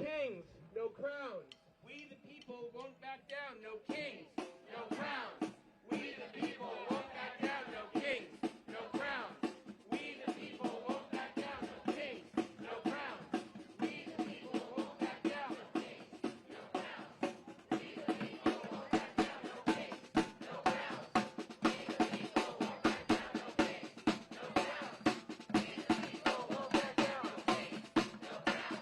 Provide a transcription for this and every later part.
kings, no crowns. We the people won't back down, no kings, no crowns. We the people won't back down, no kings, no crowns. We the people won't back down, no kings, no crowns. We the people won't back down, no kings, no crowns. We the people won't back down, no kings, no crowns. We the people won't back down, no kings, no crowns. We the people won't back down, no kings, no crowns.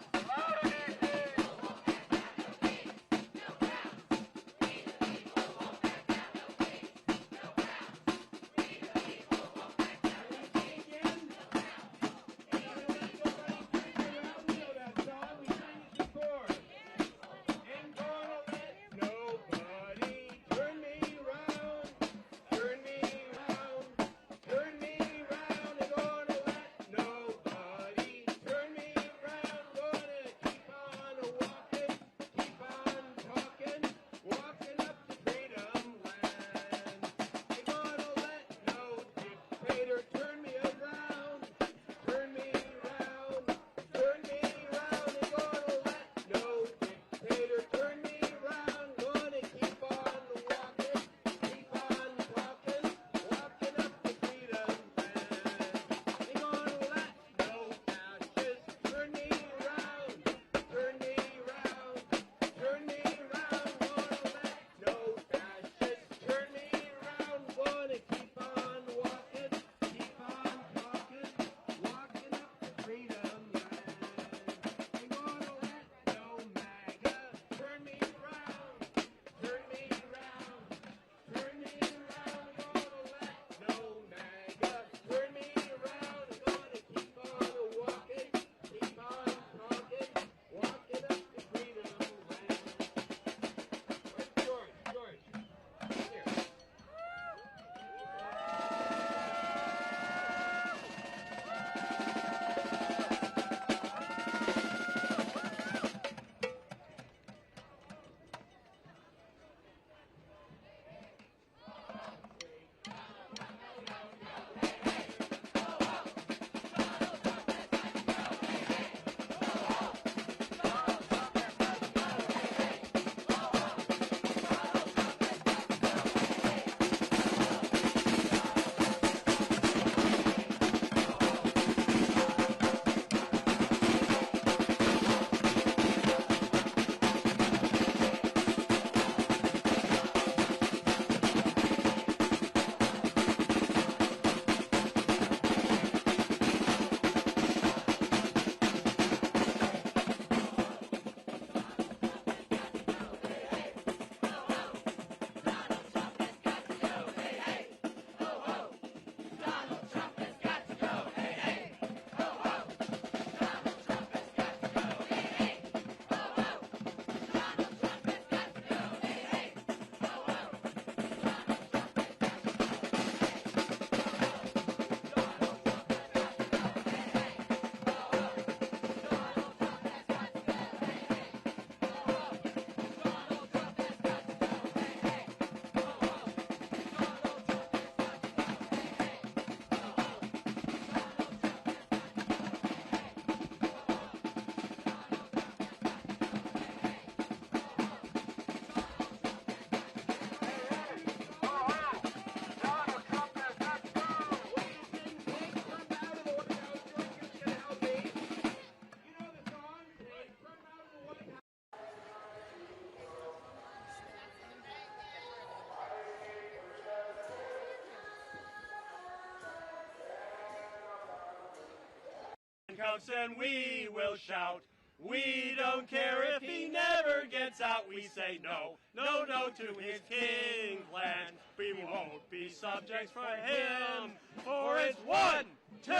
Comes and we will shout. We don't care if he never gets out. We say no, no, no to his kingland. We won't be subjects for him. For it's 1, 2,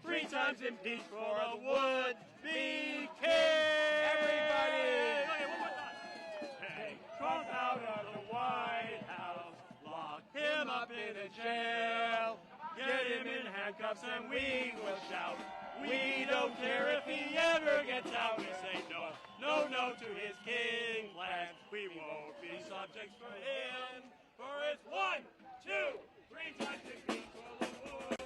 3 times impeached for a would-be king. Everybody! Okay, one more time. Take Trump out of the White House. Lock him up in a jail. Get him in handcuffs and we will shout. We don't care if he ever gets out. We say no, no, no to his kingland. We won't be subjects for him. For it's 1, 2, 3 times impeached for the would.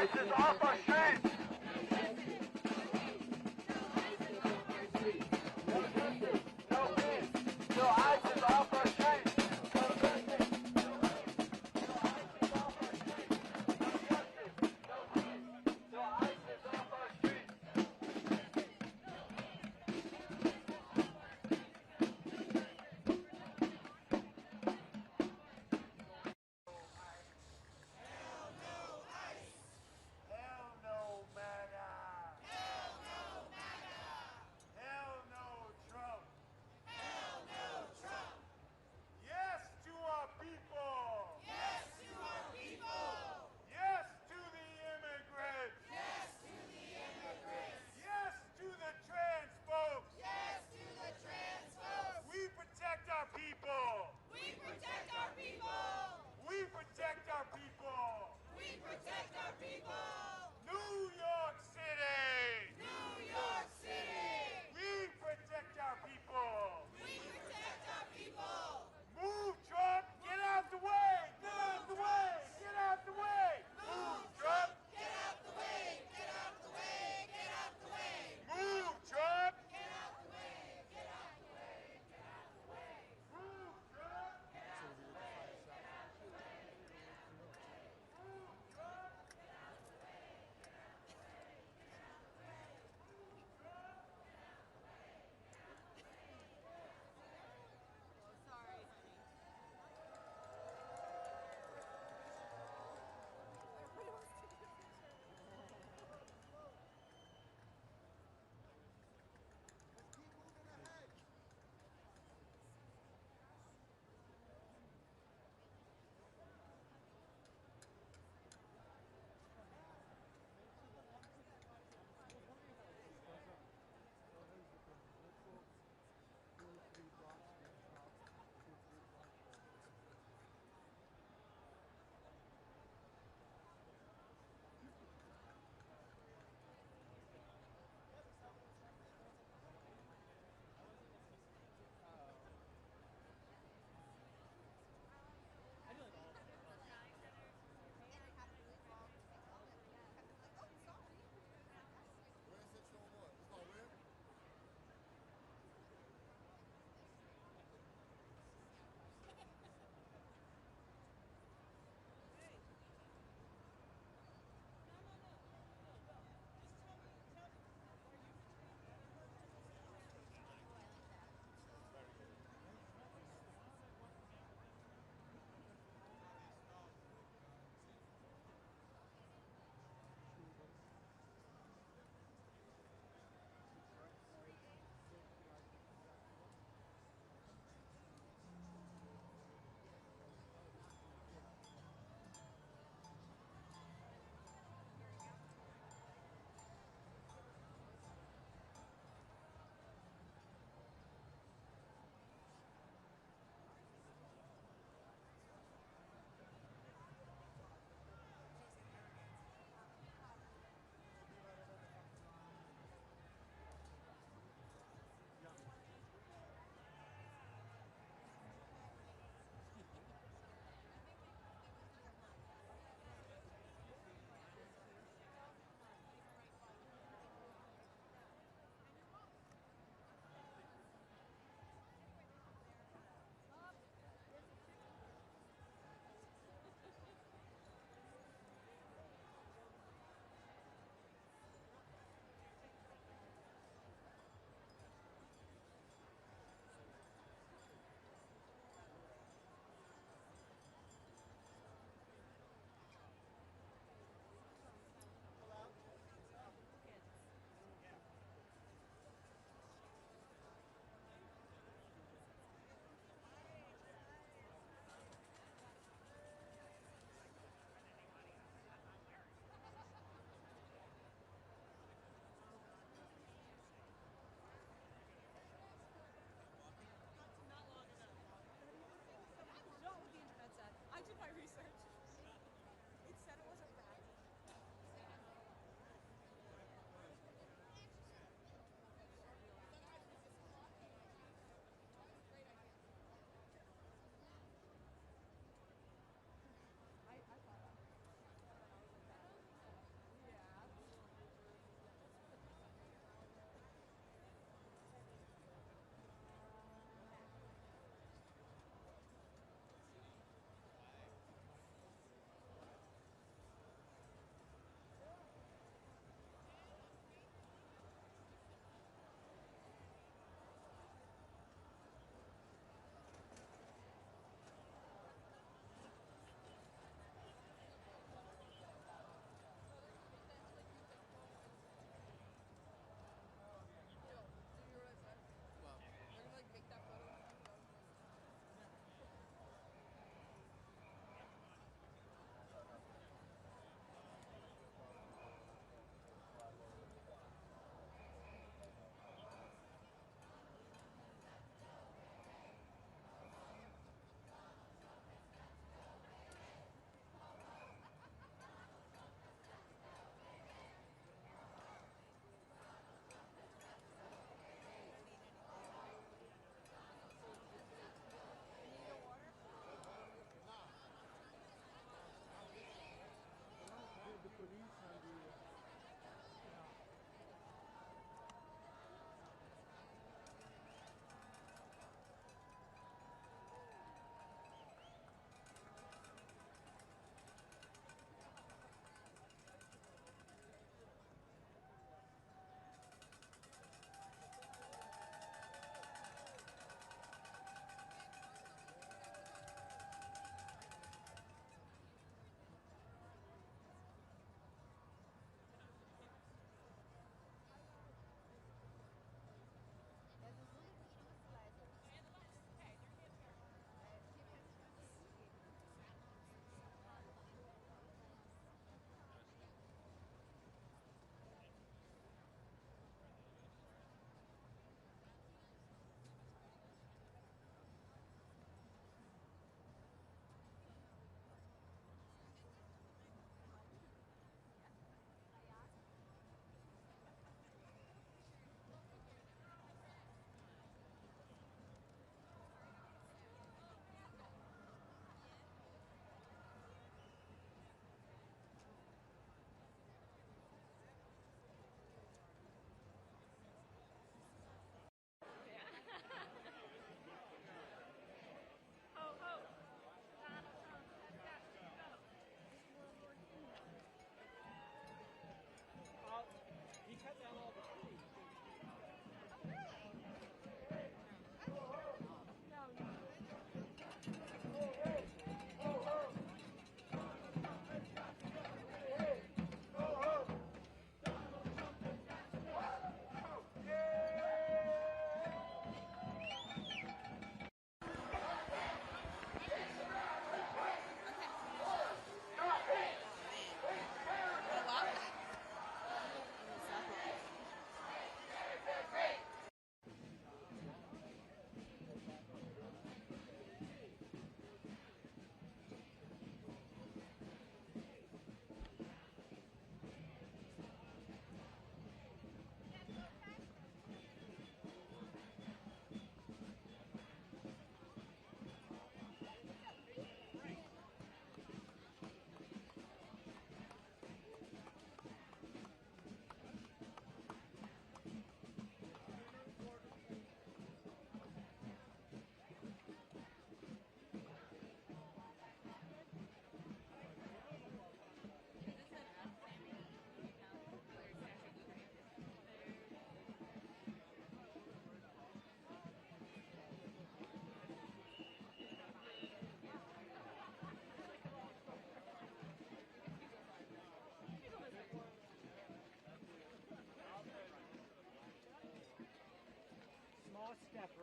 ISIS off our streets! No peace! No ISIS off our streets! No justice! No ISIS off our streets! No justice! No peace! No ISIS off our streets! Hell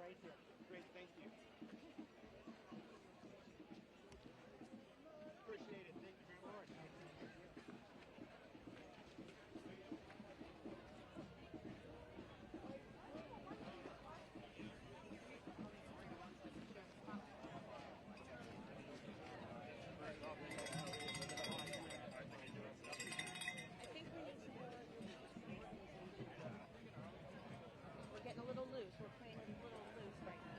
right here. Great, thank you. Appreciate it. Thank you very much. We're getting a little loose. We're playing a little loose right now.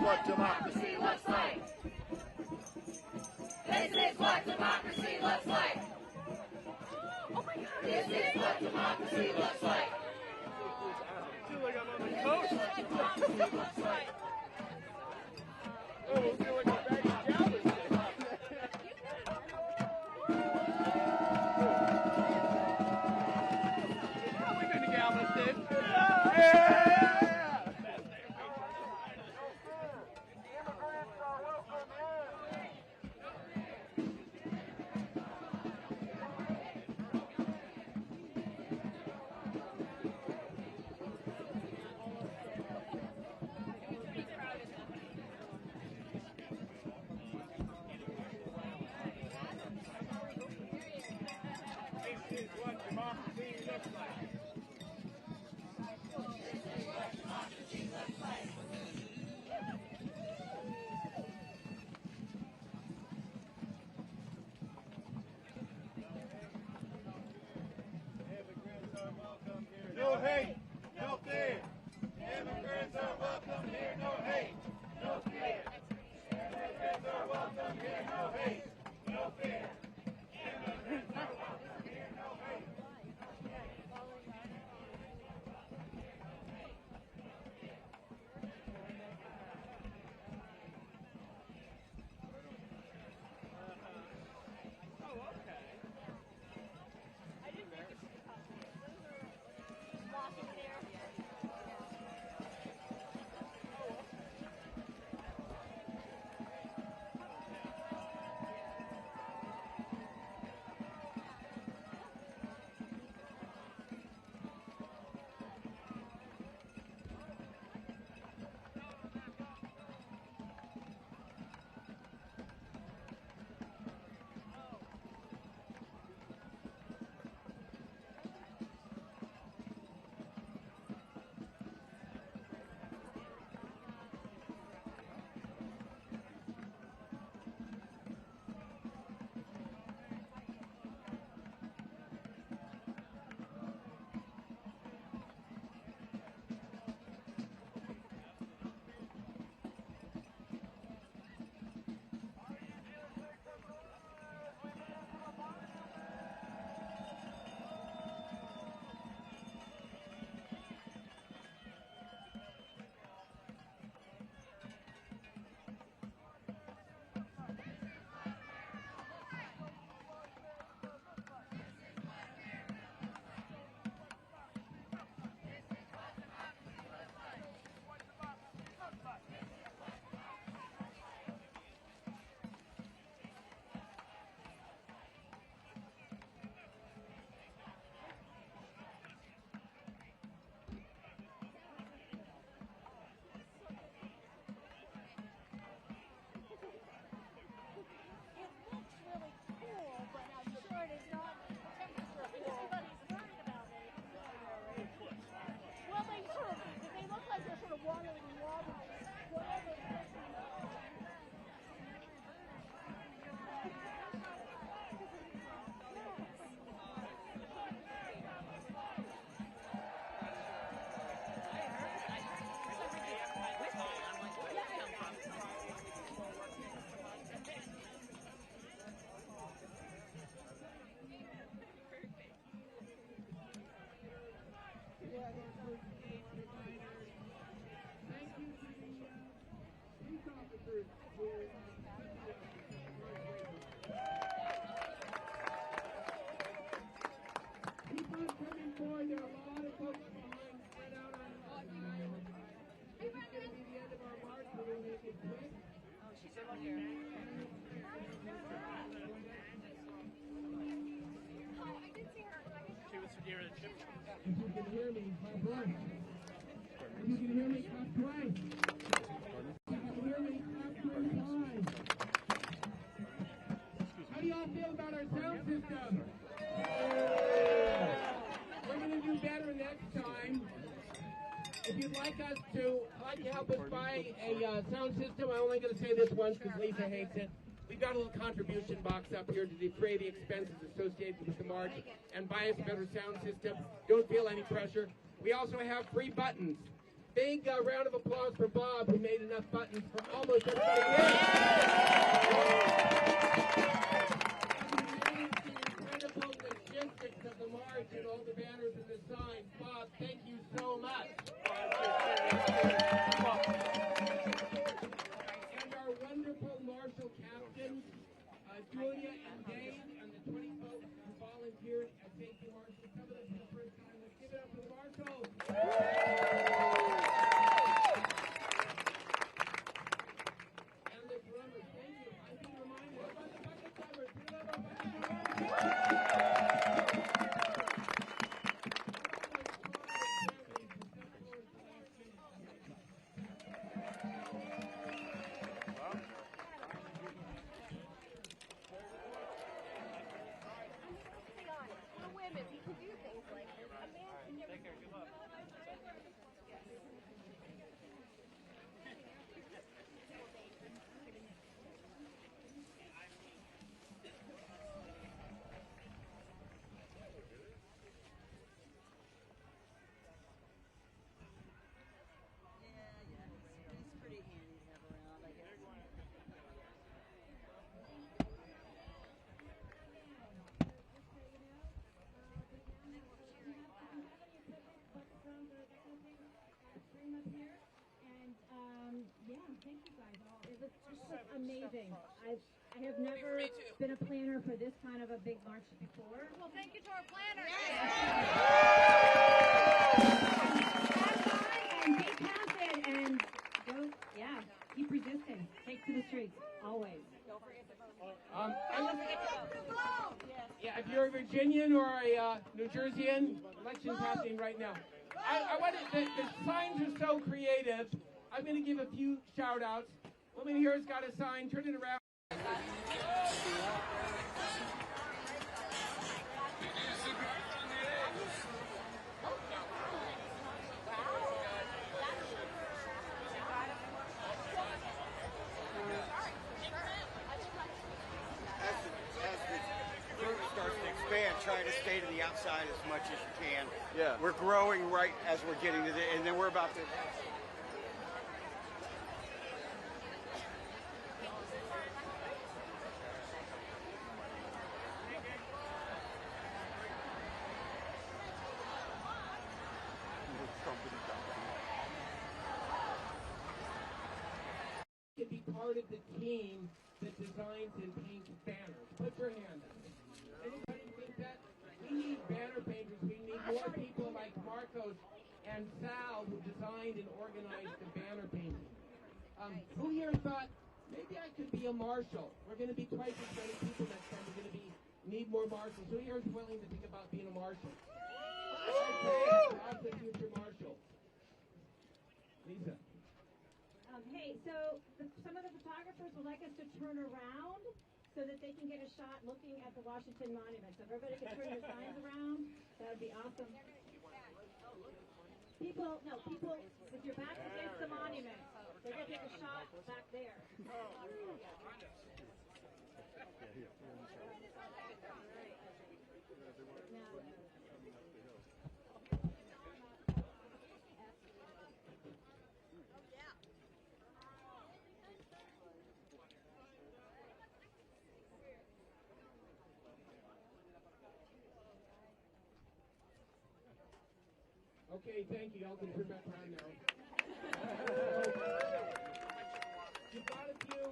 What democracy looks like. This is what democracy looks like. This is what democracy looks like. I feel like I'm on the coast. Democracy looks like. Oh, we feel like a bag of Galveston. We've been to Galveston. Immigrants are welcome here. If you can hear me, clap once. If you can hear me, clap twice. If you can hear me, clap 3 times. How do y'all feel about our sound system? We're going to do better next time. If you'd like to help us buy a sound system, I'm only going to say this once because Lisa hates it. We've got a little contribution box up here to defray the expenses associated with the march and buy us a better sound system. Don't feel any pressure. We also have free buttons. Big round of applause for Bob, who made enough buttons for almost everybody here. Incredible logistics of the march and all the banners and the signs. Bob, thank you so much. And our wonderful marshal captains, Julia and Dave, and the 20 folks who volunteered as safety marshals. Some of them for the first time. Let's give it up for the marshals. And the drummers, thank you. I've been reminded about the bucket drummers. We love our bucket drummers. Thank you guys all. It was just amazing. I have never been a planner for this kind of a big march before. Well, thank you to our planners. And be talented and go, keep resisting. Take to the streets, always. Don't forget to vote. Yeah, if you're a Virginian or a New Jerseyan, election's happening right now. I wanted, the signs are so creative. I'm going to give a few shout-outs. Woman here's got a sign. Turn it around. Try to stay to the outside as much as you can. Yeah. We're growing right as we're getting to the, and then we're about to. To be part of the team that designs and paints banners. Put your hand up. Anybody think that? We need banner painters. We need more people like Marcos and Sal who designed and organized the banner painting. Who here thought, maybe I could be a marshal? We're going to be twice as many people next time. We're going to need more marshals. Who here is willing to think about being a marshal? Okay, I'll the future marshal. Lisa. Hey, so some of the photographers would like us to turn around so that they can get a shot looking at the Washington Monument. So if everybody can turn their signs around, that would be awesome. People with your back against the monument. They're going to take a shot back there. Okay, thank you. Y'all can turn back around now. You've got a few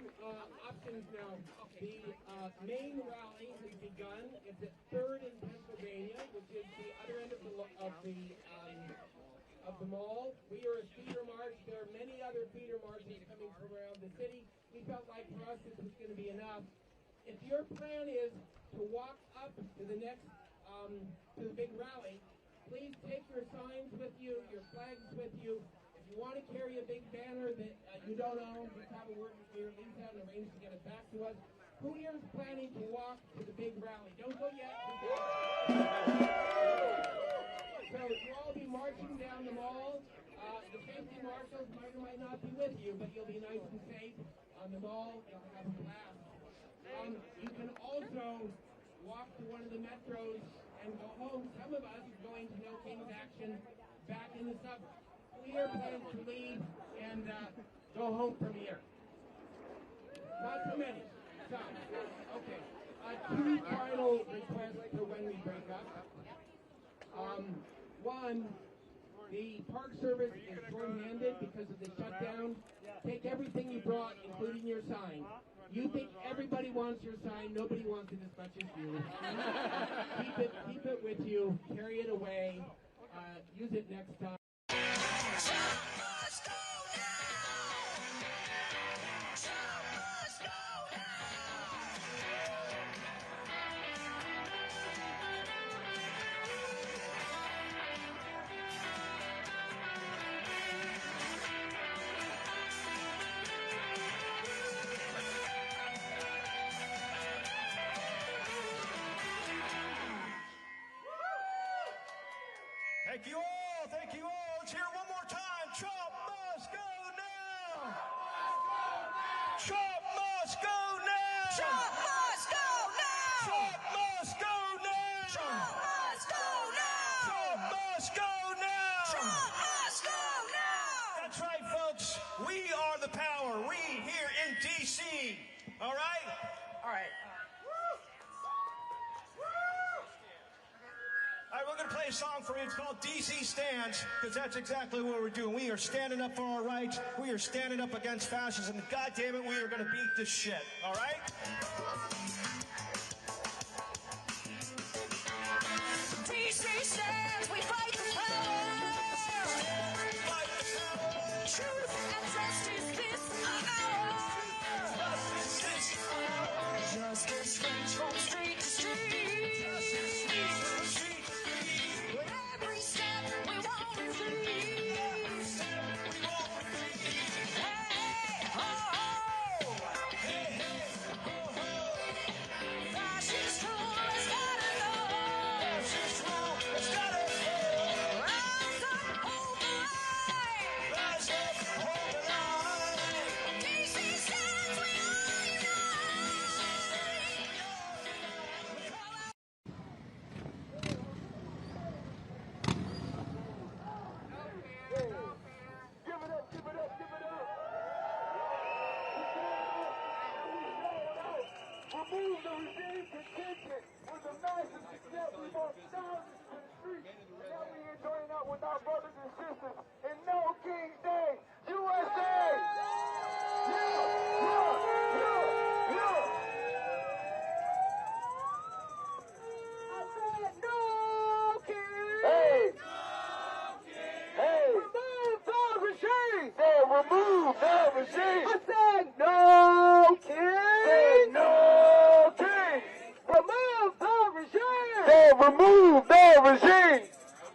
options now. The main rally has begun. It's at 3rd in Pennsylvania, which is the other end of the mall. We are a feeder march. There are many other feeder marches coming from around the city. We felt like for us this was going to be enough. If your plan is to walk up to the next to the big rally, please take your signs with you, your flags with you. If you want to carry a big banner that you don't own, just have a word with your Lisa and arrange to get it back to us. Who here is planning to walk to the big rally? Don't go yet. So you'll all be marching down the mall. The safety marshals might or might not be with you, but you'll be nice and safe on the mall. You'll have a blast. You can also walk to one of the metros and go home. Some of us are going to No King's Action back in the suburbs. Clear plans to leave and go home from here. Not too many. Some. Okay. Two final requests for when we break up. One, the Park Service is short-handed because of the shutdown. Take everything you brought, including your sign. You think everybody wants your sign. Nobody wants it as much as you. Keep it with you. Carry it away. Use it next time. Thank you all. Let's hear it one more time. Trump must go now. Trump must go now. Trump must go now. Trump must go now. Trump must go now. Trump must go now. Trump must go now. That's right, folks. We are the power. We here in D.C. All right? All right. All right, we're going to play a song for you. It's called DC Stands, because that's exactly what we're doing. We are standing up for our rights. We are standing up against fascism. And God damn it, we are going to beat this shit. All right? DC stands, we fight the power. Truth and justice this hour. Justice reach from street to street. With every step we won't retreat. Hey, ho, ho. Fascist rule has gotta go. Fascist rule has gotta go. Rise up, hold the line. Rise up, hold the line. DC stands, we all unite. Remove the regime contingent with the massive success. We brought thousands to the streets. And now we here joining up with our brothers and sisters in No King's Day, USA! I said no king! Hey! Hey! Remove the regime! Say remove the regime! I said no king! Say no king! Remove the regime! Say remove the regime!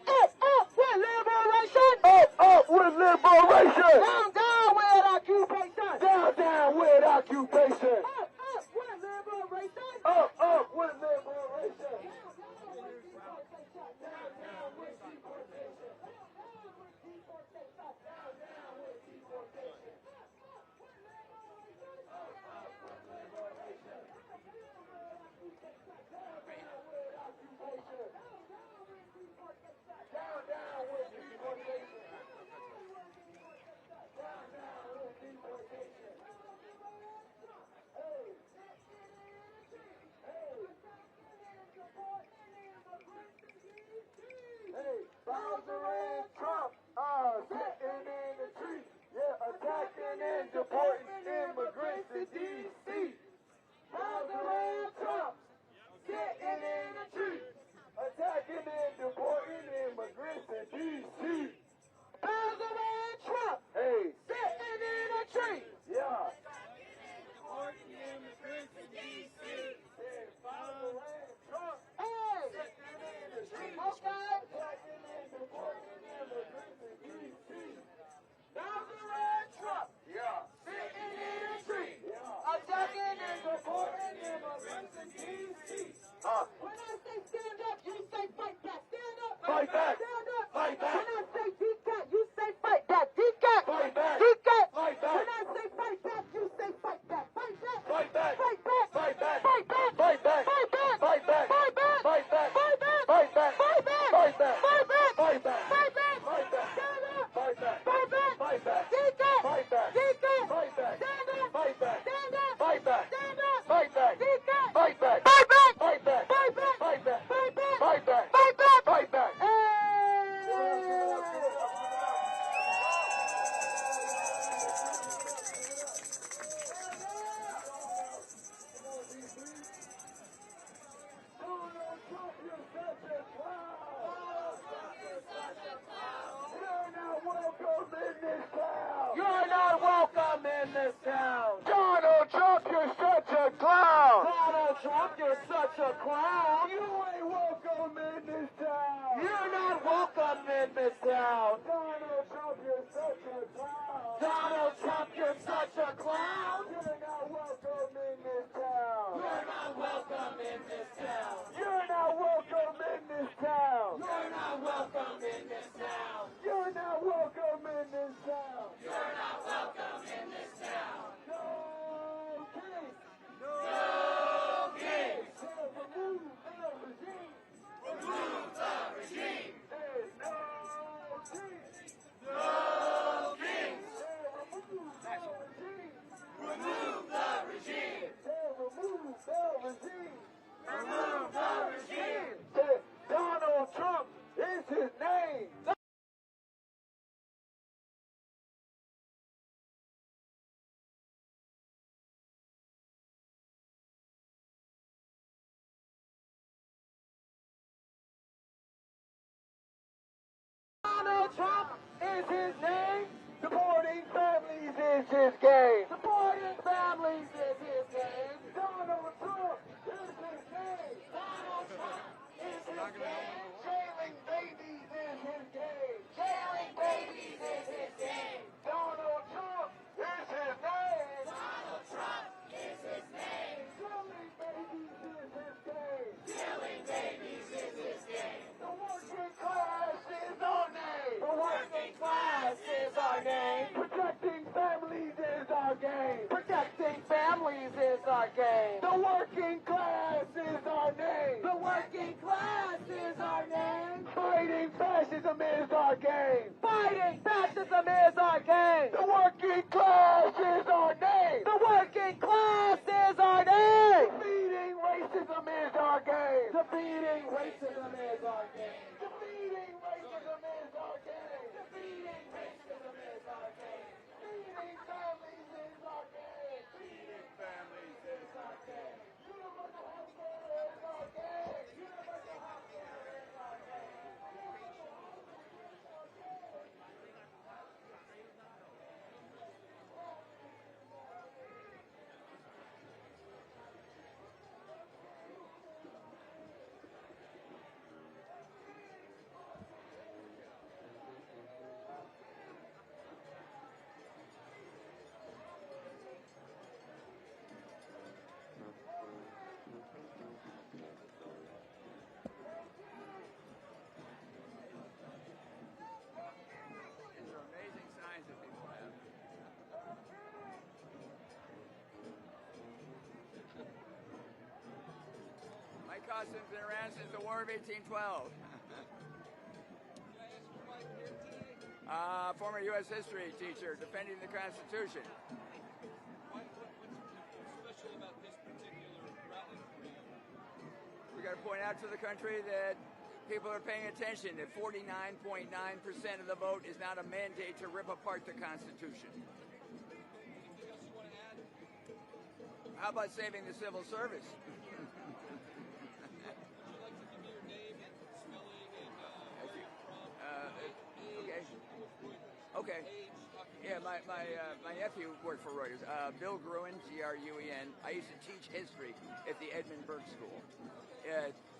Up with liberation! Up with liberation! Down with occupation! Down with occupation! Up with liberation! Up with liberation! Down with deportation! Down with deportation! When I say stand up, you say fight back. Stand up. Fight back. Stand up. Fight back. When I say decat, you say fight back. Decat. Fight back. Decat. Fight back. When I say fight back, you say fight back. Fight back. Fight back. Fight back. Fight back. Fight back. Fight back. Fight back. Fight back. Fight back. Fight back. Fight back. Fight back. Fight back. Fight back. Fight back. Fight back. Fight back. Fight back. Stand up. Fight back. Fight back. Fight back. Decat. Fight back. Decat. Fight back. Stand up. Fight back. Stand up. Fight back. Stand up. Fight back. Decat. Fight back. Fight back. Fight back. Fight back. Fight back. Fight back. Fight back. Fight back. Fight back. You're not welcome in this town. Donald Trump, you're such a clown. Donald Trump, you're such a clown. You ain't welcome in this town. You're not welcome in this town. Donald Trump, you're such a clown. Donald Trump, you're such a clown. You're not welcome in this town. You're not welcome in this town. You're not welcome in this town. You're not welcome in this town. You're not welcome in this town. You're not welcome in this town. No king. No king. Remove the regime. Remove the regime. There's no king. No king. Remove the regime. Remove the regime. Remove the regime. Remove the regime. Donald Trump is his name. Donald Trump is his name. Supporting families is his game. Supporting families is his game. Donald Trump is his name. Donald Trump is his name. Jailing babies is his game. Jailing babies is his game. Donald Trump is his name. Donald Trump is his name. Killing babies is his game. Killing babies is his game. The working class is our name. The working class is our name. Protecting families is our game. Protecting families is our game. The working class is our name. The working class is our name. Fighting fascism is our game. Fighting fascism is our game. The working class is our name. The working class is our name. Defeating racism is our game. Defeating racism is our game. Defeating racism is our game. Defeating racism is our game. Feeding families is our game. Feeding families is our game. Universal health care is our game. Universal health care is our game. These are amazing signs that people have. My costume's been around since the War of 1812. Former U.S. history teacher defending the Constitution. We got to point out to the country that people are paying attention, that 49.9% of the vote is not a mandate to rip apart the Constitution. How about saving the civil service? Okay. Yeah, my nephew worked for Reuters. Bill Gruen, Gruen. I used to teach history at the Edmund Burke School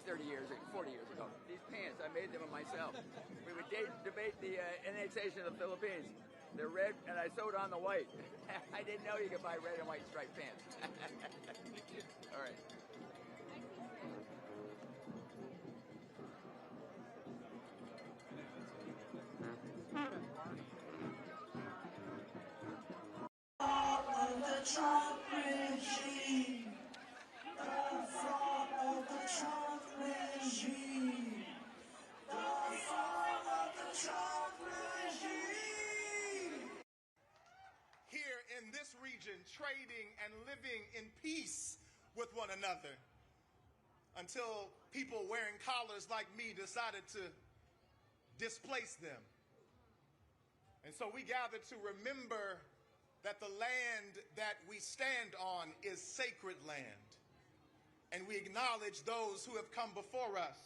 40 years ago. These pants, I made them myself. We would debate the annexation of the Philippines. They're red, and I sewed on the white. I didn't know you could buy red and white striped pants. All right. Trump regime. The fall of the Trump regime. The fall of the Trump regime. Here in this region, trading and living in peace with one another until people wearing collars like me decided to displace them. And so we gather to remember that the land that we stand on is sacred land. And we acknowledge those who have come before us.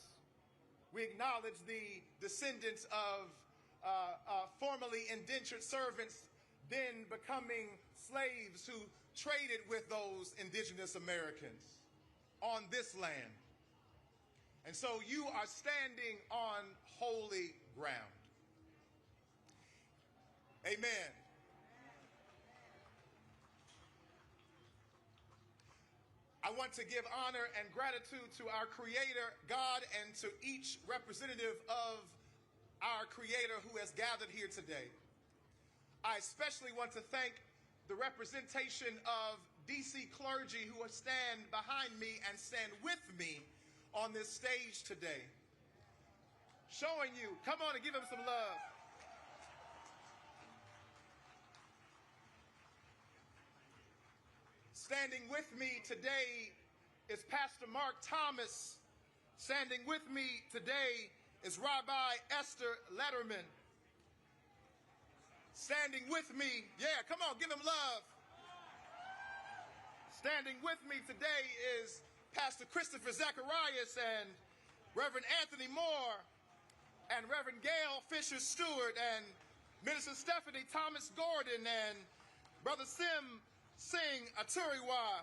We acknowledge the descendants of formerly indentured servants, then becoming slaves who traded with those indigenous Americans on this land. And so you are standing on holy ground. Amen. I want to give honor and gratitude to our Creator, God, and to each representative of our Creator who has gathered here today. I especially want to thank the representation of DC clergy who stand behind me and stand with me on this stage today. Showing you, come on and give them some love. Standing with me today is Pastor Mark Thomas. Standing with me today is Rabbi Esther Letterman. Standing with me, yeah, come on, give them love. Standing with me today is Pastor Christopher Zacharias and Reverend Anthony Moore and Reverend Gail Fisher Stewart and Minister Stephanie Thomas Gordon and Brother Sim Singh Atariwa,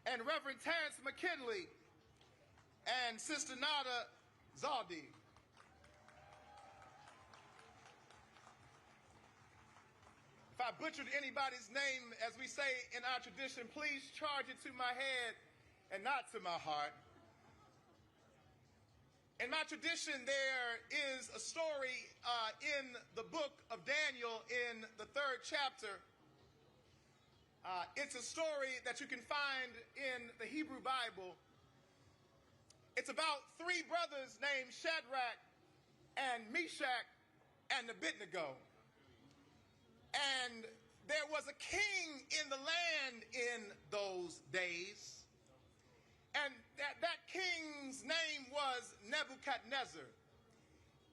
and Reverend Terrence McKinley and Sister Nada Zaldi. If I butchered anybody's name, as we say in our tradition, please charge it to my head and not to my heart. In my tradition, there is a story in the book of Daniel in the 3rd chapter. It's a story that you can find in the Hebrew Bible. It's about 3 brothers named Shadrach and Meshach and Abednego. And there was a king in the land in those days. And that king's name was Nebuchadnezzar.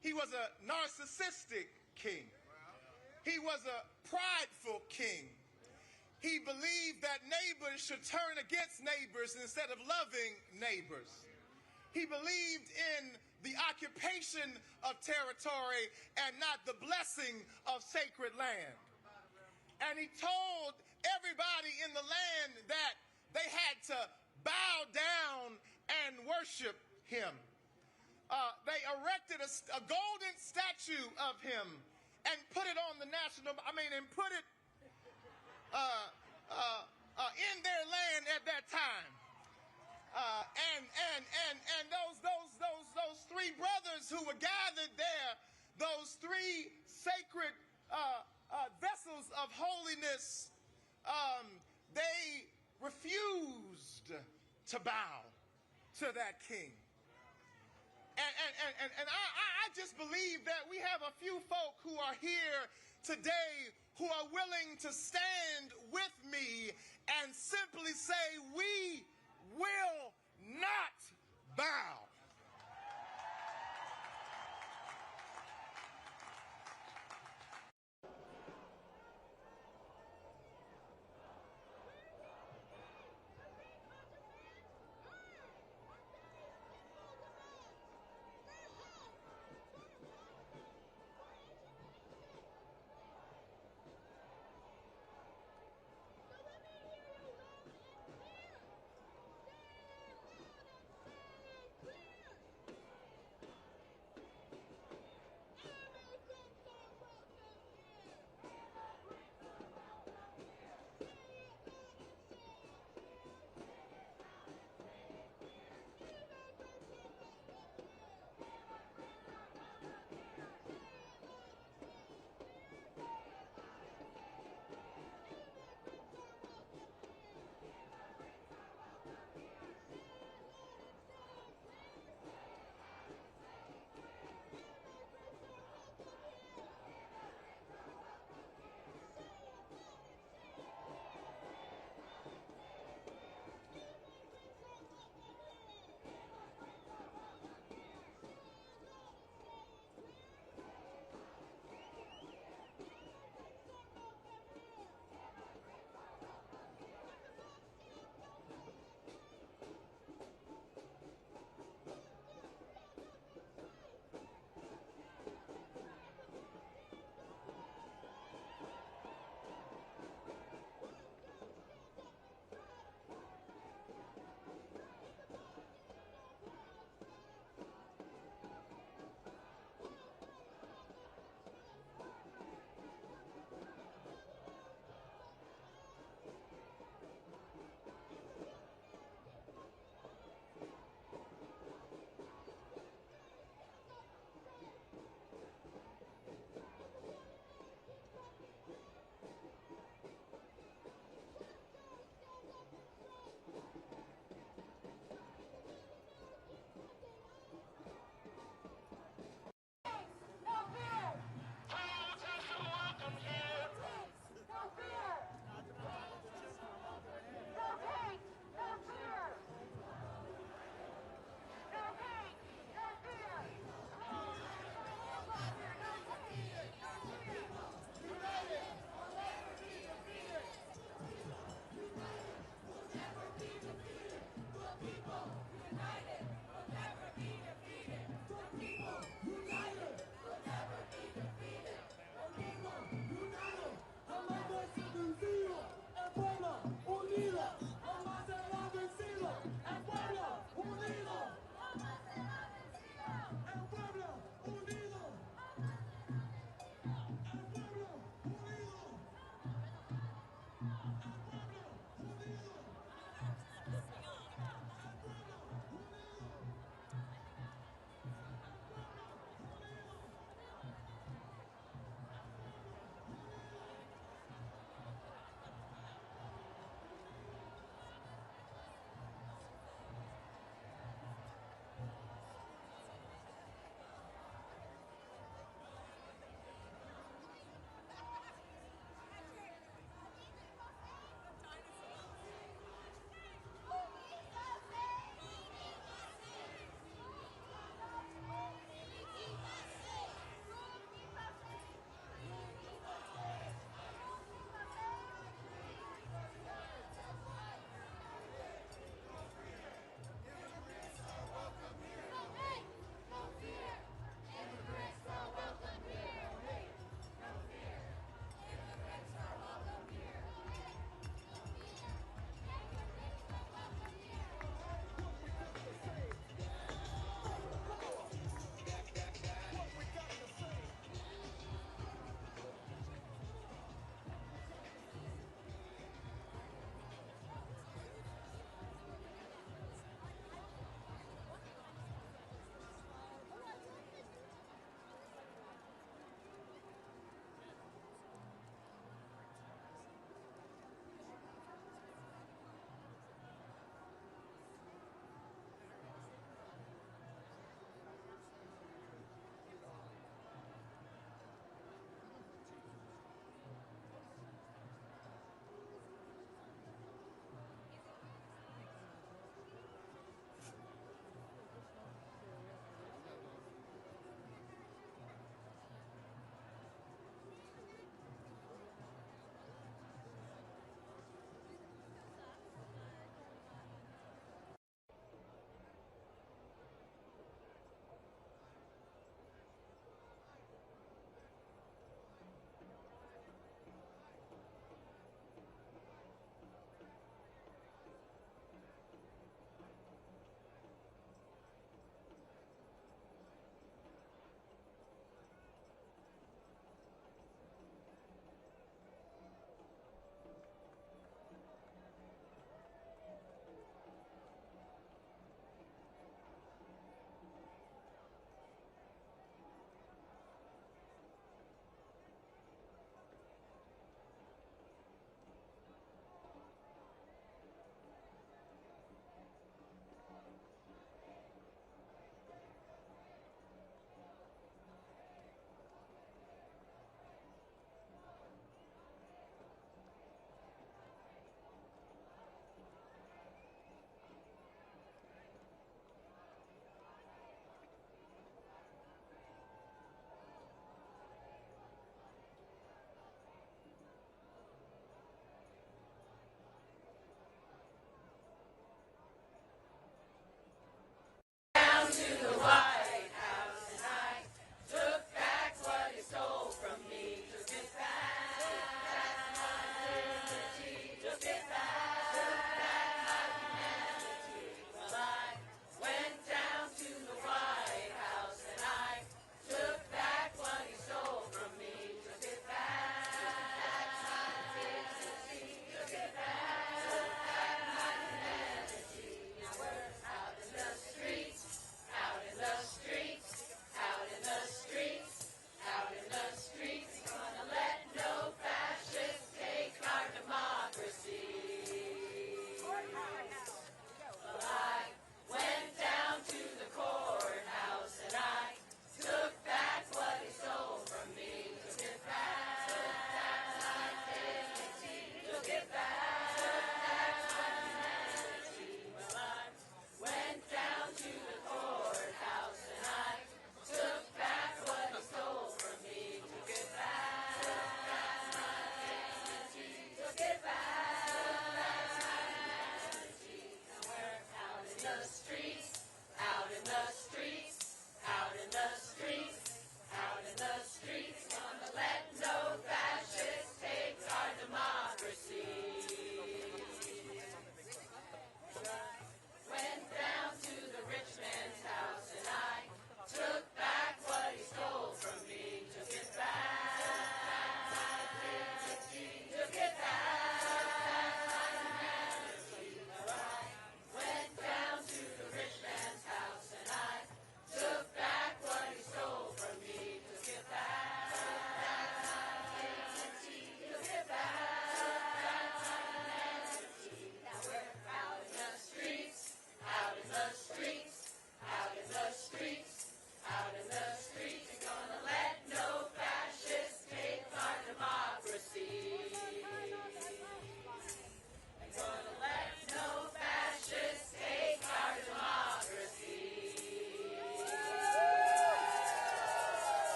He was a narcissistic king. He was a prideful king. He believed that neighbors should turn against neighbors instead of loving neighbors. He believed in the occupation of territory and not the blessing of sacred land. And he told everybody in the land that they had to bow down and worship him. They erected a golden statue of him and put it on the and put it in their land at that time. And those 3 brothers who were gathered there, those 3 sacred vessels of holiness, they refused to bow to that king. And I just believe that we have a few folk who are here today who are willing to stand with me and simply say, we will not bow.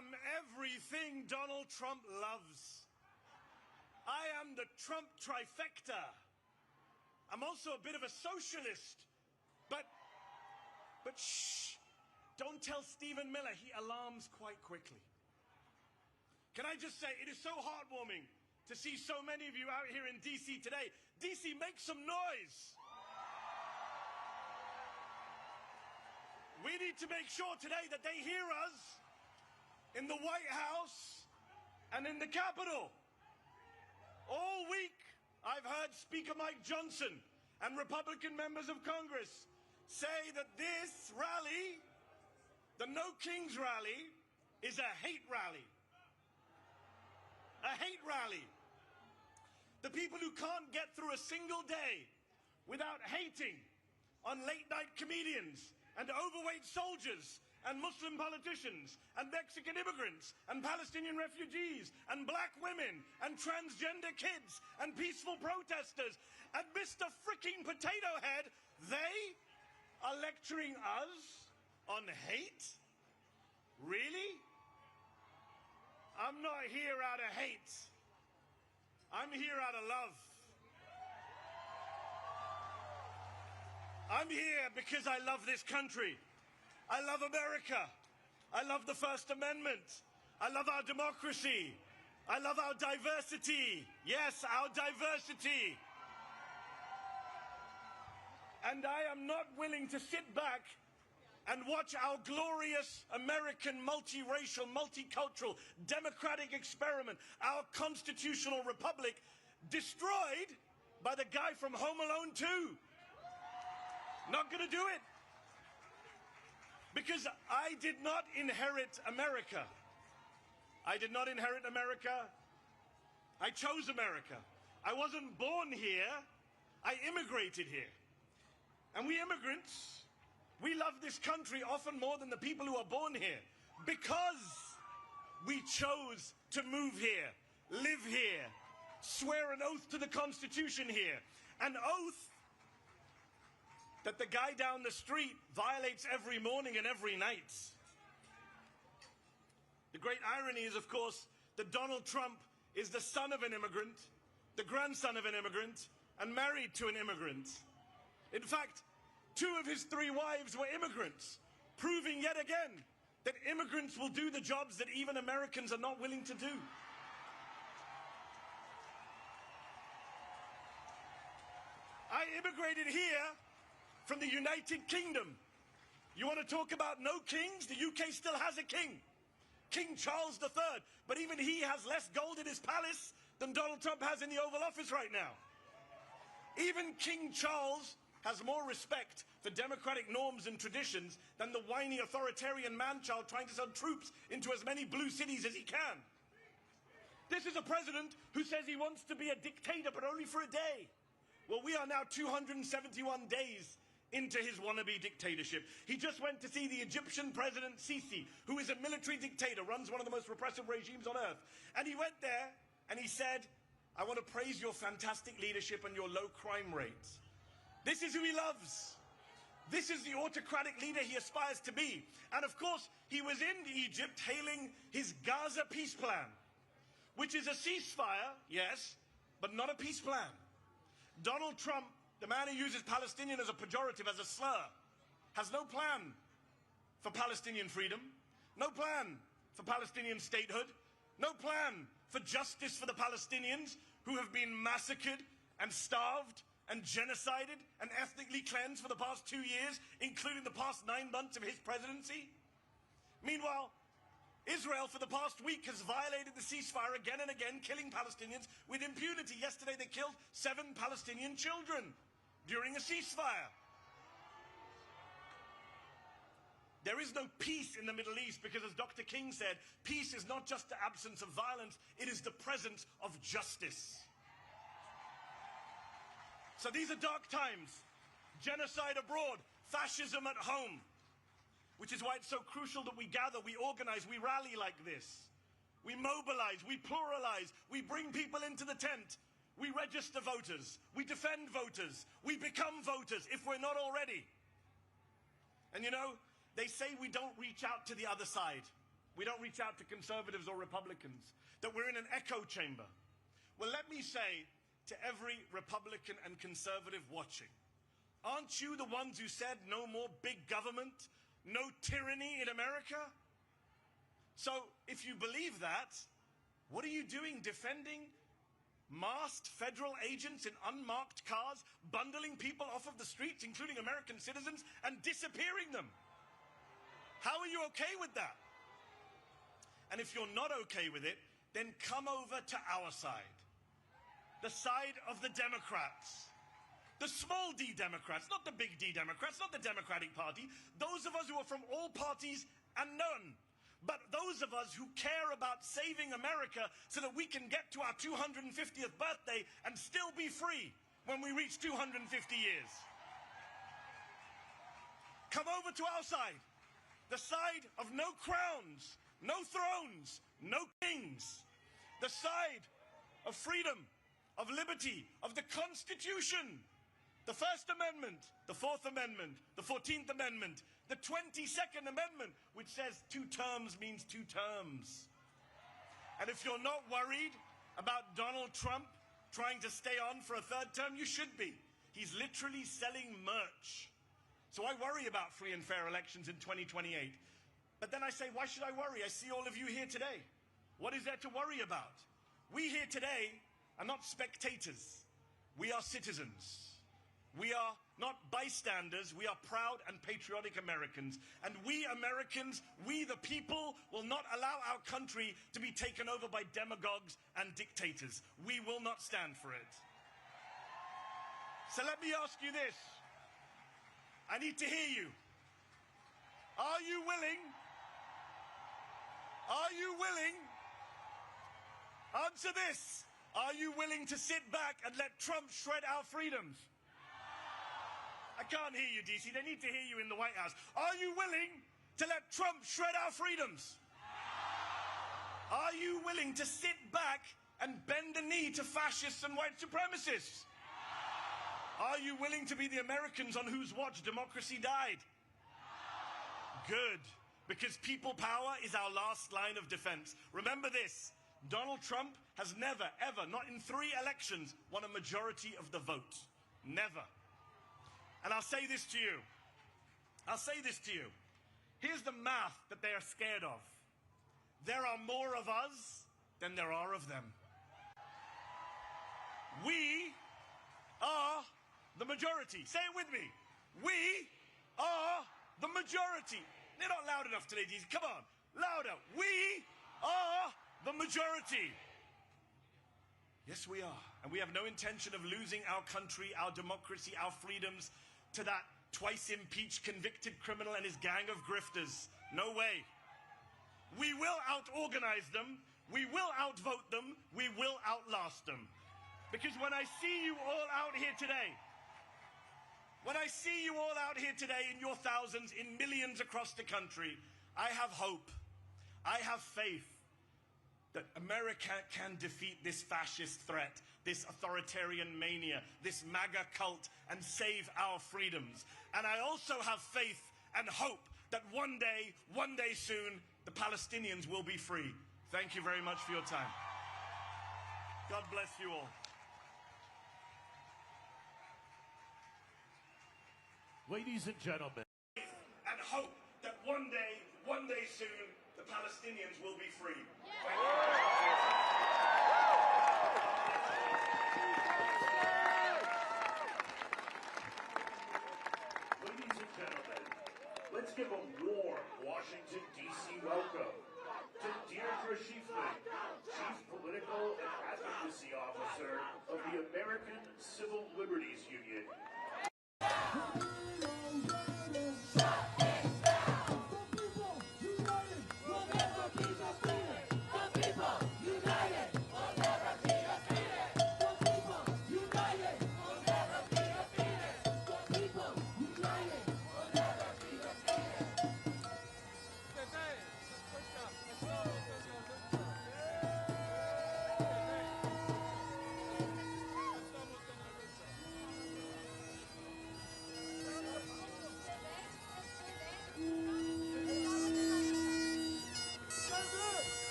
am everything Donald Trump loves. I am the Trump trifecta. I'm also a bit of a socialist. But shh, don't tell Stephen Miller. He alarms quite quickly. Can I just say, it is so heartwarming to see so many of you out here in D.C. today. D.C., make some noise. We need to make sure today that they hear us in the White House and in the Capitol. All week, I've heard Speaker Mike Johnson and Republican members of Congress say that this rally, the No Kings rally, is a hate rally. A hate rally. The people who can't get through a single day without hating on late-night comedians and overweight soldiers and Muslim politicians and Mexican immigrants and Palestinian refugees and black women and transgender kids and peaceful protesters and Mr. Fricking Potato Head, they are lecturing us on hate? Really? I'm not here out of hate. I'm here out of love. I'm here because I love this country. I love America. I love the First Amendment. I love our democracy. I love our diversity. Yes, our diversity. And I am not willing to sit back and watch our glorious American multiracial, multicultural, democratic experiment, our constitutional republic, destroyed by the guy from Home Alone 2. Not going to do it. Because I did not inherit America. I did not inherit America. I chose America. I wasn't born here. I immigrated here. And we immigrants, we love this country often more than the people who are born here. Because we chose to move here, live here, swear an oath to the Constitution here. An oath that the guy down the street violates every morning and every night. The great irony is, of course, that Donald Trump is the son of an immigrant, the grandson of an immigrant, and married to an immigrant. In fact, 2 of his 3 wives were immigrants, proving yet again that immigrants will do the jobs that even Americans are not willing to do. I immigrated here from the United Kingdom. You want to talk about no kings? The UK still has a king, King Charles III, but even he has less gold in his palace than Donald Trump has in the Oval Office right now. Even King Charles has more respect for democratic norms and traditions than the whiny authoritarian man-child trying to send troops into as many blue cities as he can. This is a president who says he wants to be a dictator, but only for a day. Well, we are now 271 days into his wannabe dictatorship. He just went to see the Egyptian president Sisi, who is a military dictator, runs one of the most repressive regimes on earth. And he went there and he said, I want to praise your fantastic leadership and your low crime rates. This is who he loves. This is the autocratic leader he aspires to be. And of course, he was in Egypt hailing his Gaza peace plan, which is a ceasefire, yes, but not a peace plan. Donald Trump, the man who uses Palestinian as a pejorative, as a slur, has no plan for Palestinian freedom, no plan for Palestinian statehood, no plan for justice for the Palestinians who have been massacred and starved and genocided and ethnically cleansed for the past 2 years, including the past 9 months of his presidency. Meanwhile, Israel for the past week has violated the ceasefire again and again, killing Palestinians with impunity. Yesterday they killed 7 Palestinian children during a ceasefire. There is no peace in the Middle East because, as Dr. King said, peace is not just the absence of violence, it is the presence of justice. So these are dark times. Genocide abroad, fascism at home. Which is why it's so crucial that we gather, we organize, we rally like this. We mobilize, we pluralize, we bring people into the tent. We register voters, we defend voters, we become voters if we're not already. And you know, they say we don't reach out to the other side. We don't reach out to conservatives or Republicans, that we're in an echo chamber. Well, let me say to every Republican and conservative watching, aren't you the ones who said no more big government, no tyranny in America? So if you believe that, what are you doing defending masked federal agents in unmarked cars, bundling people off of the streets, including American citizens, and disappearing them? How are you okay with that? And if you're not okay with it, then come over to our side. The side of the Democrats. The small d Democrats, not the big D Democrats, not the Democratic Party. Those of us who are from all parties and none. But those of us who care about saving America so that we can get to our 250th birthday and still be free when we reach 250 years. Come over to our side. The side of no crowns, no thrones, no kings. The side of freedom, of liberty, of the Constitution. The First Amendment, the Fourth Amendment, the 14th Amendment, the 22nd Amendment, which says 2 terms means 2 terms. And if you're not worried about Donald Trump trying to stay on for a 3rd term, you should be. He's literally selling merch. So I worry about free and fair elections in 2028. But then I say, why should I worry? I see all of you here today. What is there to worry about? We here today are not spectators. We are citizens. We are not bystanders. We are proud and patriotic Americans. And we Americans, we the people, will not allow our country to be taken over by demagogues and dictators. We will not stand for it. So let me ask you this. I need to hear you. Are you willing? Are you willing? Answer this. Are you willing to sit back and let Trump shred our freedoms? I can't hear you, DC. They need to hear you in the White House. Are you willing to let Trump shred our freedoms? Are you willing to sit back and bend the knee to fascists and white supremacists? Are you willing to be the Americans on whose watch democracy died? Good, because people power is our last line of defense. Remember this, Donald Trump has never, ever, not in 3 elections, won a majority of the vote. Never. And I'll say this to you. I'll say this to you. Here's the math that they are scared of. There are more of us than there are of them. We are the majority. Say it with me. We are the majority. They're not loud enough today, DC. Come on. Louder. We are the majority. Yes, we are. And we have no intention of losing our country, our democracy, our freedoms to that twice impeached convicted criminal and his gang of grifters. No way. We will out-organize them. We will outvote them. We will outlast them. Because when I see you all out here today, when I see you all out here today in your thousands, in millions across the country, I have hope. I have faith that America can defeat this fascist threat, this authoritarian mania, this MAGA cult, and save our freedoms. And I also have faith and hope that one day soon, the Palestinians will be free. Thank you very much for your time. God bless you all. Ladies and gentlemen. And hope that one day soon, the Palestinians will be free. Thank you. Ladies and gentlemen, let's give a warm Washington, D.C. welcome to Deirdre Schiefman, Chief Political and Advocacy Officer of the American Civil Liberties Union.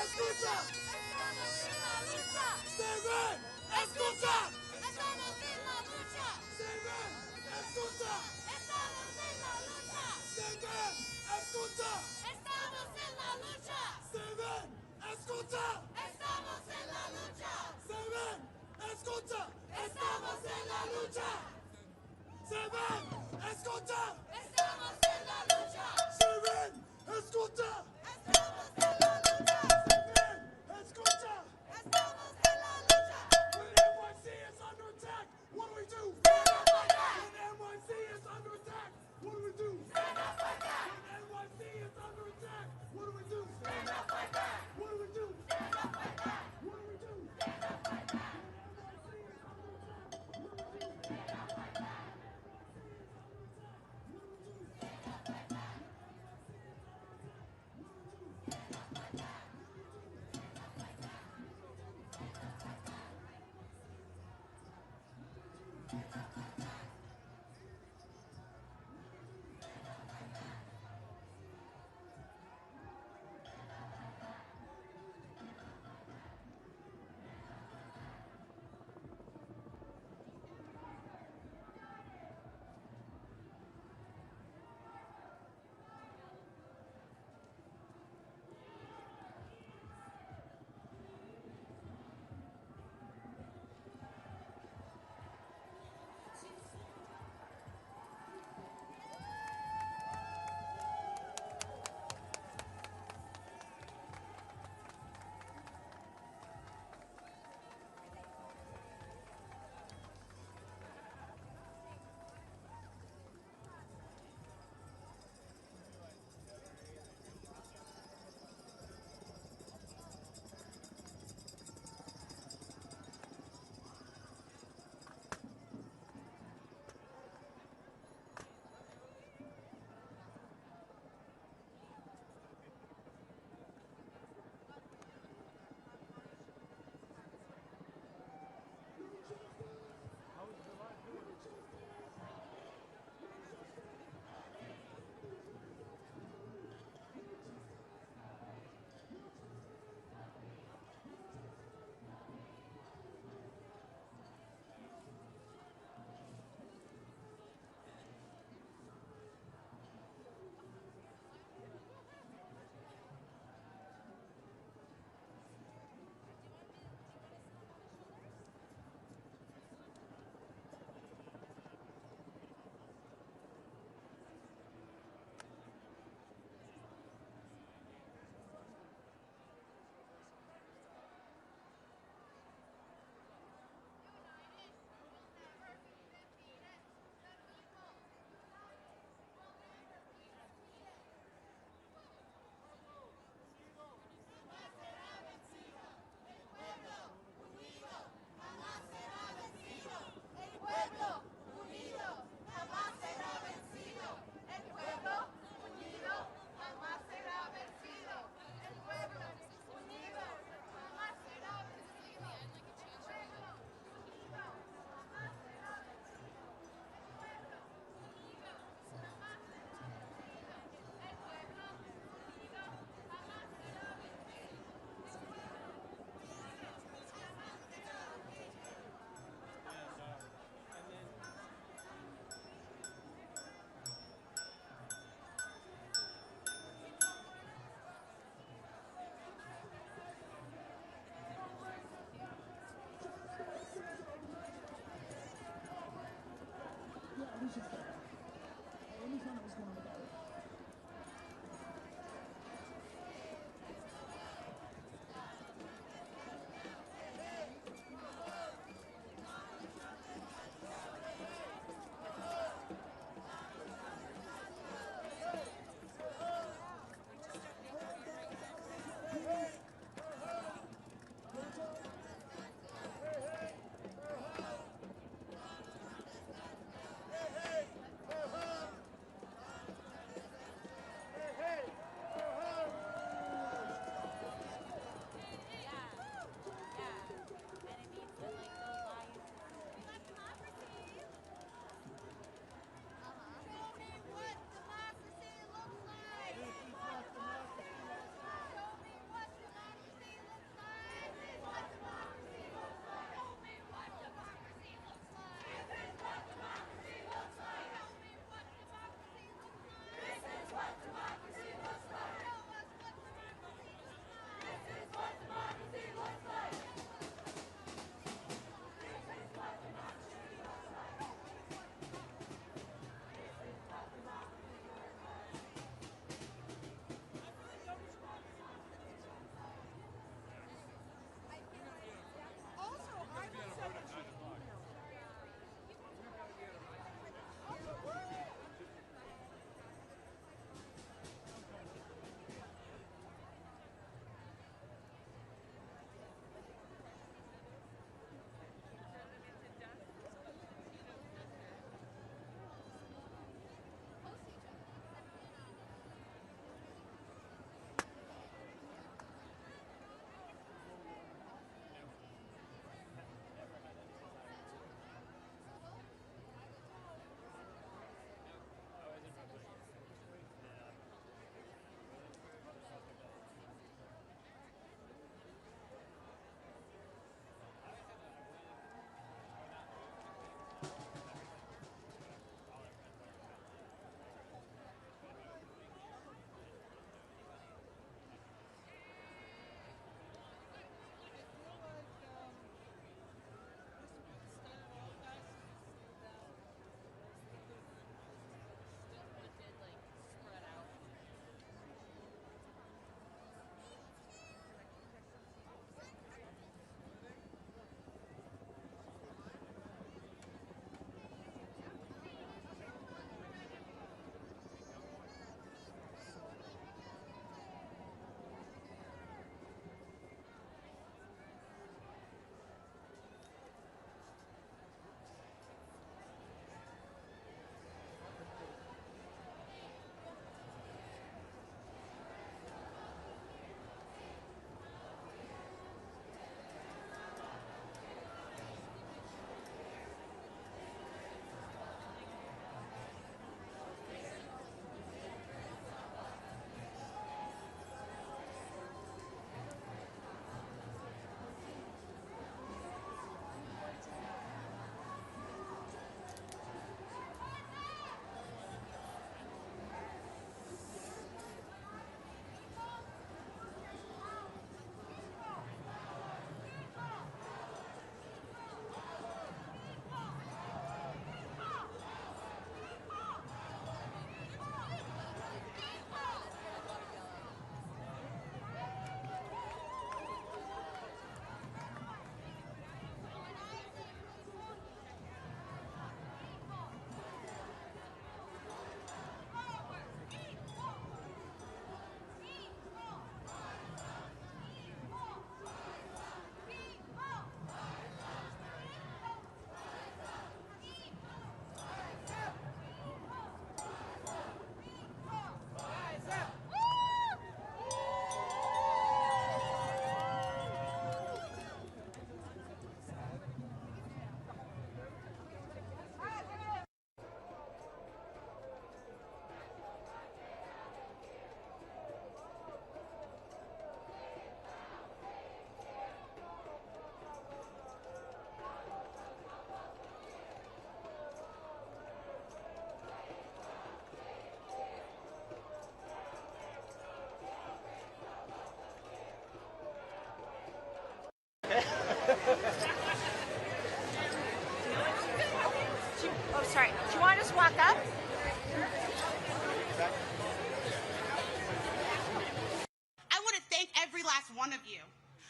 escucha. Estamos en la lucha. Se ven, escucha. Estamos en la lucha. Se ven, escucha. Estamos en la lucha. Se ven, escucha. Estamos en la lucha. Se ven, escucha. Estamos en la lucha. Se ven, escucha. Estamos en la lucha. Se ven, escucha. Estamos en la lucha. Se ven, escucha. Estamos en la lucha. Se ven, escucha. Estamos en la lucha. When NYC is under attack, what do we do? Stand up like that. When NYC is under attack, what do we do? Stand up like that. When NYC is under attack, what do we do? Stand up like that. What do we do? Stand up like that. What do we do? Stand up like that. When NYC is under attack, what do we do? Stand up like that.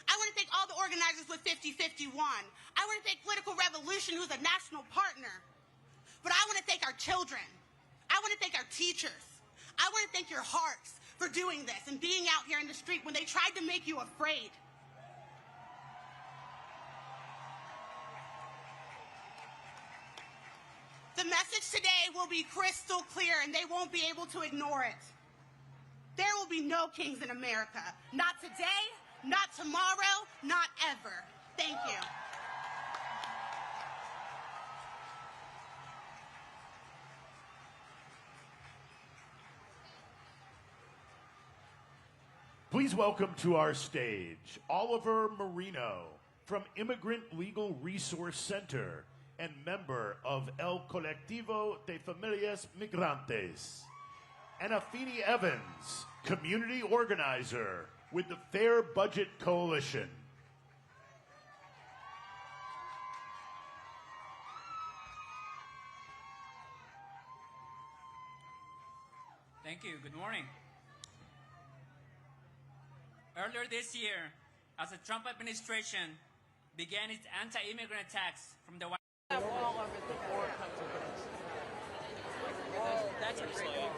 I want to thank all the organizers with 5051. I want to thank Political Revolution, who's a national partner. But I want to thank our children. I want to thank our teachers. I want to thank your hearts for doing this and being out here in the street when they tried to make you afraid. The message today will be crystal clear, and they won't be able to ignore it. There will be no kings in America. Not today, not tomorrow, not ever. Thank you. Please welcome to our stage Oliver Marino from Immigrant Legal Resource Center and member of El Colectivo de Familias Migrantes, and Afeni Evans, community organizer with the Fair Budget Coalition. Thank you. Good morning. Earlier this year, as the Trump administration began its anti-immigrant attacks from the White House. That's a great wall.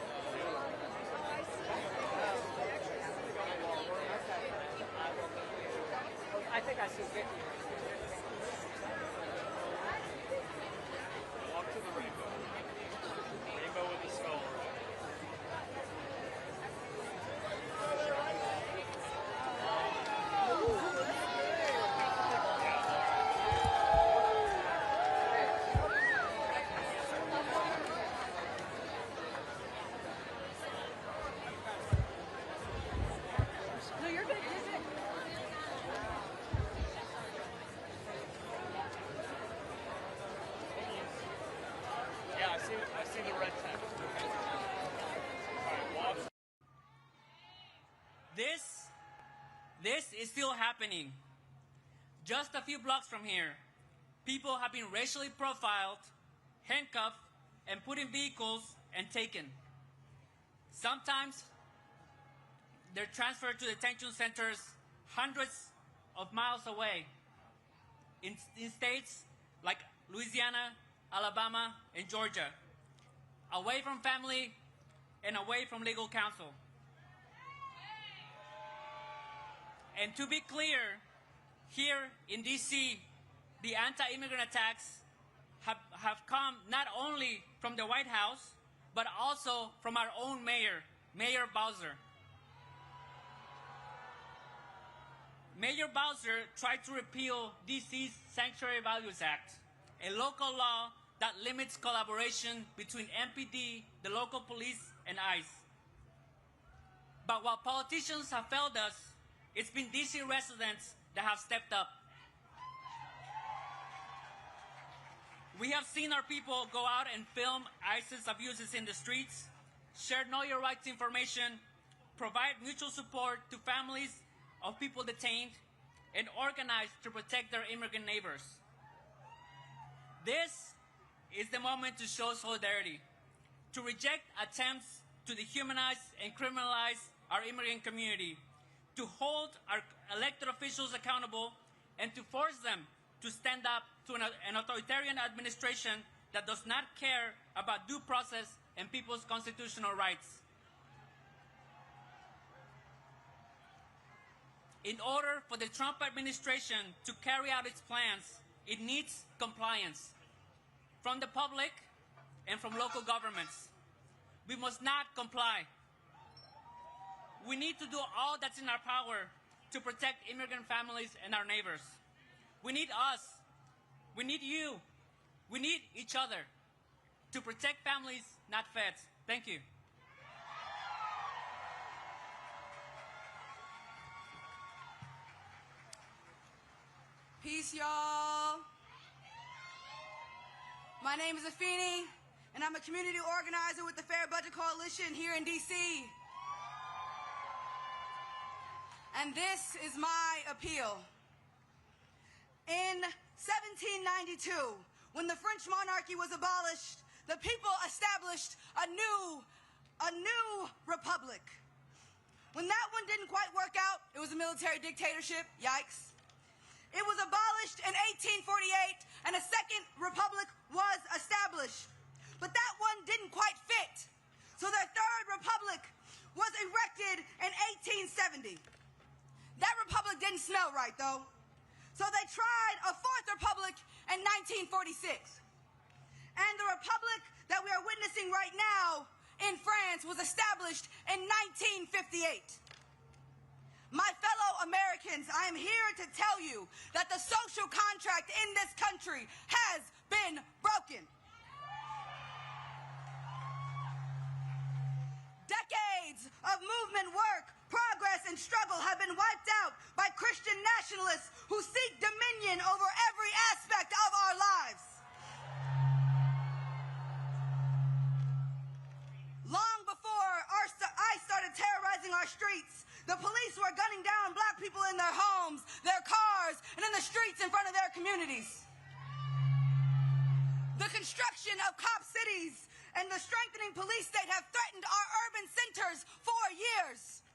I think I see 50. Walk to the rainbow. Rainbow with the skull. This is still happening. Just a few blocks from here, people have been racially profiled, handcuffed, and put in vehicles and taken. Sometimes they're transferred to detention centers hundreds of miles away in states like Louisiana, Alabama, and Georgia, away from family and away from legal counsel. And to be clear, here in D.C., the anti-immigrant attacks have come not only from the White House, but also from our own mayor, Mayor Bowser. Mayor Bowser tried to repeal D.C.'s Sanctuary Values Act, a local law that limits collaboration between MPD, the local police, and ICE. But while politicians have failed us, it's been D.C. residents that have stepped up. We have seen our people go out and film ISIS abuses in the streets, share Know Your Rights information, provide mutual support to families of people detained, and organize to protect their immigrant neighbors. This is the moment to show solidarity, to reject attempts to dehumanize and criminalize our immigrant community, to hold our elected officials accountable, and to force them to stand up to an authoritarian administration that does not care about due process and people's constitutional rights. In order for the Trump administration to carry out its plans, it needs compliance from the public and from local governments. We must not comply. We need to do all that's in our power to protect immigrant families and our neighbors. We need us. We need you. We need each other to protect families, not feds. Thank you. Peace, y'all. My name is Afeni, and I'm a community organizer with the Fair Budget Coalition here in D.C. And this is my appeal. In 1792, when the French monarchy was abolished, the people established a new republic. When that one didn't quite work out, it was a military dictatorship. Yikes. It was abolished in 1848, and a second republic was established. But that one didn't quite fit. So their third republic was erected in 1870. That republic didn't smell right, though. So they tried a fourth republic in 1946. And the republic that we are witnessing right now in France was established in 1958. My fellow Americans, I am here to tell you that the social contract in this country has been broken. Decades of movement work, progress, and struggle have been wiped out by Christian nationalists who seek dominion over every aspect of our lives. Long before ICE started terrorizing our streets, the police were gunning down black people in their homes, their cars, and in the streets in front of their communities. The construction of cop cities and the strengthening police state have threatened our urban centers for years.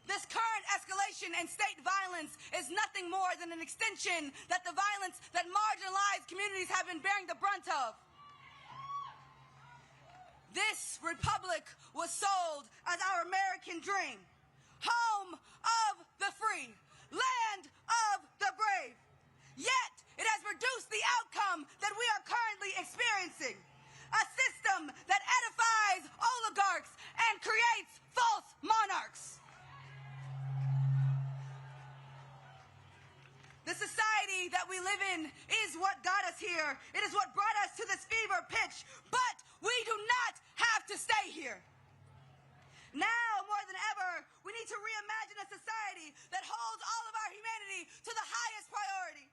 This current escalation in state violence is nothing more than an extension that the violence that marginalized communities have been bearing the brunt of. This republic was sold as our American dream. Home of the free, land of the brave. Yet, it has produced the outcome that we are currently experiencing. A system that edifies oligarchs and creates false monarchs. The society that we live in is what got us here. It is what brought us to this fever pitch, but we do not have to stay here. Now, more than ever, we need to reimagine a society that holds all of our humanity to the highest priority.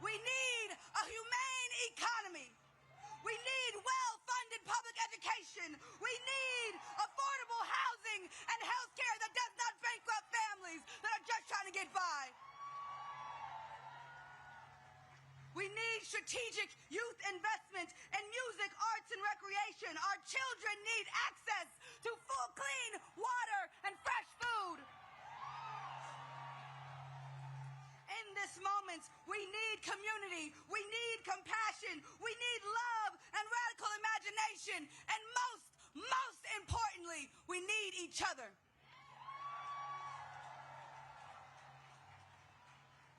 We need a humane economy. We need well-funded public education. We need affordable housing and health care that does not bankrupt families that are just trying to get by. We need strategic youth investment in music, arts, and recreation. Our children need access to full, clean water and fresh food. In this moment, we need community. We need compassion. We need love and radical imagination. And most importantly, we need each other.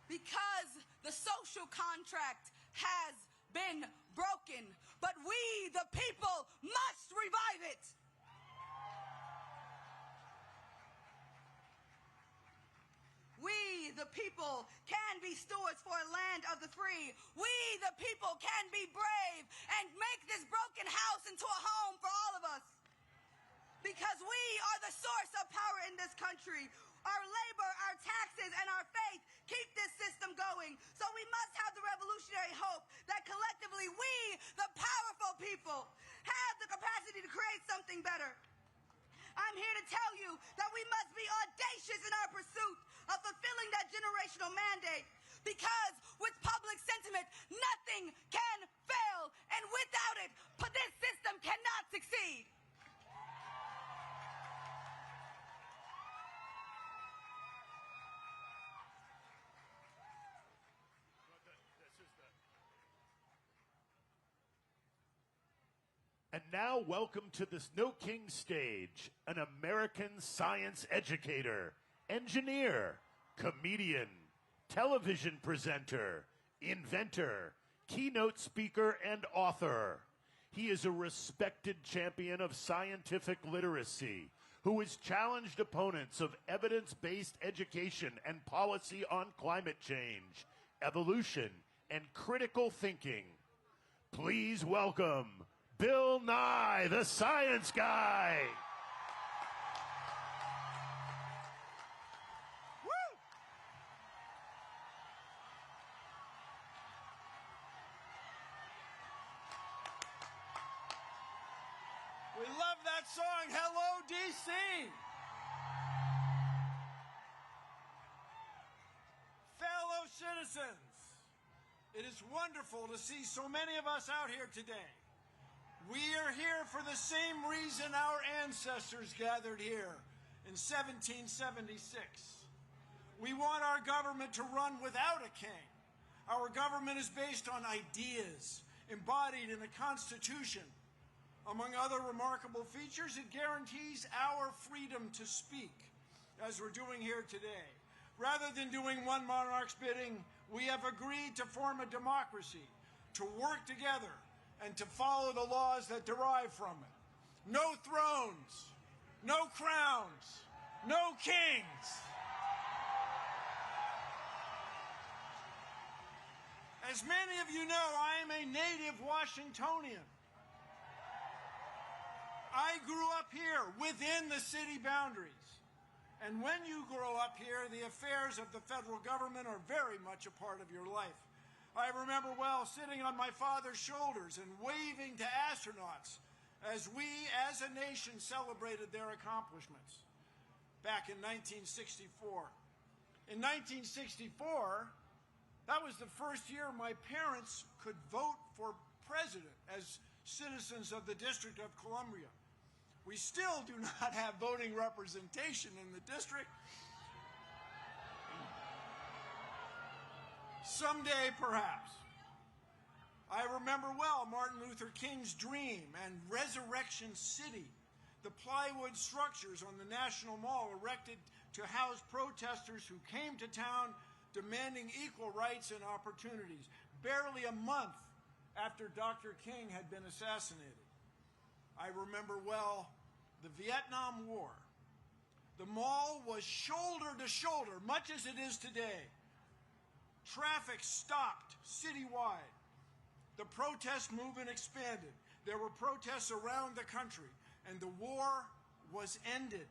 Because the social contract has been broken, but we, the people, must revive it. We, the people, can be stewards for a land of the free. We, the people, can be brave and make this broken house into a home for all of us. Because we are the source of power in this country. Our labor, our taxes, and our faith keep this system going. So we must have the revolutionary hope that collectively we, the powerful people, have the capacity to create something better. I'm here to tell you that we must be audacious in our pursuit of fulfilling that generational mandate. Because with public sentiment, nothing can fail. And without it, this system cannot succeed. And now, welcome to the Snow King stage, an American science educator, engineer, comedian, television presenter, inventor, keynote speaker, and author. He is a respected champion of scientific literacy who has challenged opponents of evidence-based education and policy on climate change, evolution, and critical thinking. Please welcome Bill Nye, the Science Guy. We love that song, Hello, D.C. Fellow citizens, it is wonderful to see so many of us out here today. We are here for the same reason our ancestors gathered here, in 1776. We want our government to run without a king. Our government is based on ideas embodied in the Constitution. Among other remarkable features, it guarantees our freedom to speak, as we're doing here today. Rather than doing one monarch's bidding, we have agreed to form a democracy, to work together, and to follow the laws that derive from it. No thrones, no crowns, no kings. As many of you know, I am a native Washingtonian. I grew up here within the city boundaries. And when you grow up here, the affairs of the federal government are very much a part of your life. I remember well sitting on my father's shoulders and waving to astronauts as we, as a nation, celebrated their accomplishments back in 1964. In 1964, that was the first year my parents could vote for president as citizens of the District of Columbia. We still do not have voting representation in the district. Someday, perhaps. I remember well Martin Luther King's dream and Resurrection City, the plywood structures on the National Mall erected to house protesters who came to town demanding equal rights and opportunities, barely a month after Dr. King had been assassinated. I remember well the Vietnam War. The mall was shoulder to shoulder, much as it is today. Traffic stopped citywide. The protest movement expanded. There were protests around the country, and the war was ended.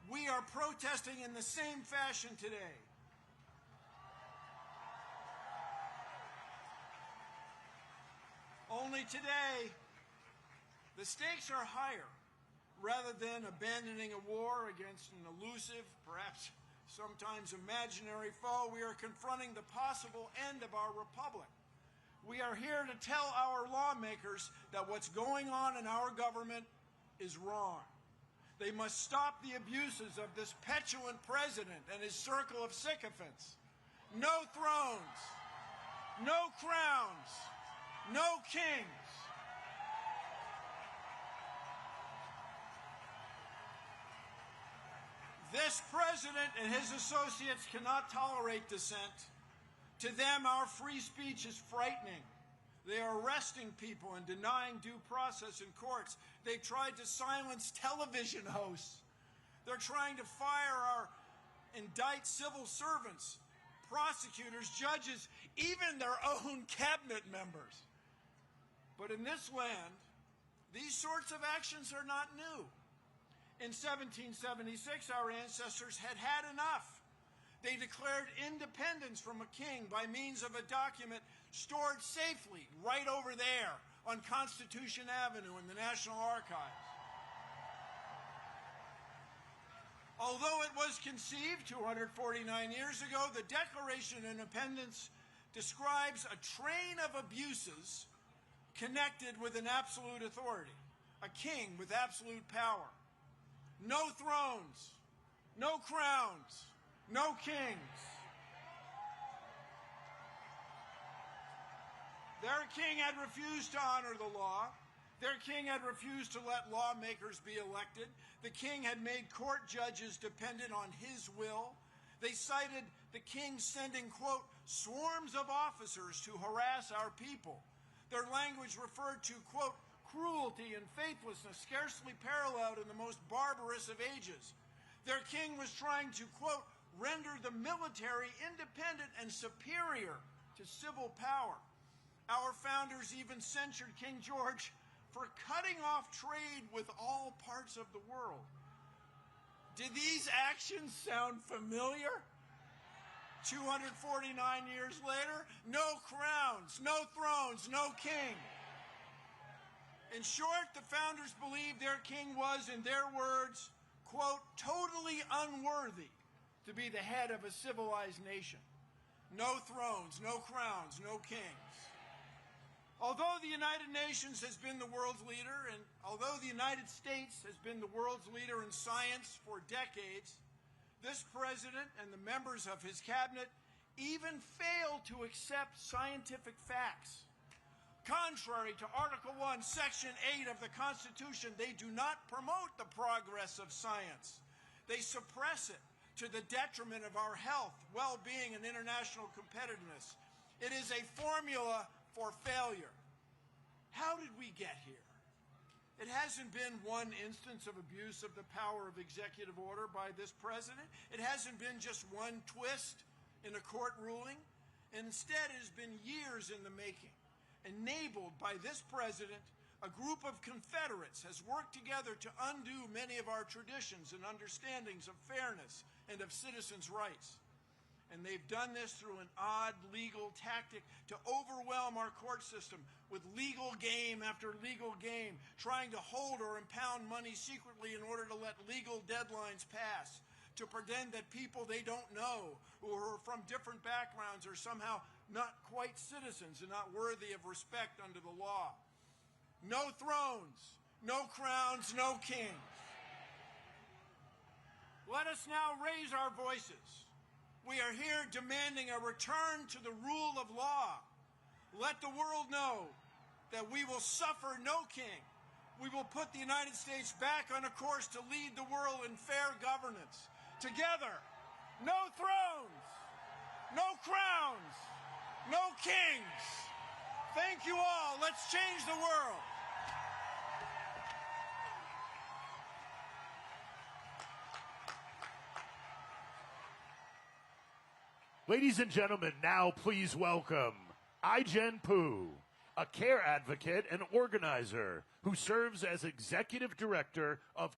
We are protesting in the same fashion today. Only today, the stakes are higher. Rather than abandoning a war against an elusive, perhaps sometimes imaginary foe, we are confronting the possible end of our republic. We are here to tell our lawmakers that what's going on in our government is wrong. They must stop the abuses of this petulant president and his circle of sycophants. No thrones, no crowns, no kings. This president and his associates cannot tolerate dissent. To them, our free speech is frightening. They are arresting people and denying due process in courts. They've tried to silence television hosts. They're trying to indict civil servants, prosecutors, judges, even their own cabinet members. But in this land, these sorts of actions are not new. In 1776, our ancestors had had enough. They declared independence from a king by means of a document stored safely right over there on Constitution Avenue in the National Archives. Although it was conceived 249 years ago, the Declaration of Independence describes a train of abuses connected with an absolute authority, a king with absolute power. No thrones, no crowns, no kings. Their king had refused to honor the law. Their king had refused to let lawmakers be elected. The king had made court judges dependent on his will. They cited the king sending, quote, swarms of officers to harass our people. Their language referred to, quote, cruelty and faithlessness scarcely paralleled in the most barbarous of ages. Their king was trying to, quote, render the military independent and superior to civil power. Our founders even censured King George for cutting off trade with all parts of the world. Did these actions sound familiar? 249 years later, no crowns, no thrones, no king. In short, the founders believed their king was, in their words, quote, totally unworthy to be the head of a civilized nation. No thrones, no crowns, no kings. Although the United Nations has been the world's leader, and although the United States has been the world's leader in science for decades, this president and the members of his cabinet even fail to accept scientific facts. Contrary to Article 1, Section 8 of the Constitution, they do not promote the progress of science. They suppress it to the detriment of our health, well-being, and international competitiveness. It is a formula for failure. How did we get here? It hasn't been one instance of abuse of the power of executive order by this president. It hasn't been just one twist in a court ruling. Instead, it has been years in the making. Enabled by this president, a group of Confederates has worked together to undo many of our traditions and understandings of fairness and of citizens' rights. And they've done this through an odd legal tactic to overwhelm our court system with legal game after legal game, trying to hold or impound money secretly in order to let legal deadlines pass, to pretend that people they don't know, who are from different backgrounds, are somehow not quite citizens and not worthy of respect under the law. No thrones, no crowns, no kings. Let us now raise our voices. We are here demanding a return to the rule of law. Let the world know that we will suffer no king. We will put the United States back on a course to lead the world in fair governance. Together, no thrones, no crowns, no kings. Thank you all. Let's change the world. Ladies and gentlemen, now please welcome Ai-jen Poo, a care advocate and organizer who serves as executive director of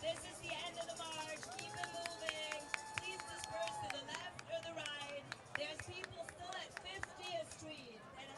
This is the end of the march. Keep it moving. Please disperse to the left or the right. There's people still at 50th Street that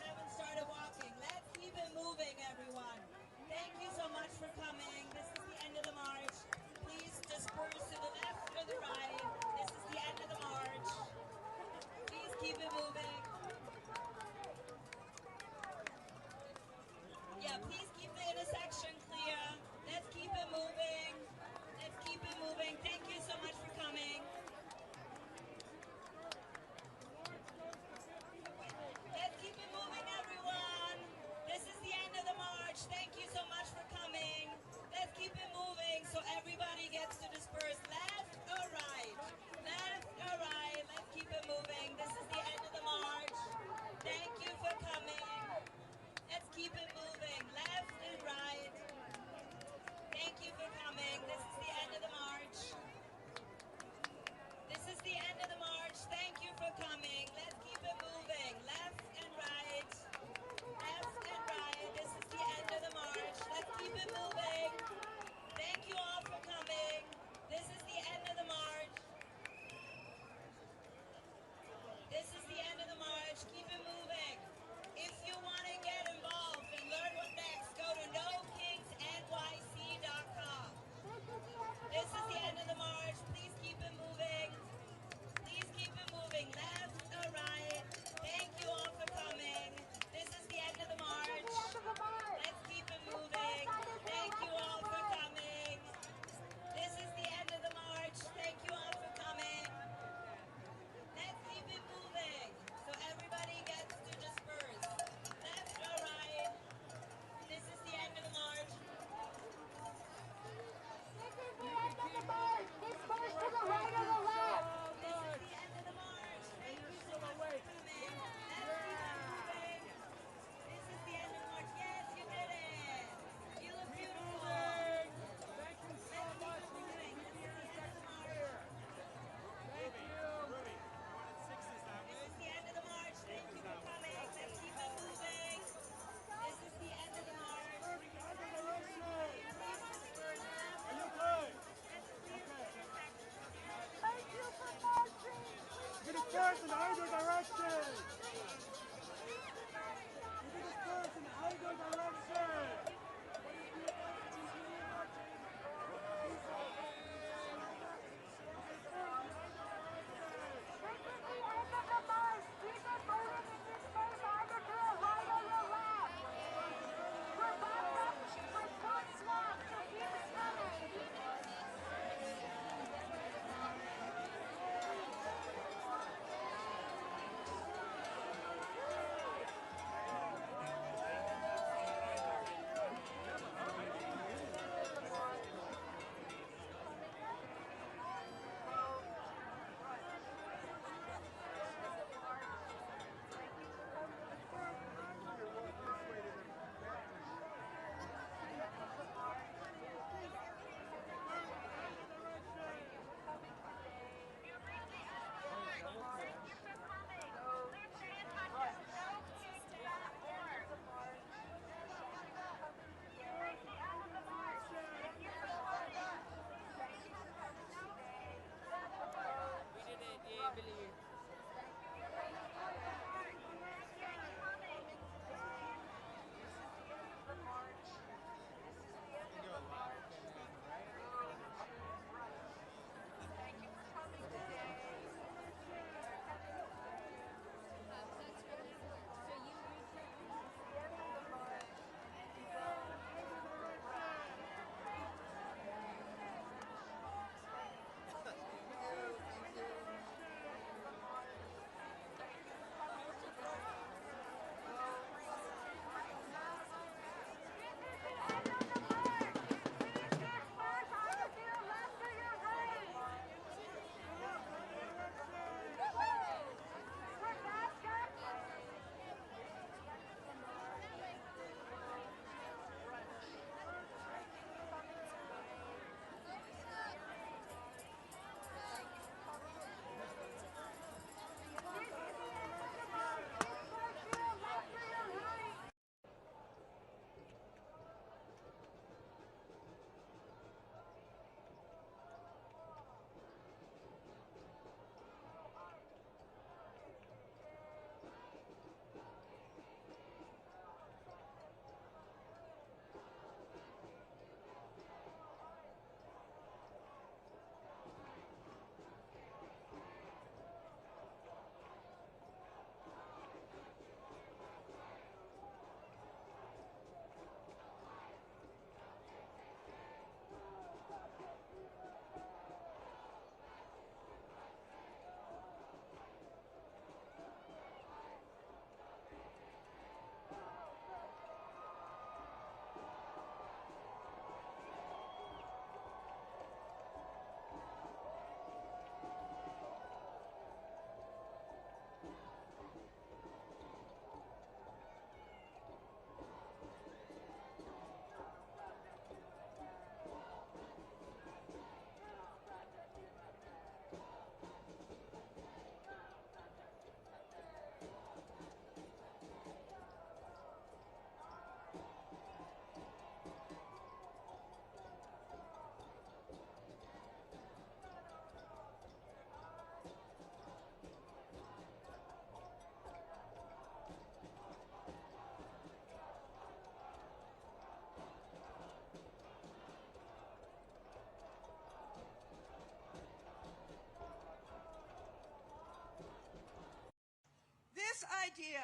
idea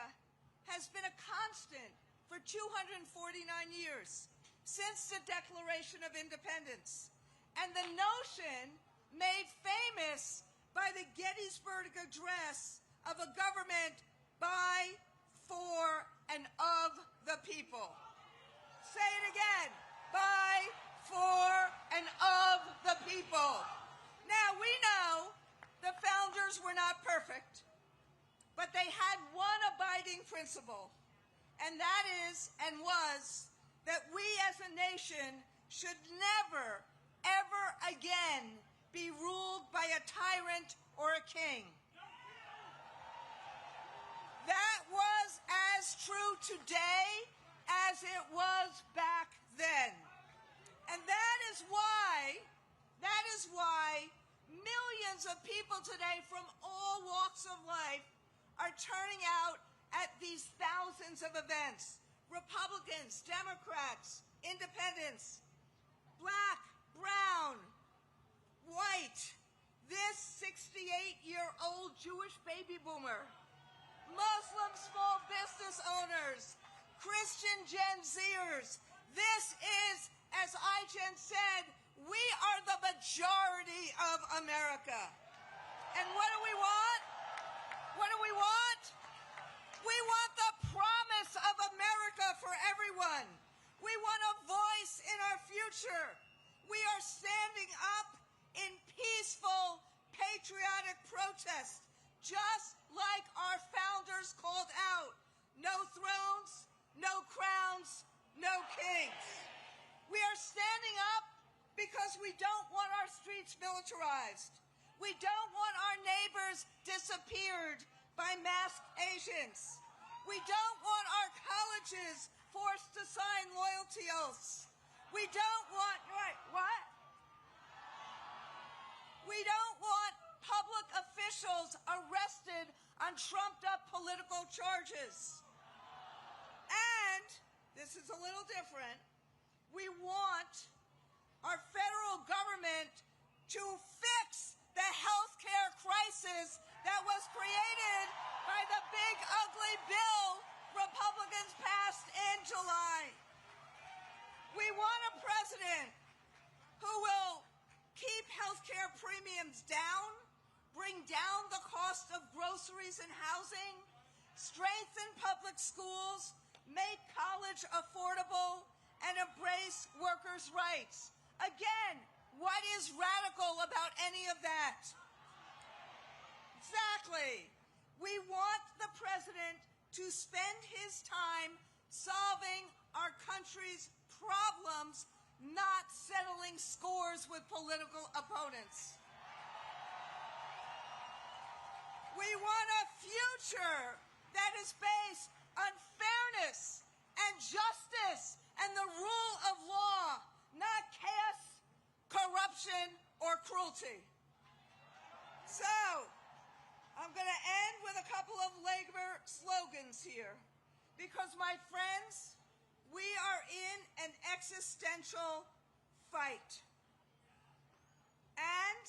has been a constant for 249 years, since the Declaration of Independence, and the notion made famous by the Gettysburg Address of a government by, for, and of the people. Say it again. By, for, and of the people. Now, we know the founders were not perfect, but they had one abiding principle, and that is and was that we as a nation should never, ever again be ruled by a tyrant or a king. That was as true today as it was back then. And that is why millions of people today from all walks of life are turning out at these thousands of events. Republicans, Democrats, independents, black, brown, white, this 68-year-old Jewish baby boomer, Muslim small business owners, Christian Gen Zers. This is, as Ijen said, we are the majority of America. And what do we want? What do we want? We want the promise of America for everyone. We want a voice in our future. We are standing up in peaceful, patriotic protest, just like our founders called out. No thrones, no crowns, no kings. We are standing up because we don't want our streets militarized. We don't want our neighbors disappeared by masked Asians. We don't want our colleges forced to sign loyalty oaths. We don't want, what? We don't want public officials arrested on trumped-up political charges. And, this is a little different, we want our federal government to fix the healthcare crisis that was created by the big ugly bill Republicans passed in July. We want a president who will keep healthcare premiums down, bring down the cost of groceries and housing, strengthen public schools, make college affordable, and embrace workers' rights. Again, what is radical about any of that? Exactly. We want the president to spend his time solving our country's problems, not settling scores with political opponents. We want a future that is based on fairness and justice and the rule of law, not chaos, corruption, or cruelty. So, I'm going to end with a couple of labor slogans here, because, my friends, we are in an existential fight. And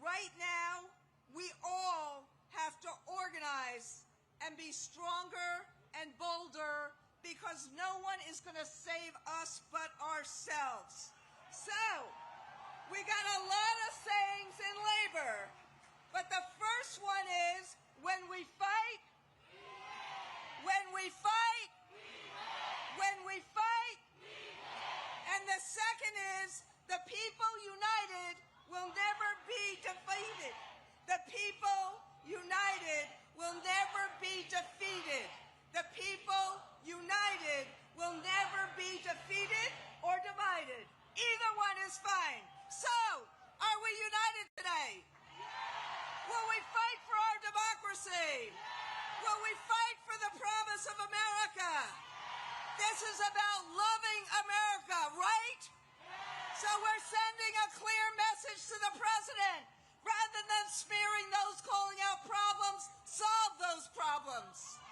right now, we all have to organize and be stronger and bolder, because no one is going to save us but ourselves. So, we got a lot of sayings in labor, but the first one is, when we fight, when we fight, when we fight, and the second is, the people united will never be defeated. The people united will never be defeated. The people united will never be defeated or divided. Either one is fine. So, are we united today? Will we fight for our democracy? Will we fight for the promise of America? This is about loving America, right? So we're sending a clear message to the president. Rather than smearing those calling out problems, solve those problems.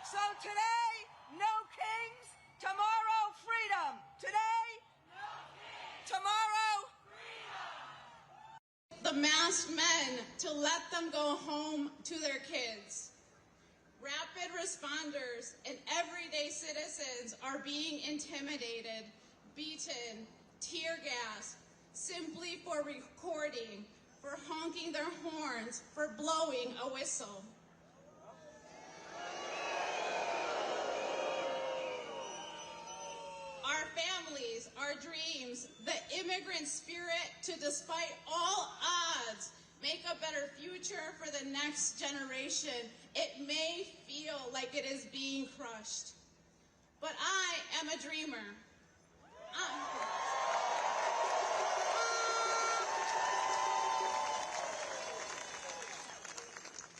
So today, no kings. Tomorrow, freedom. Today, no kings. Tomorrow, the masked men to let them go home to their kids. rapid responders and everyday citizens are being intimidated, beaten, tear gassed, simply for recording, for honking their horns, for blowing a whistle. Our families, our dreams, the immigrant spirit to, despite all odds, make a better future for the next generation. It may feel like it is being crushed, but I am a dreamer.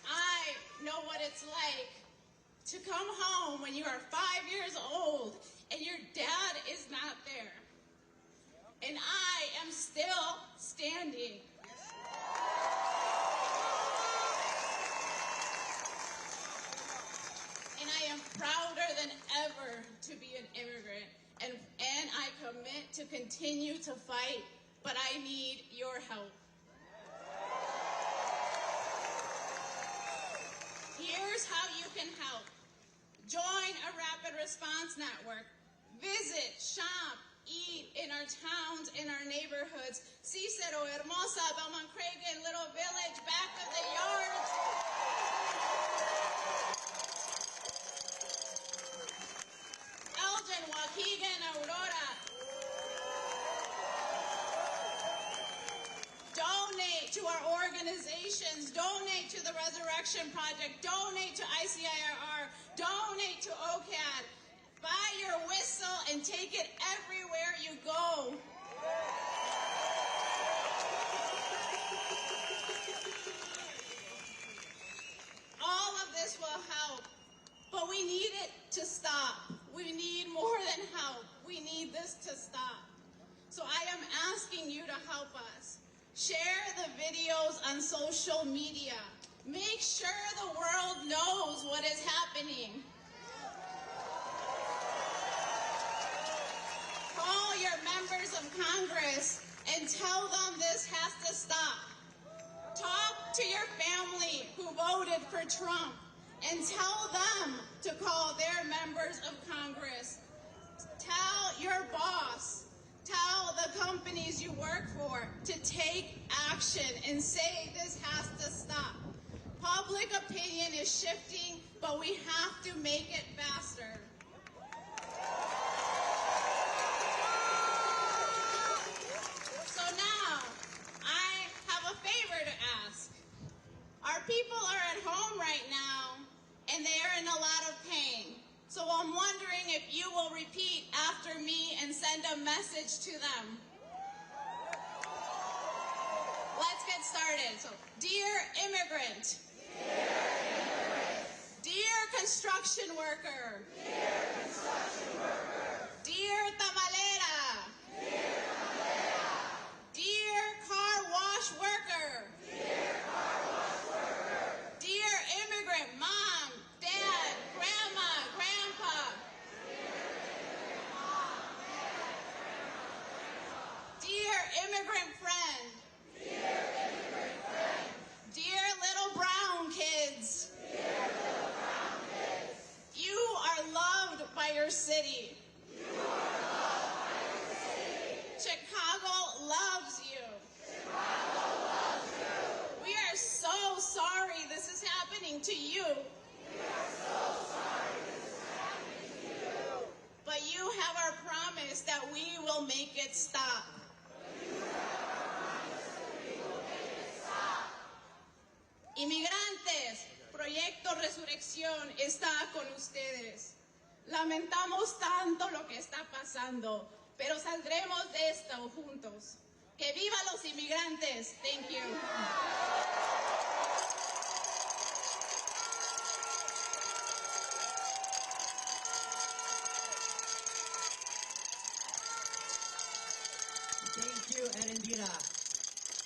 I know what it's like to come home when you are 5 years old and your dad is not there. And I am still standing. And I am prouder than ever to be an immigrant. And I commit to continue to fight, but I need your help. Here's how you can help. Join a rapid response network. Visit, shop, eat in our towns, in our neighborhoods. Cicero, Hermosa, Belmont Cragen, Little Village, back of the yards. Elgin, Waukegan, Aurora. Donate to our organizations. Donate to the Resurrection Project. Donate to ICIRR. Donate to OCAD. Buy your whistle and take it everywhere you go. All of this will help, but we need it to stop. We need more than help. We need this to stop. So I am asking you to help us. Share the videos on social media. Make sure the world knows what is happening. Call your members of Congress and tell them this has to stop. Talk to your family who voted for Trump and tell them to call their members of Congress. Tell your boss, tell the companies you work for to take action and say this has to stop. Public opinion is shifting, but we have to make it faster. So now, I have a favor to ask. Our people are at home right now, and they are in a lot of pain. So I'm wondering if you will repeat after me and send a message to them. Let's get started. So, dear immigrant. Dear construction worker. Dear tamalera. Dear car wash worker. Dear immigrant mom, dad, grandma, grandpa. Dear immigrant friend. Dear little brown kids. You are loved by your city. Chicago loves you. We are so sorry this is happening to you. But you have our promise that we will make it stop. Inmigrantes, Proyecto Resurrección está con ustedes. Lamentamos tanto lo que está pasando, pero saldremos de esto juntos. ¡Que viva los inmigrantes! Thank you. Thank you, Indira.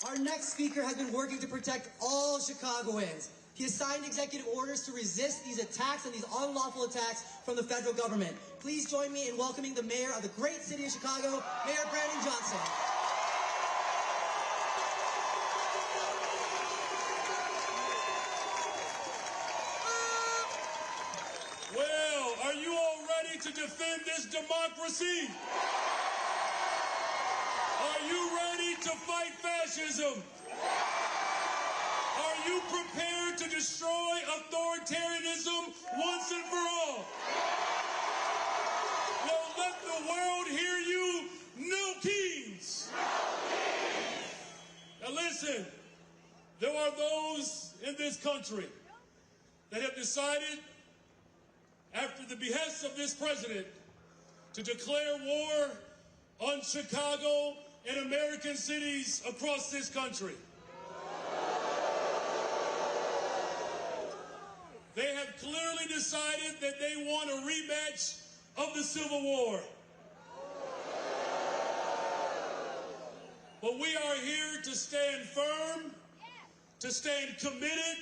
Our next speaker has been working to protect all Chicagoans. He has signed executive orders to resist these attacks and these unlawful attacks from the federal government. Please join me in welcoming the mayor of the great city of Chicago, Mayor Brandon Johnson. to defend this democracy? Are you ready to fight fascism? Are you prepared to destroy authoritarianism once and for all? Well, let the world hear you. No kings. Now listen, there are those in this country that have decided, after the behest of this president, to declare war on Chicago and American cities across this country. They have clearly decided that they want a rematch of the Civil War. But we are here to stand firm, to stand committed,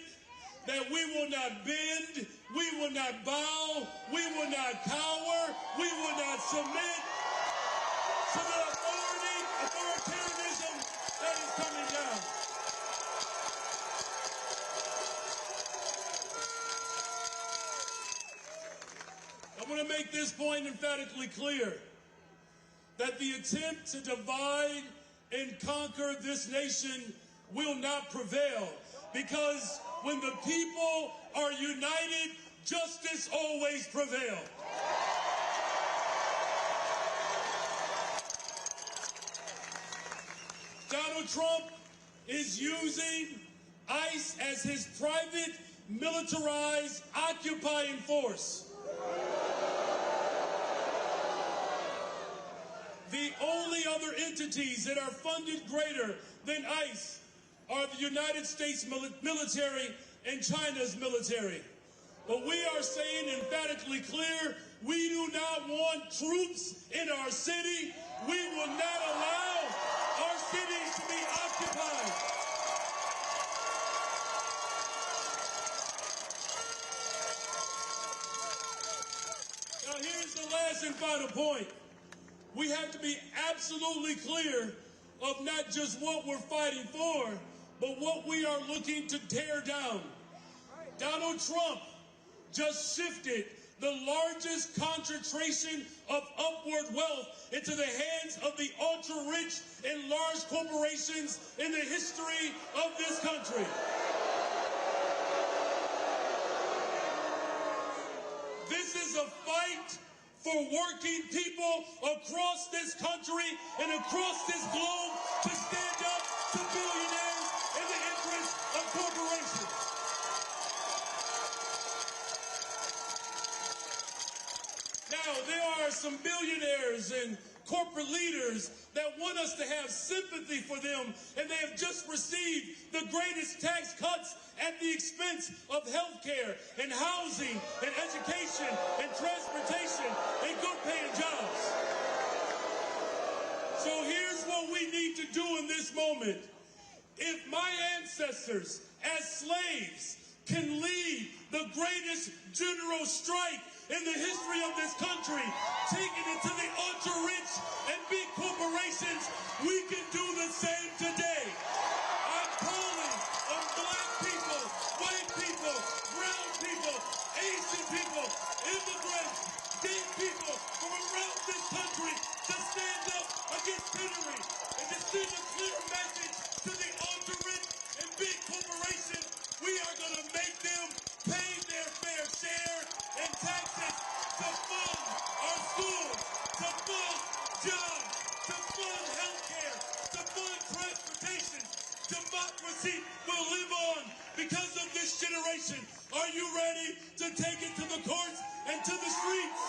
that we will not bend, we will not bow, we will not cower, we will not submit to the authoritarianism that is coming down. I want to make this point emphatically clear, that the attempt to divide and conquer this nation will not prevail, because when the people are united, justice always prevails. Donald Trump is using ICE as his private, militarized, occupying force. The only other entities that are funded greater than ICE are the United States military and China's military. But we are saying emphatically clear, we do not want troops in our city. We will not allow our cities to be occupied. Now here's the last and final point. We have to be absolutely clear of not just what we're fighting for, but what we are looking to tear down. Donald Trump just shifted the largest concentration of upward wealth into the hands of the ultra-rich and large corporations in the history of this country. This is a fight for working people across this country and across this globe to stand up to billionaires in the interest of corporations. Now, there are some billionaires and corporate leaders that want us to have sympathy for them, and they have just received the greatest tax cuts at the expense of health care and housing and education and transportation and good-paying jobs. So here's what we need to do in this moment. If my ancestors as slaves can lead the greatest general strike in the history of this country, taking it to the ultra-rich and big corporations, we can do the same today. I'm calling on black people, white people, brown people, Asian people, immigrants, gay people from around this country to stand up against tyranny and to send a clear message to the ultra-rich and big corporations. We are going to make them pay their fair share in taxes to fund our schools, to fund jobs, to fund health care, to fund transportation. Democracy will live on because of this generation. Are you ready to take it to the courts and to the streets?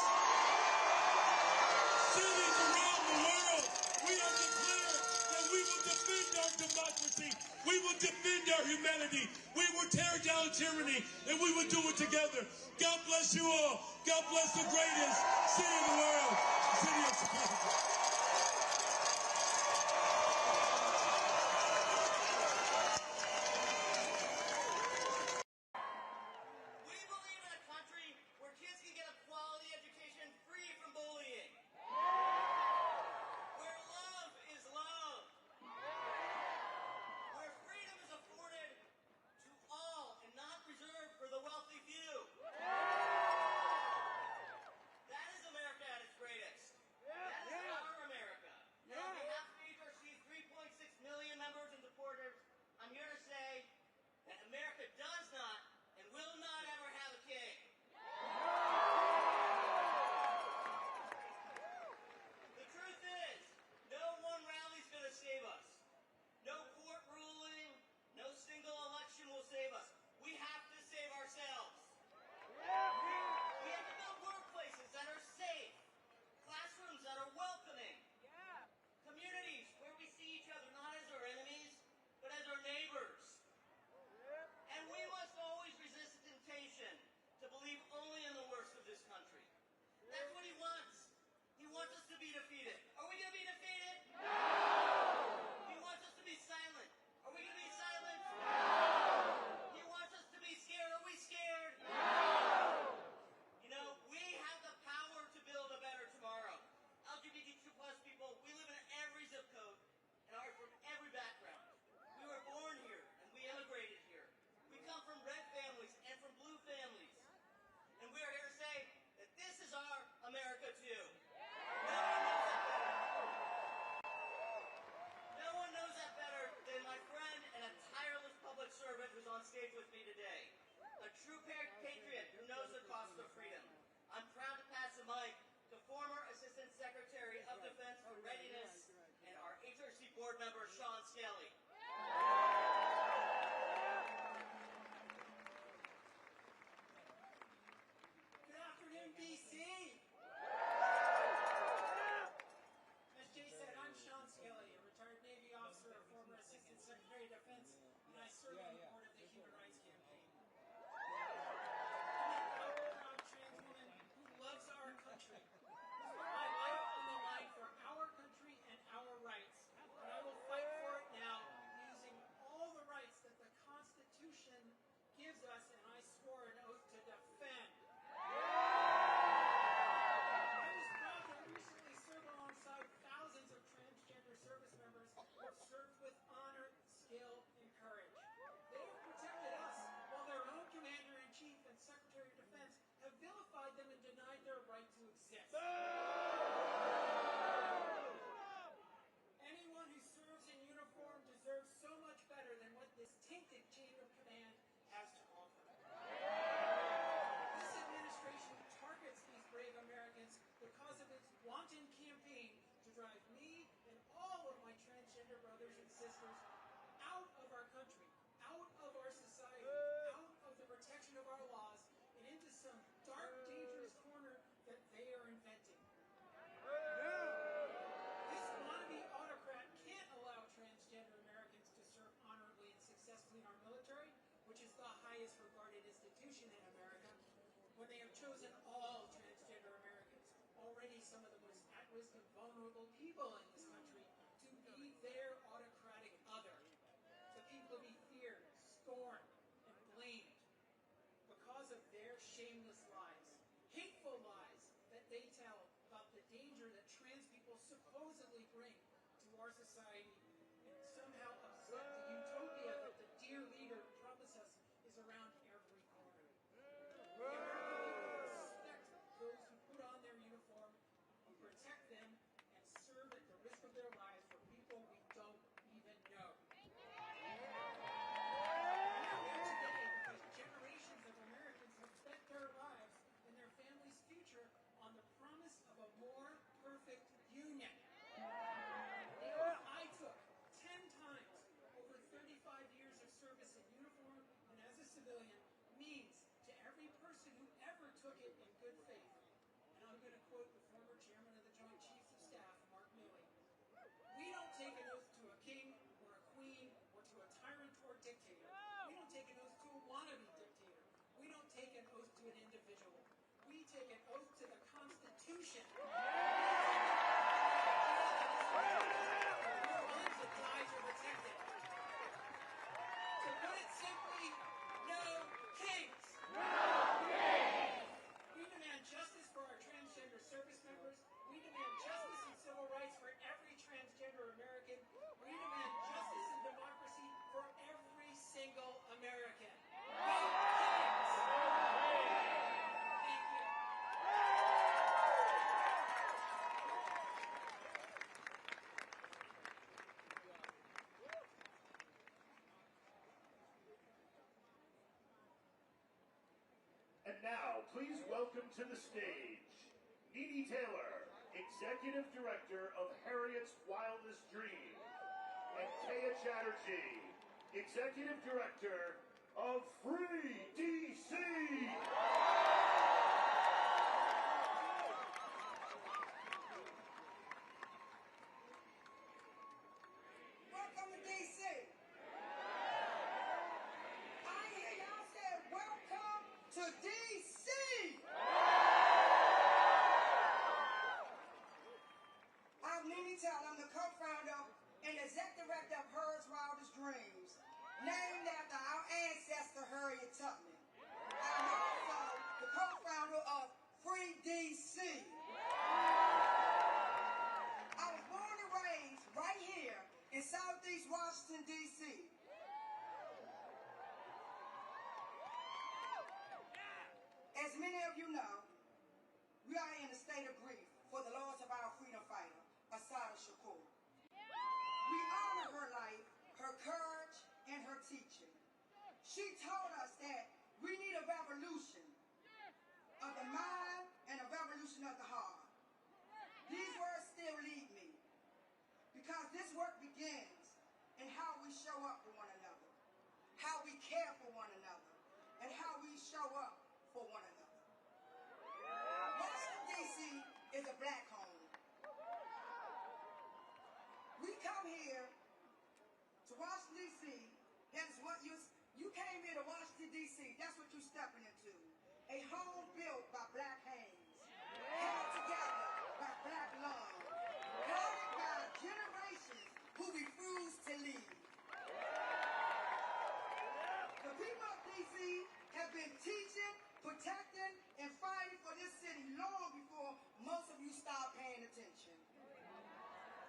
Cities around the world, we are declared that we will defend our democracy. We will defend our humanity. We will tear down tyranny, and we will do it together. God bless you all. God bless the greatest city in the world, the city of Chicago. That is America. certainly part of the human rights campaign. I'm a proud trans woman who loves our country, who's put my life on the line for our country and our rights. And I will fight for it now using all the rights that the Constitution gives us, and I swore an oath to defend. I was proud to recently serve alongside thousands of transgender service members who have served with honor, skill, and courage. They have protected us while their own Commander-in-Chief and Secretary of Defense have vilified them and denied their right to exist. Anyone who serves in uniform deserves so much better than what this tainted chain of command has to offer. This administration targets these brave Americans because of its wanton campaign to drive me and all of my transgender brothers and sisters out of our country, out of our society, out of the protection of our laws, and into some dark, dangerous corner that they are inventing. This wannabe autocrat can't allow transgender Americans to serve honorably and successfully in our military, which is the highest regarded institution in America, when they have chosen all transgender Americans, already some of the most at-risk and vulnerable people in this country, to be their autocratic other. The people to be feared, scorned, and blamed because of their shameless lies, hateful lies that they tell about the danger that trans people supposedly bring to our society, and somehow upset the utopia that the dear leader promised us is around every corner. The American people respect those who put on their uniform, who protect them, and serve at the risk of their lives for people we don't even know. We're here today because generations of Americans have bet their lives and their families' future on the promise of a more perfect union. The oath I took 10 times over 35 years of service in uniform and as a civilian means to every person who ever took it in good faith, and I'm going to quote the former chairman of the Joint Chiefs of Staff, Mark Milley, we don't take an oath to a king or a queen or to a tyrant or dictator. We don't take an oath to a wannabe dictator. We don't take an oath to an individual. We take an oath to the Constitution. Your lives and lives are protected. To put it simply, no kings. No kings. We demand justice for our transgender service members. We demand justice and civil rights for every transgender American. We demand justice and democracy for every single American. No kings. Thank you. And now, please welcome to the stage, Needy Taylor, Executive Director of Harriet's Wildest Dream, and Kaya Chatterjee, Executive Director of Free DC! Welcome to DC. I hear y'all say, welcome to DC. I'm Nene Taylor. I'm the co-founder and executive director of Harriet's Wildest Dreams, named after our ancestor Harriet Tubman. I'm also the co-founder of Free DC. I was born and raised right here in Southeast Washington, D.C. As many of you know, we are in a state of grief for the loss of our freedom fighter, Assata Shakur. We honor her life, her courage, and her teaching. She taught us that we need a revolution of the mind and a revolution of the heart. These words still lead me, because this work begins in how we show up for one another, how we care for one another, and how we show up for one another. Washington, D.C. is a black home. We come here to Washington, D.C., that is what you You came here to Washington, D.C. That's what you're stepping into. A home built by black hands, held together by black lungs, guarded by generations who refuse to leave. The people of D.C. have been teaching, protecting, and fighting for this city long before most of you start paying attention.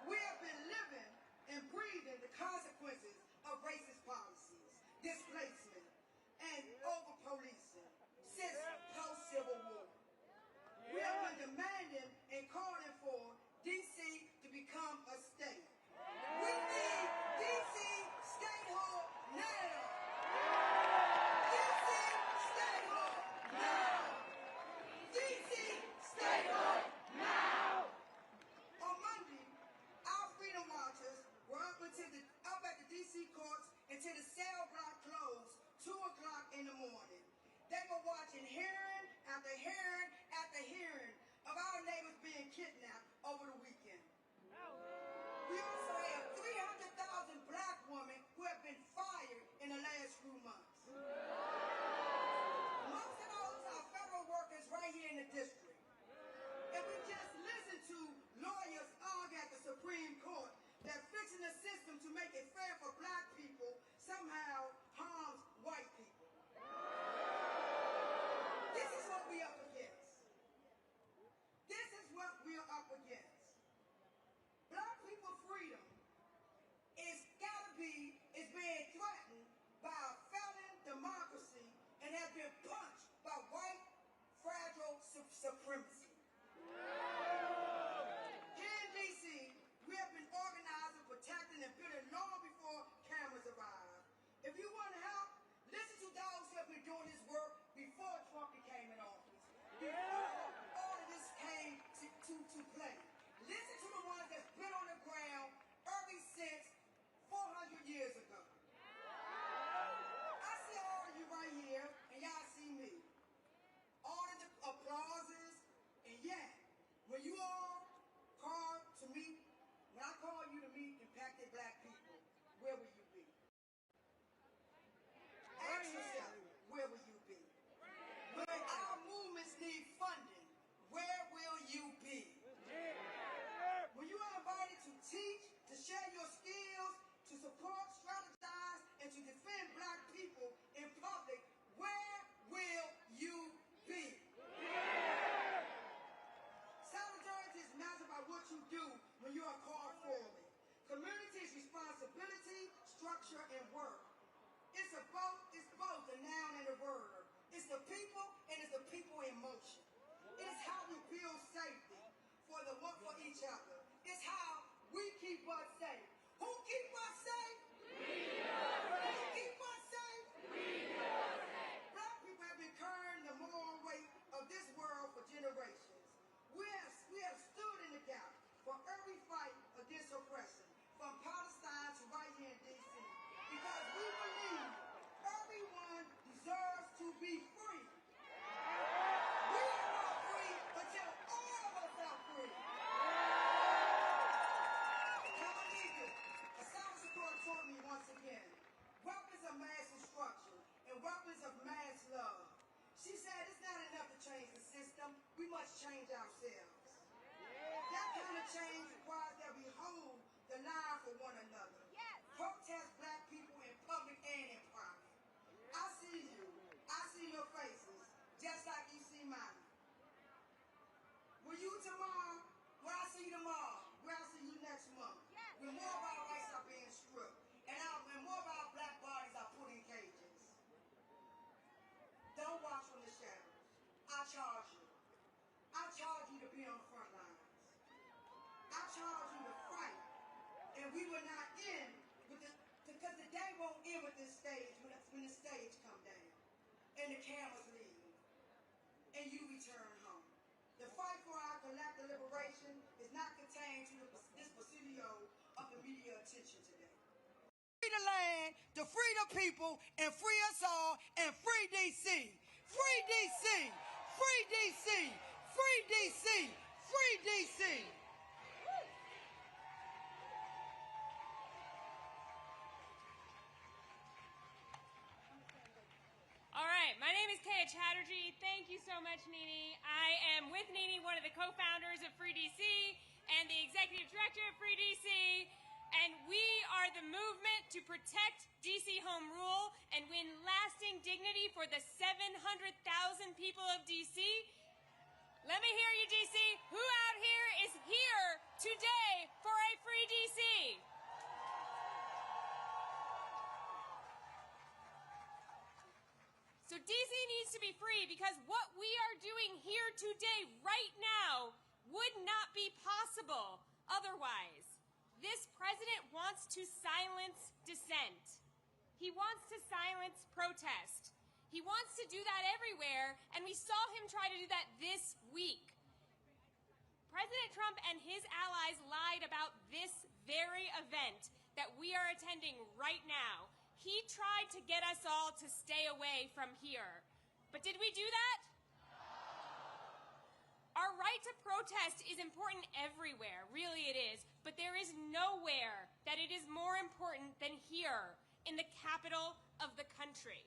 We have been living and breathing the consequences of racist policies, displacement, and over-policing since post-Civil War. We have been demanding and calling for D.C. to become a state. We need D.C. statehood now. D.C. statehood now. D.C. statehood now. On Monday, our freedom marchers were up at the D.C. courts until the cell block closed 2 o'clock in the morning. They were watching hearing after hearing after hearing of our neighbors being kidnapped over the weekend. We also have 300,000 black women who have been fired in the last few months. Most of those are federal workers right here in the district. And we just listened to lawyers argue at the Supreme Court that fixing the system to make it fair for black people somehow harms white people. This is what we are up against. This is what we are up against. Black people's freedom is being threatened by a failing democracy and has been punched by white fragile supremacy. Here in D.C., we have been organizing, protecting, and building long before cameras arrived. If you want help, listen to those who have been doing this work before Trump became in office, before all of this came to play. Listen to the ones that's been on the ground ever since 400 years ago. I see all of you right here, and y'all see me. All of the applauses, and yet, when you all call to meet, when I call you to meet impacted black people, where will you be? Ask yourself, where will you be? When our movements need funding, where will you be? When you are invited to teach, to share your skills, to support, strategize, and to defend black people in public, where will you be? Solidarity is not about what you do when you are called forward. Community is responsibility, structure, and work. It's both the noun and the verb. It's the people and it's the people in motion. It's how we build safety for each other. It's how we keep us safe. Who keep us safe? We do. Who keep us safe? We do. Black people have been carrying the moral weight of this world for generations. We have stood in the gap for every fight against oppression, from Palestine to right here in D.C. Because we believe everyone deserves to be free. We are not free until all of us are free. A South Dakota taught me once again, weapons of mass destruction and weapons of mass love. She said it's not enough to change the system, we must change ourselves. That kind of change requires that we hold the line for one another. Protest black people in public and in private. I see you. I see your faces, just like you see mine. Will you tomorrow? Where I see you tomorrow? Where I see you next month? When more of our rights are being stripped, and more of our black bodies are put in cages. Don't watch from the shadows. I charge you. I charge you to be on the front lines. I charge you to fight. And we will not end with this, because the day won't end with this stage when the stage come down and the cameras leave and you return home. The fight for our collective liberation is not contained to this presidio of the media attention today. Free the land, to free the people, and free us all, and free D.C. Free D.C. Free D.C. Free D.C. Free D.C. Maria Chatterjee. Thank you so much, Nini. I am with Nini, one of the co-founders of Free DC and the executive director of Free DC. And we are the movement to protect DC home rule and win lasting dignity for the 700,000 people of DC. Let me hear you, DC. Who out here is here today for a Free DC? So DC needs to be free because what we are doing here today, right now, would not be possible otherwise. This president wants to silence dissent. He wants to silence protest. He wants to do that everywhere, and we saw him try to do that this week. President Trump and his allies lied about this very event that we are attending right now. He tried to get us all to stay away from here. But did we do that? Our right to protest is important everywhere, really it is, but there is nowhere that it is more important than here, in the capital of the country.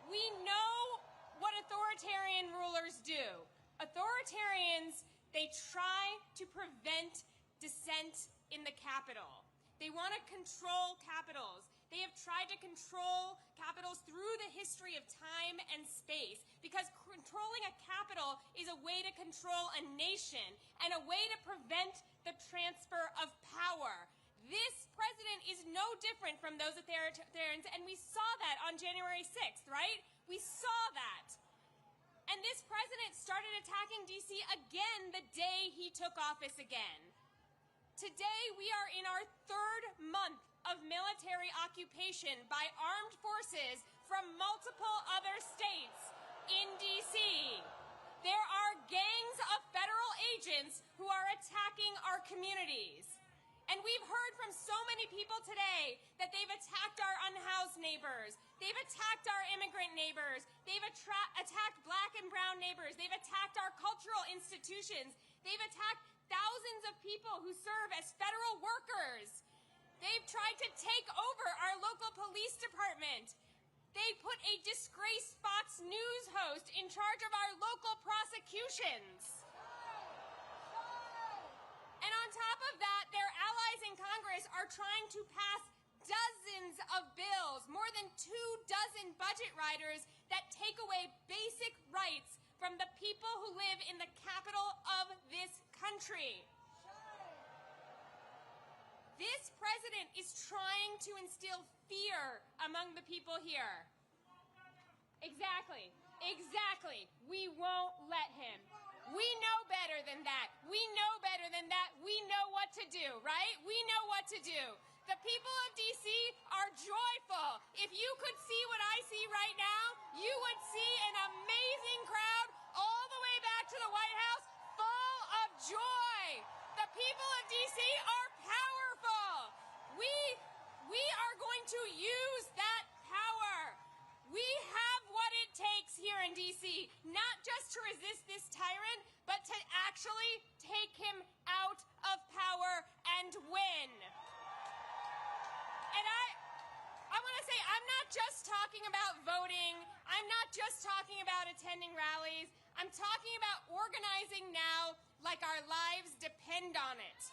We know what authoritarian rulers do. Authoritarians, they try to prevent dissent in the capital. They want to control capitals. They have tried to control capitals through the history of time and space because controlling a capital is a way to control a nation and a way to prevent the transfer of power. This president is no different from those authoritarians, and we saw that on January 6th, right? We saw that. And this president started attacking DC again the day he took office again. Today, we are in our third month of military occupation by armed forces from multiple other states in DC. There are gangs of federal agents who are attacking our communities. And we've heard from so many people today that they've attacked our unhoused neighbors. They've attacked our immigrant neighbors. They've attacked black and brown neighbors. They've attacked our cultural institutions. They've attacked thousands of people who serve as federal workers. They've tried to take over our local police department. They put a disgraced Fox News host in charge of our local prosecutions. And on top of that, their allies in Congress are trying to pass dozens of bills, more than 24 budget riders that take away basic rights from the people who live in the capital of this country. This president is trying to instill fear among the people here. Exactly. Exactly. We won't let him. We know better than that. We know better than that. We know what to do, right? We know what to do. The people of DC are joyful. If you could see what I see right now, you would see an amazing crowd all the way back to the White House full of joy. The people of DC are powerful. We are going to use that power. We have what it takes here in DC, not just to resist this tyrant, but to actually take him out of power and win. And I want to say, I'm not just talking about voting. I'm not just talking about attending rallies. I'm talking about organizing now like our lives depend on it.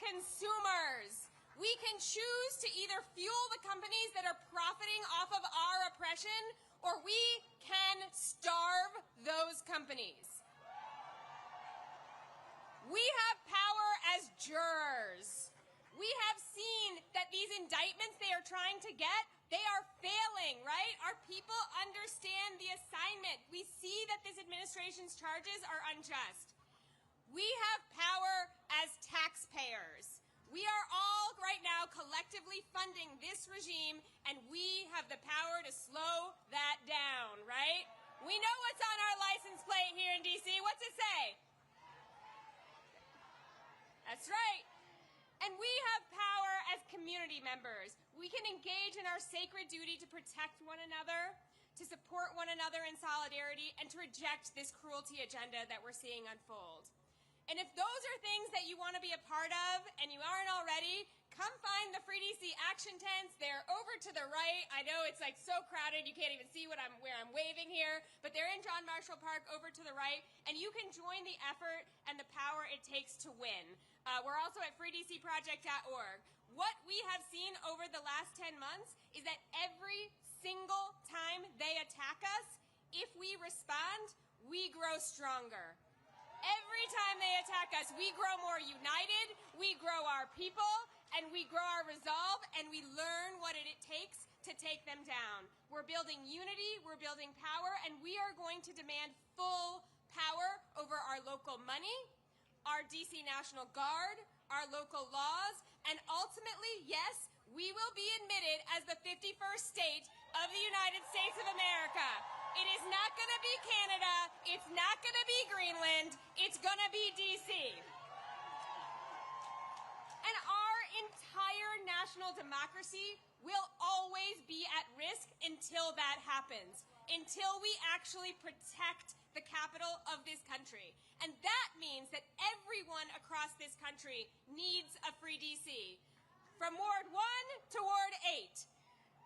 Consumers, we can choose to either fuel the companies that are profiting off of our oppression, or we can starve those companies. We have power as jurors. We have seen that these indictments they are trying to get, they are failing, right? Our people understand the assignment. We see that this administration's charges are unjust. We have power as taxpayers. We are all right now collectively funding this regime, and we have the power to slow that down, right? We know what's on our license plate here in D.C. What's it say? That's right. And we have power as community members. We can engage in our sacred duty to protect one another, to support one another in solidarity, and to reject this cruelty agenda that we're seeing unfold. And if those are things that you want to be a part of and you aren't already, come find the Free DC action tents. They're over to the right. I know it's like so crowded you can't even see where I'm waving here, but they're in John Marshall Park over to the right, and you can join the effort and the power it takes to win. We're also at freedcproject.org. What we have seen over the last 10 months is that every single time they attack us, if we respond, we grow stronger. Every time they attack us, we grow more united, we grow our people, and we grow our resolve, and we learn what it takes to take them down. We're building unity, we're building power, and we are going to demand full power over our local money, our DC National Guard, our local laws, and ultimately, yes, we will be admitted as the 51st state of the United States of America. It is not going to be Canada. It's not going to be Greenland. It's going to be D.C. And our entire national democracy will always be at risk until that happens, until we actually protect the capital of this country. And that means that everyone across this country needs a free D.C. From Ward 1 to Ward 8.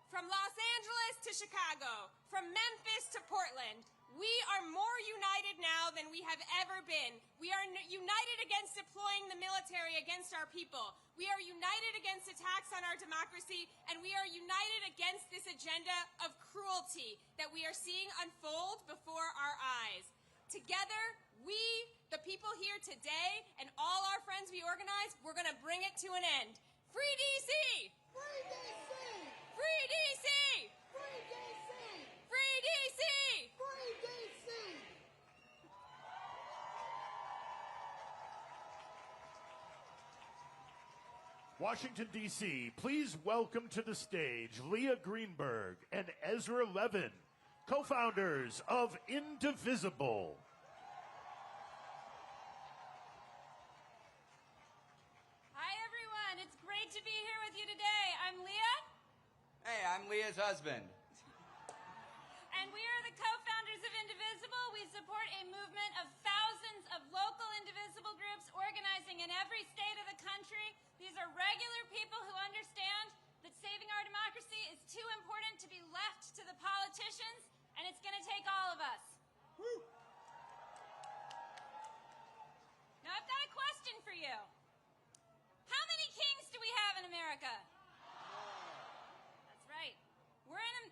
From Los Angeles to Chicago, from Memphis to Portland, we are more united now than we have ever been. We are united against deploying the military against our people. We are united against attacks on our democracy, and we are united against this agenda of cruelty that we are seeing unfold before our eyes. Together, we, the people here today, and all our friends we organize, we're going to bring it to an end. Free D.C.! Free DC! Free D.C.! Free DC! Free D.C.! Free DC! Washington, D.C., please welcome to the stage Leah Greenberg and Ezra Levin, co-founders of Indivisible. Hi, everyone. It's great to be here with you today. I'm Leah. Hey, I'm Leah's husband. And we are the co-founders of Indivisible. We support a movement of thousands of local indivisible groups organizing in every state of the country. These are regular people who understand that saving our democracy is too important to be left to the politicians, and it's going to take all of us. Woo. Now, I've got a question for you. How many kings do we have in America? That's right.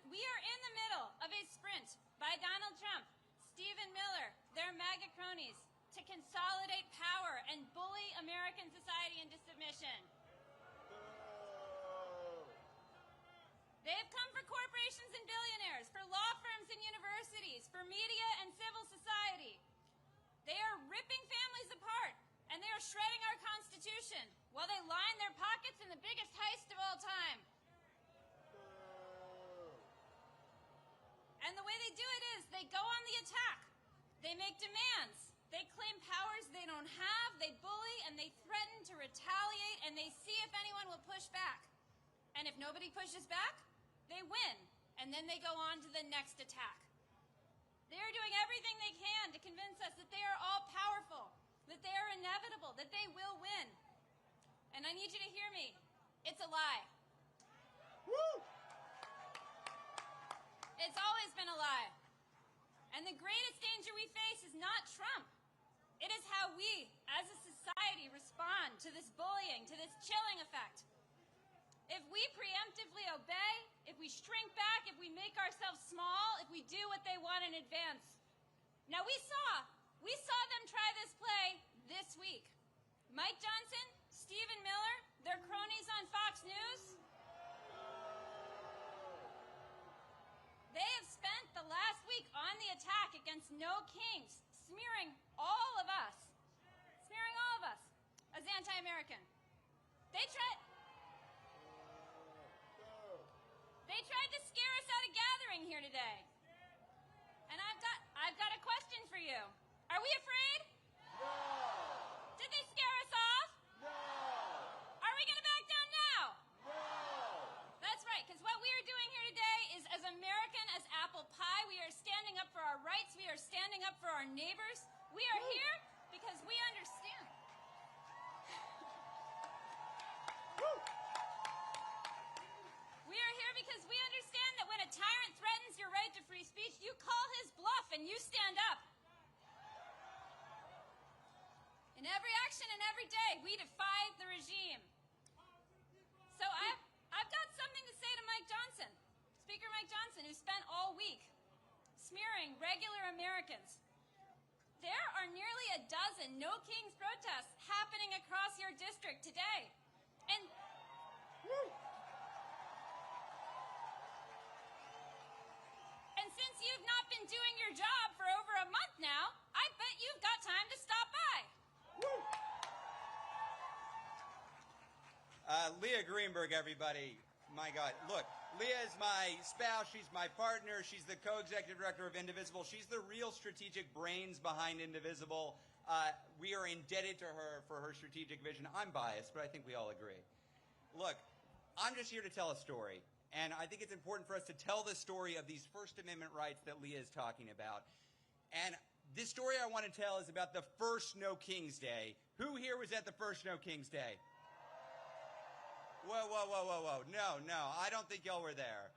We are in the middle of a sprint by Donald Trump, Stephen Miller, their MAGA cronies, to consolidate power and bully American society into submission. They have come for corporations and billionaires, for law firms and universities, for media and civil society. They are ripping families apart, and they are shredding our Constitution while they line their pockets in the biggest heist of all time. And the way they do it is they go on the attack. They make demands. They claim powers they don't have. They bully and they threaten to retaliate, and they see if anyone will push back. And if nobody pushes back, they win. And then they go on to the next attack. They are doing everything they can to convince us that they are all powerful, that they are inevitable, that they will win. And I need you to hear me. It's a lie. Woo! It's always been a lie. And the greatest danger we face is not Trump. It is how we, as a society, respond to this bullying, to this chilling effect. If we preemptively obey, if we shrink back, if we make ourselves small, if we do what they want in advance. Now we saw them try this play this week. Mike Johnson, Stephen Miller, their cronies on Fox News. They have spent the last week on the attack against no kings, smearing all of us as anti-American. They tried to scare us out of gathering here today. And I've got a question for you. Are we afraid? No! Did they scare us off? No! Are we going to back down now? No! That's right, because what we are doing here today is as American as apple pie. We are standing up for our rights. We are standing up for our neighbors. We are here because we understand. We are here because we understand that when a tyrant threatens your right to free speech, you call his bluff and you stand up. In every action and every day, we defy the regime. So I've got something to say to Mike Johnson, Speaker Mike Johnson, who spent all week smearing regular Americans. There are nearly a dozen No Kings protests happening across your district today. And since you've not been doing your job for over a month now, I bet you've got time to stop by. Leah Greenberg, everybody. My God. Look, Leah is my spouse. She's my partner. She's the co-executive director of Indivisible. She's the real strategic brains behind Indivisible. We are indebted to her for her strategic vision. I'm biased, but I think we all agree. Look, I'm just here to tell a story. And I think it's important for us to tell the story of these First Amendment rights that Leah is talking about. And this story I want to tell is about the first No Kings Day. Who here was at the first No Kings Day? Whoa, whoa, whoa, whoa, whoa. No, I don't think y'all were there.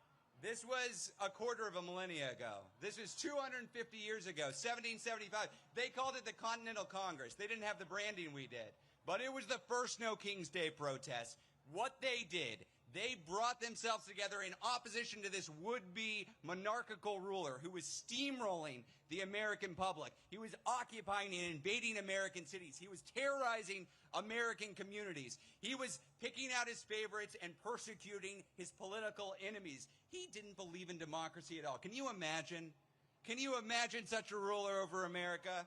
This was a quarter of a millennia ago. This was 250 years ago, 1775. They called it the Continental Congress. They didn't have the branding we did. But it was the first No Kings Day protest. What they did, they brought themselves together in opposition to this would-be monarchical ruler who was steamrolling the American public. He was occupying and invading American cities. He was terrorizing American communities. He was picking out his favorites and persecuting his political enemies. He didn't believe in democracy at all. Can you imagine? Can you imagine such a ruler over America?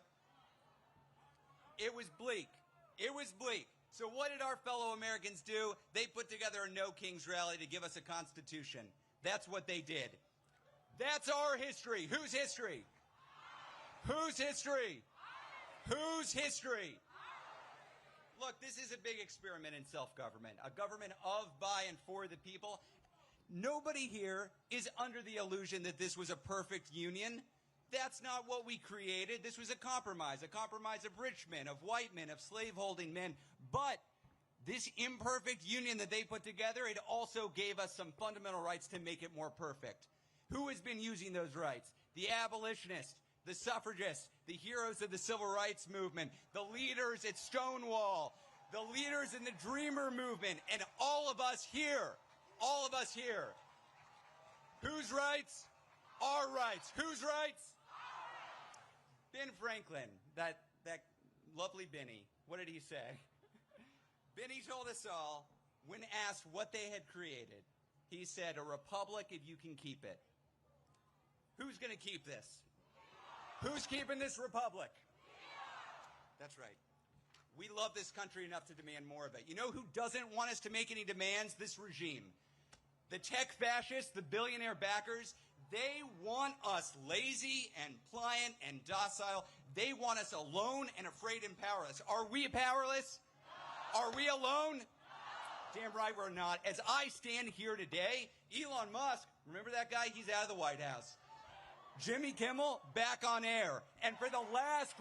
It was bleak. It was bleak. So what did our fellow Americans do? They put together a No Kings rally to give us a constitution. That's what they did. That's our history. Whose history? Whose history? Whose history? Look, this is a big experiment in self-government, a government of, by, and for the people. Nobody here is under the illusion that this was a perfect union. That's not what we created. This was a compromise of rich men, of white men, of slave-holding men. But this imperfect union that they put together, it also gave us some fundamental rights to make it more perfect. Who has been using those rights? The abolitionists, the suffragists, the heroes of the civil rights movement, the leaders at Stonewall, the leaders in the Dreamer movement, and all of us here. All of us here. Whose rights? Our rights. Whose rights? Ben Franklin, that lovely Benny, what did he say? Benny told us all, when asked what they had created, he said, a republic if you can keep it. Who's going to keep this? Who's keeping this republic? That's right. We love this country enough to demand more of it. You know who doesn't want us to make any demands? This regime. The tech fascists, the billionaire backers, they want us lazy and pliant and docile. They want us alone and afraid and powerless. Are we powerless? No. Are we alone? No. Damn right we're not. As I stand here today, Elon Musk, remember that guy? He's out of the White House. Jimmy Kimmel, back on air. And for the last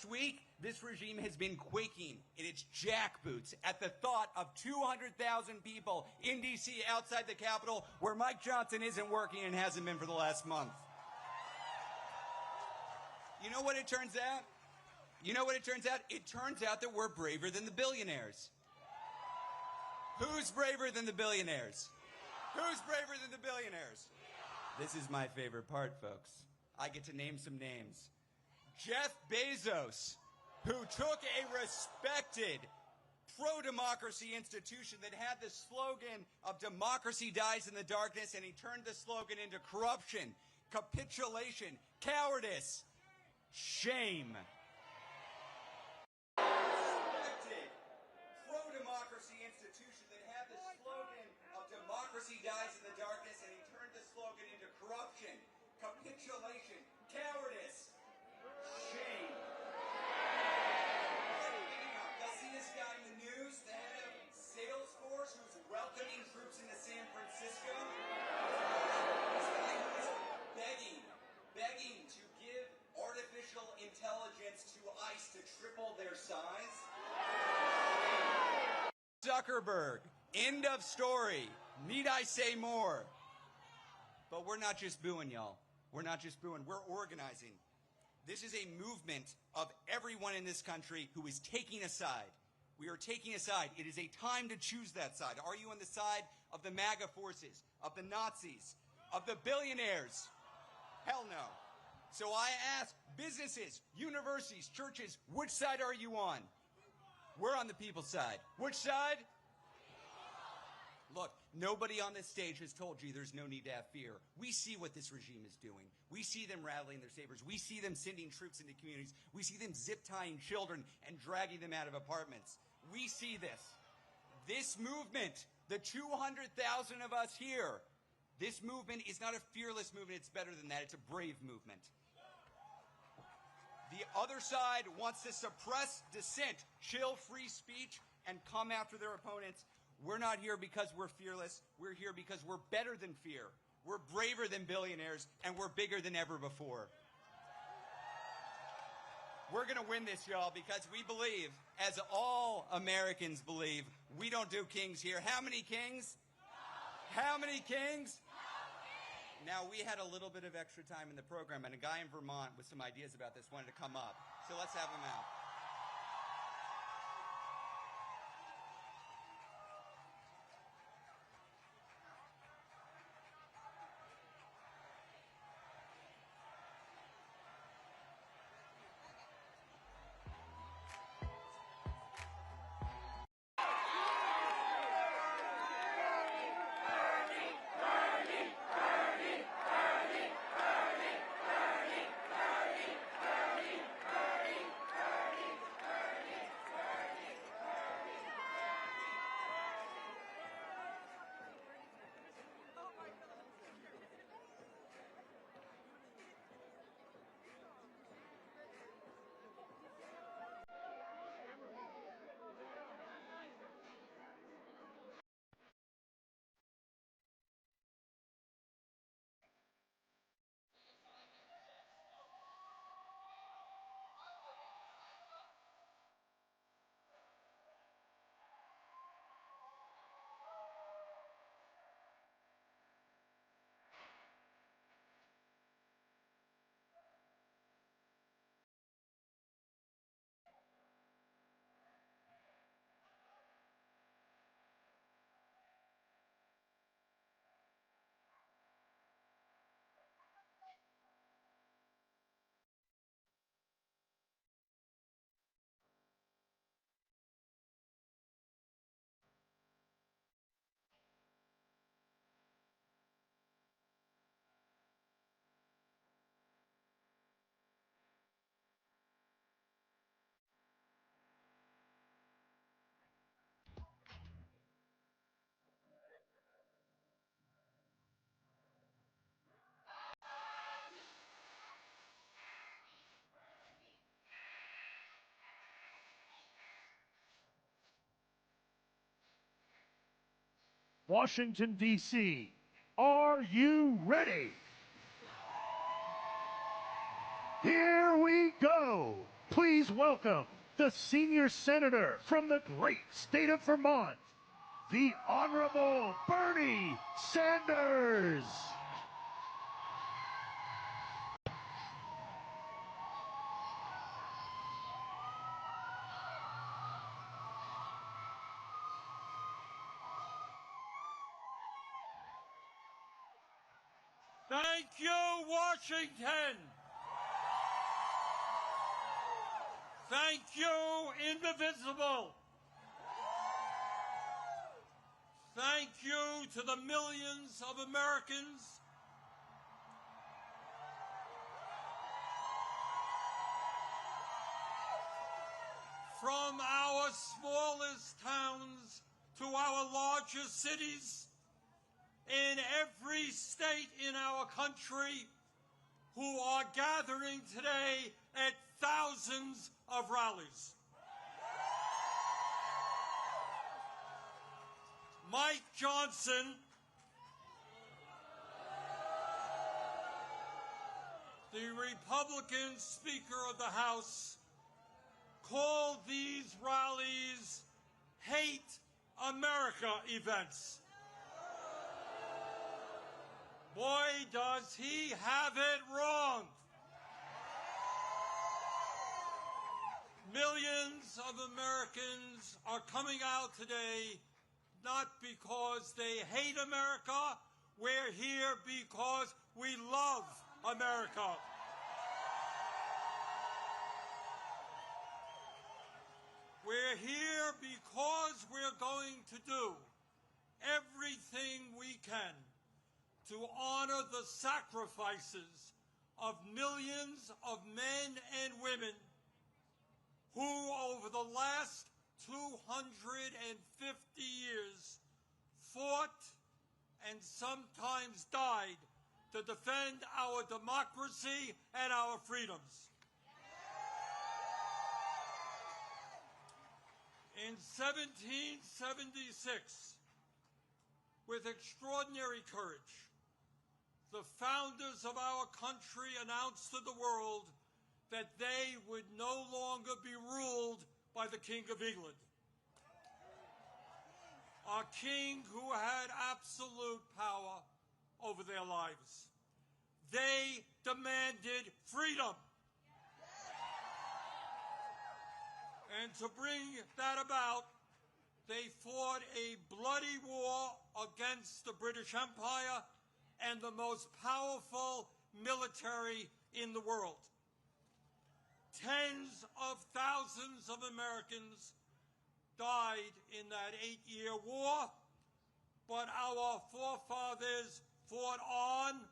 week, this regime has been quaking in its jackboots at the thought of 200,000 people in D.C. outside the Capitol where Mike Johnson isn't working and hasn't been for the last month. You know what it turns out? It turns out that we're braver than the billionaires. Who's braver than the billionaires? Who's braver than the billionaires? This is my favorite part, folks. I get to name some names. Jeff Bezos, who took a respected pro-democracy institution that had the slogan of democracy dies in the darkness, and he turned the slogan into corruption, capitulation, cowardice, shame. Respected pro-democracy dies in the darkness, and he turned the slogan into corruption, capitulation, cowardice, shame. I see this guy in the news, the head of Salesforce, who's welcoming troops into San Francisco. This guy who is begging to give artificial intelligence to ICE to triple their size. Zuckerberg. End of story. Need I say more? But we're not just booing, y'all. We're not just booing. We're organizing. This is a movement of everyone in this country who is taking a side. We are taking a side. It is a time to choose that side. Are you on the side of the MAGA forces, of the Nazis, of the billionaires? Hell no. So I ask businesses, universities, churches, which side are you on? We're on the people's side. Which side? Look, nobody on this stage has told you there's no need to have fear. We see what this regime is doing. We see them rattling their sabers. We see them sending troops into communities. We see them zip-tying children and dragging them out of apartments. We see this. This movement, the 200,000 of us here, this movement is not a fearless movement. It's better than that. It's a brave movement. The other side wants to suppress dissent, chill free speech, and come after their opponents. We're not here because we're fearless. We're here because we're better than fear. We're braver than billionaires, and we're bigger than ever before. We're going to win this, y'all, because we believe, as all Americans believe, we don't do kings here. How many kings? No. How many kings? No. Now, we had a little bit of extra time in the program, and a guy in Vermont with some ideas about this wanted to come up. So let's have him out. Washington, D.C., are you ready? Here we go. Please welcome the senior senator from the great state of Vermont, the Honorable Bernie Sanders. Thank you, Washington. Thank you, Indivisible. Thank you to the millions of Americans from our smallest towns to our largest cities in every state in our country who are gathering today at thousands of rallies. Mike Johnson, the Republican Speaker of the House, called these rallies Hate America events. Boy, does he have it wrong. Millions of Americans are coming out today not because they hate America. We're here because we love America. We're here because we're going to do everything we can to honor the sacrifices of millions of men and women who, over the last 250 years, fought and sometimes died to defend our democracy and our freedoms. In 1776, with extraordinary courage, the founders of our country announced to the world that they would no longer be ruled by the King of England, a king who had absolute power over their lives. They demanded freedom. And to bring that about, they fought a bloody war against the British Empire and the most powerful military in the world. Tens of thousands of Americans died in that 8-year war, but our forefathers fought on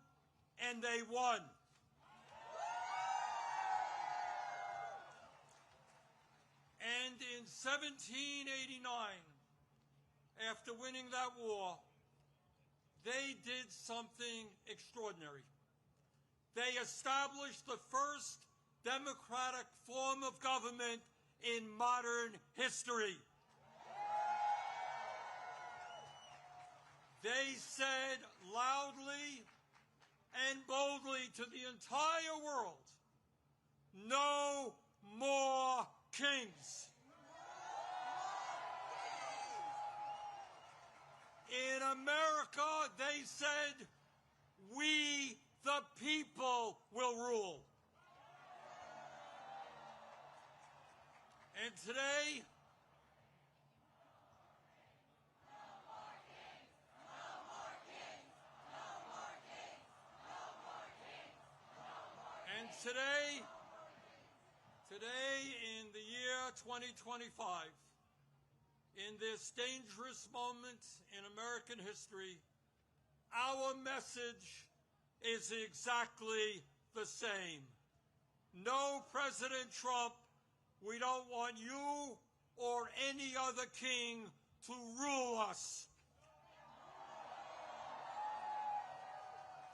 and they won. And in 1789, after winning that war, they did something extraordinary. They established the first democratic form of government in modern history. They said loudly and boldly to the entire world, no more kings. In America, they said, we the people will rule. And today, today in the year 2025, in this dangerous moment in American history, our message is exactly the same. No, President Trump, we don't want you or any other king to rule us.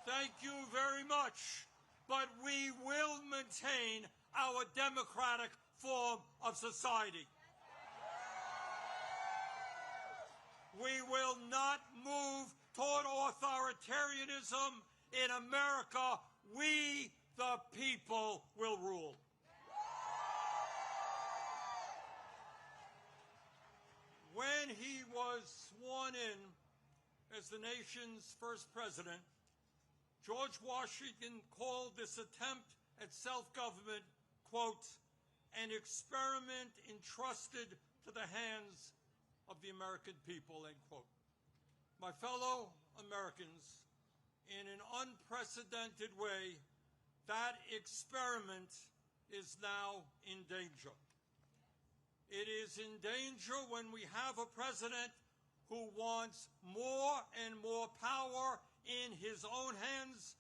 Thank you very much, but we will maintain our democratic form of society. We will not move toward authoritarianism. In America, we, the people, will rule. When he was sworn in as the nation's first president, George Washington called this attempt at self-government, quote, an experiment entrusted to the hands of the American people, end quote. My fellow Americans, in an unprecedented way, that experiment is now in danger. It is in danger when we have a president who wants more and more power in his own hands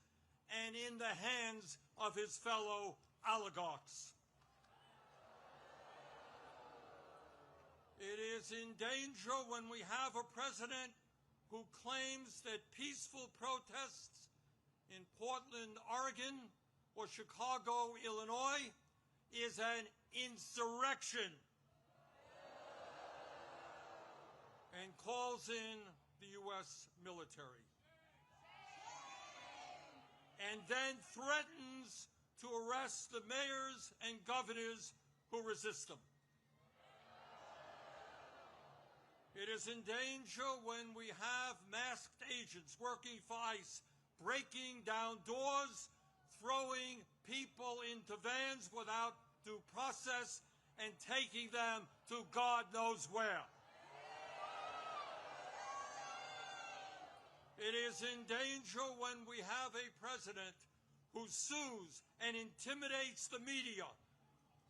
and in the hands of his fellow oligarchs. It is in danger when we have a president who claims claims that peaceful protests in Portland, Oregon, or Chicago, Illinois, is an insurrection, and calls in the U.S. military, and then threatens to arrest the mayors and governors who resist them. It is in danger when we have masked agents working for ICE, breaking down doors, throwing people into vans without due process, and taking them to God knows where. It is in danger when we have a president who sues and intimidates the media,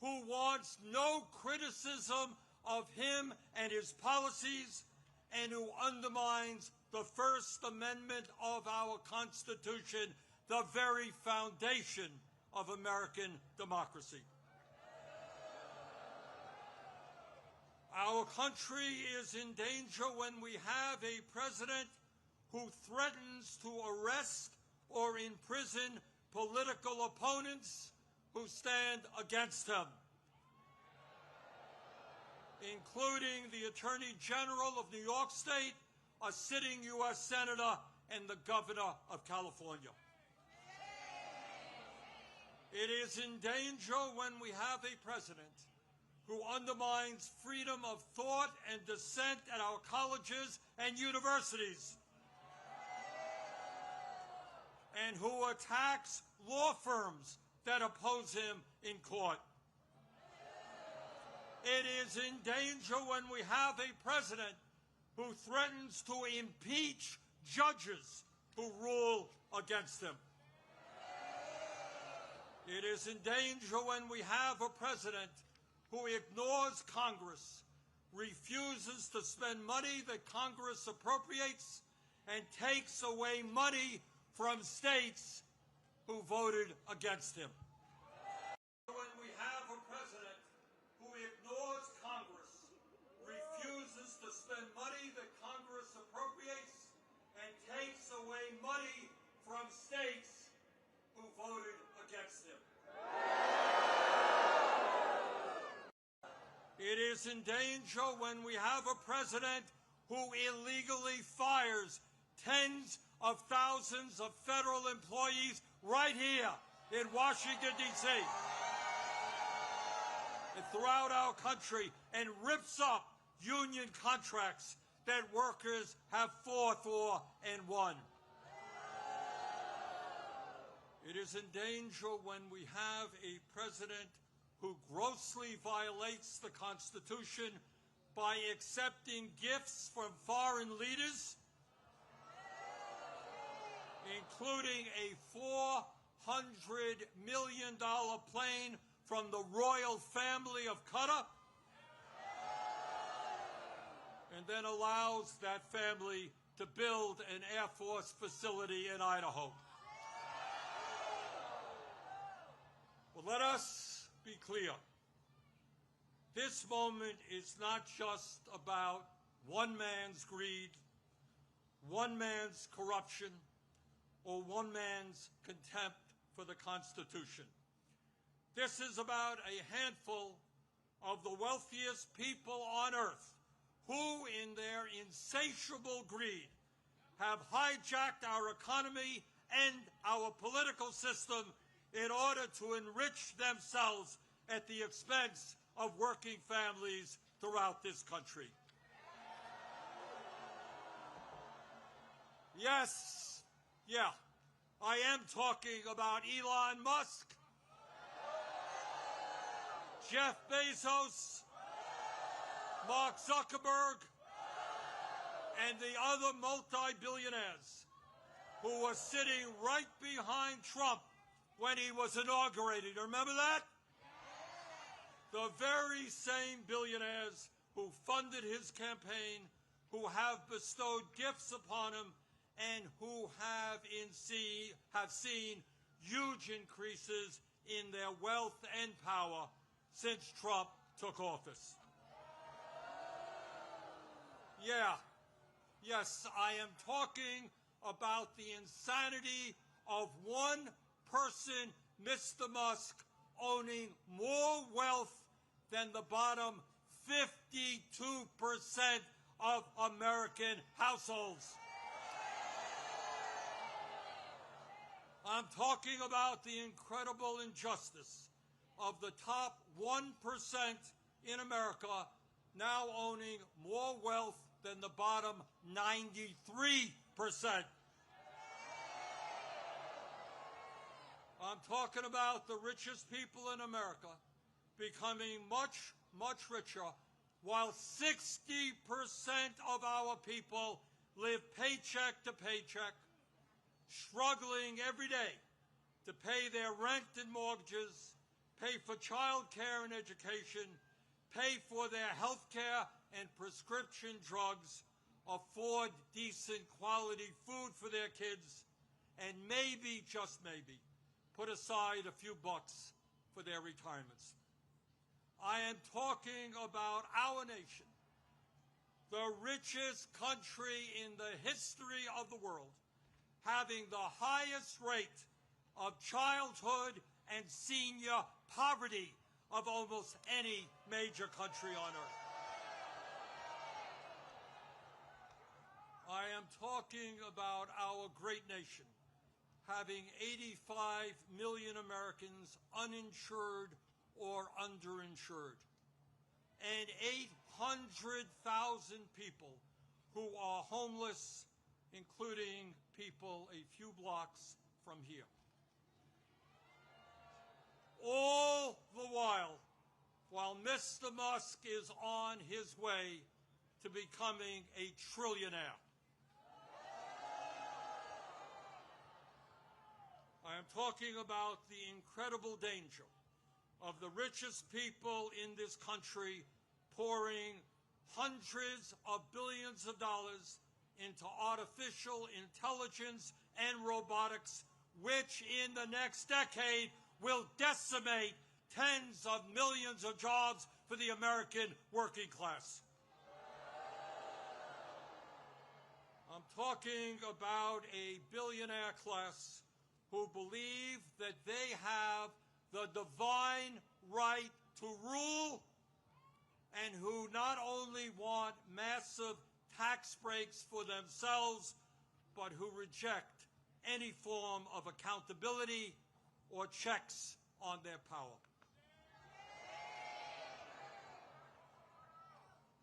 who wants no criticism of him and his policies, and who undermines the First Amendment of our Constitution, the very foundation of American democracy. Our country is in danger when we have a president who threatens to arrest or imprison political opponents who stand against him, including the Attorney General of New York State, a sitting U.S. Senator, and the Governor of California. It is in danger when we have a president who undermines freedom of thought and dissent at our colleges and universities, and who attacks law firms that oppose him in court. It is in danger when we have a president who threatens to impeach judges who rule against him. It is in danger when we have a president who ignores Congress, refuses to spend money that Congress appropriates, and takes away money from states who voted against him. When we have a president who ignores Congress, refuses to spend money that Congress appropriates, and takes away money from states who voted against him. It is in danger when we have a president who illegally fires tens of thousands of federal employees right here in Washington, D.C. and throughout our country, and rips up union contracts that workers have fought for and won. It is in danger when we have a president who grossly violates the Constitution by accepting gifts from foreign leaders, including a $400 million plane from the royal family of Qatar, and then allows that family to build an Air Force facility in Idaho. Well, let us be clear. This moment is not just about one man's greed, one man's corruption, or one man's contempt for the Constitution. This is about a handful of the wealthiest people on earth who, in their insatiable greed, have hijacked our economy and our political system in order to enrich themselves at the expense of working families throughout this country. Yes, yeah, I am talking about Elon Musk, Jeff Bezos, Mark Zuckerberg, and the other multi-billionaires who were sitting right behind Trump when he was inaugurated. Remember that? The very same billionaires who funded his campaign, who have bestowed gifts upon him, and who have seen huge increases in their wealth and power since Trump took office. Yeah, Yes, I am talking about the insanity of one person, Mr. Musk, owning more wealth than the bottom 52% of American households. I'm talking about the incredible injustice of the top 1% in America now owning more wealth than the bottom 93%. I'm talking about the richest people in America becoming much, much richer, while 60% of our people live paycheck to paycheck, struggling every day to pay their rent and mortgages, pay for child care and education, pay for their health care and prescription drugs, afford decent quality food for their kids, and maybe, just maybe, put aside a few bucks for their retirements. I am talking about our nation, the richest country in the history of the world, having the highest rate of childhood and senior poverty of almost any major country on earth. I am talking about our great nation having 85 million Americans uninsured or underinsured, and 800,000 people who are homeless, including people a few blocks from here. All the while Mr. Musk is on his way to becoming a trillionaire. I am talking about the incredible danger of the richest people in this country pouring hundreds of billions of dollars into artificial intelligence and robotics, which in the next decade will decimate tens of millions of jobs for the American working class. I'm talking about a billionaire class who believe that they have the divine right to rule, and who not only want massive tax breaks for themselves, but who reject any form of accountability or checks on their power.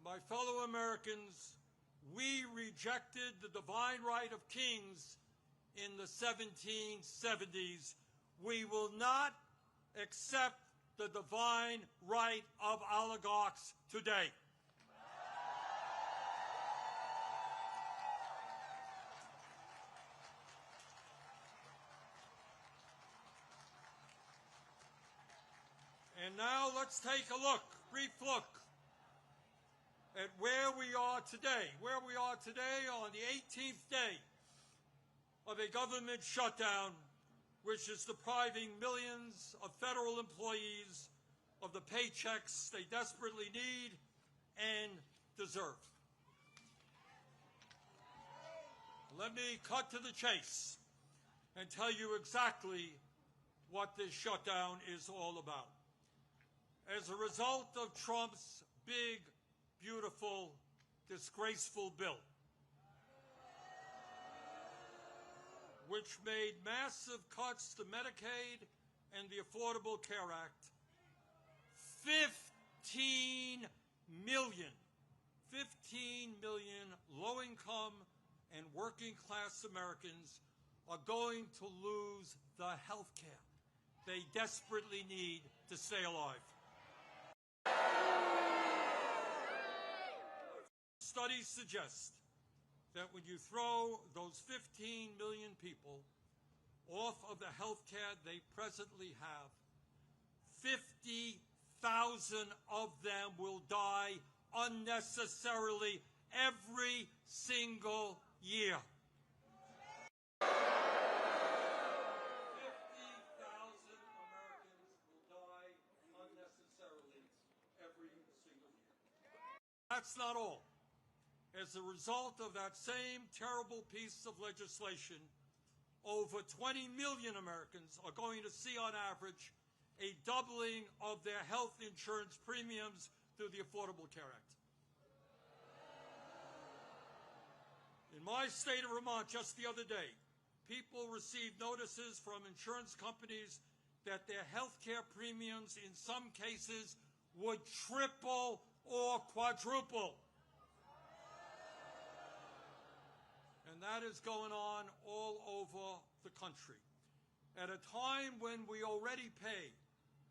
My fellow Americans, we rejected the divine right of kings in the 1770s. We will not accept the divine right of oligarchs today. And now let's take a brief look at where we are today. Where we are today on the 18th day of a government shutdown, which is depriving millions of federal employees of the paychecks they desperately need and deserve. Let me cut to the chase and tell you exactly what this shutdown is all about. As a result of Trump's big, beautiful, disgraceful bill, which made massive cuts to Medicaid and the Affordable Care Act, 15 million low-income and working-class Americans are going to lose the health care they desperately need to stay alive. Studies suggest that when you throw those 15 million people off of the health care they presently have, 50,000 of them will die unnecessarily every single year. 50,000 Americans will die unnecessarily every single year. That's not all. as a result of that same terrible piece of legislation, over 20 million Americans are going to see on average a doubling of their health insurance premiums through the Affordable Care Act. In my state of Vermont just the other day, people received notices from insurance companies that their health care premiums in some cases would triple or quadruple. And that is going on all over the country. At a time when we already pay,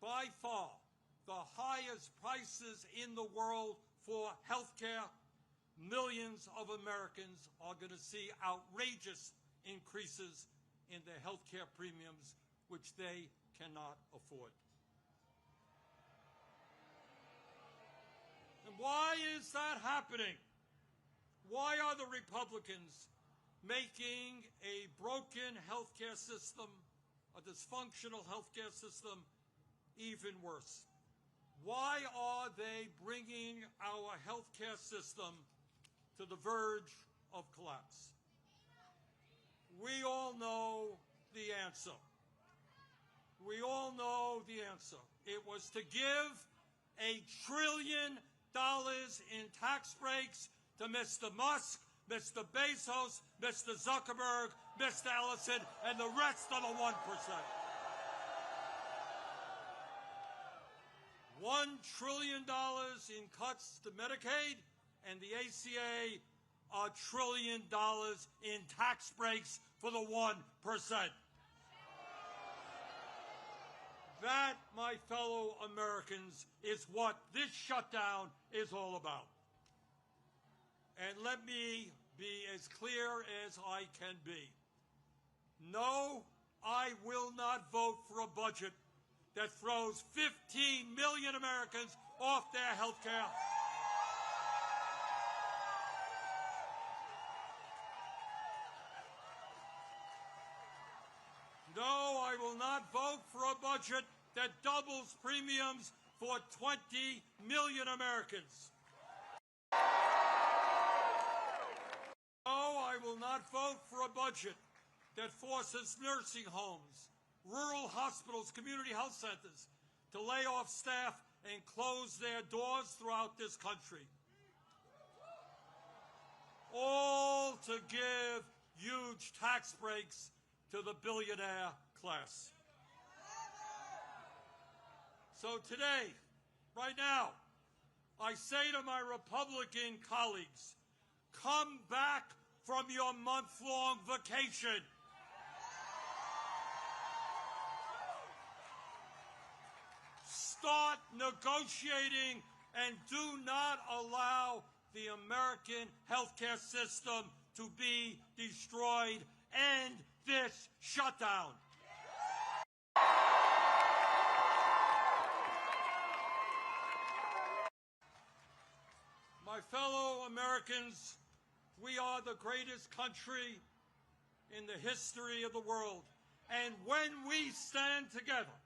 by far, the highest prices in the world for health care, millions of Americans are going to see outrageous increases in their health care premiums, which they cannot afford. And why is that happening? Why are the Republicans making a broken healthcare system, a dysfunctional healthcare system, even worse? Why are they bringing our healthcare system to the verge of collapse? We all know the answer. We all know the answer. It was to give $1 trillion in tax breaks to Mr. Musk, Mr. Bezos, Mr. Zuckerberg, Mr. Ellison, and the rest of the 1%. $1 trillion in cuts to Medicaid, and the ACA $1 trillion in tax breaks for the 1%. That, my fellow Americans, is what this shutdown is all about. And let me be as clear as I can be. No, I will not vote for a budget that throws 15 million Americans off their health care. No, I will not vote for a budget that doubles premiums for 20 million Americans. No, I will not vote for a budget that forces nursing homes, rural hospitals, community health centers to lay off staff and close their doors throughout this country. All to give huge tax breaks to the billionaire class. So today, right now, I say to my Republican colleagues, come back from your month-long vacation. Start negotiating and do not allow the American healthcare system to be destroyed. End this shutdown. My fellow Americans, we are the greatest country in the history of the world. And when we stand together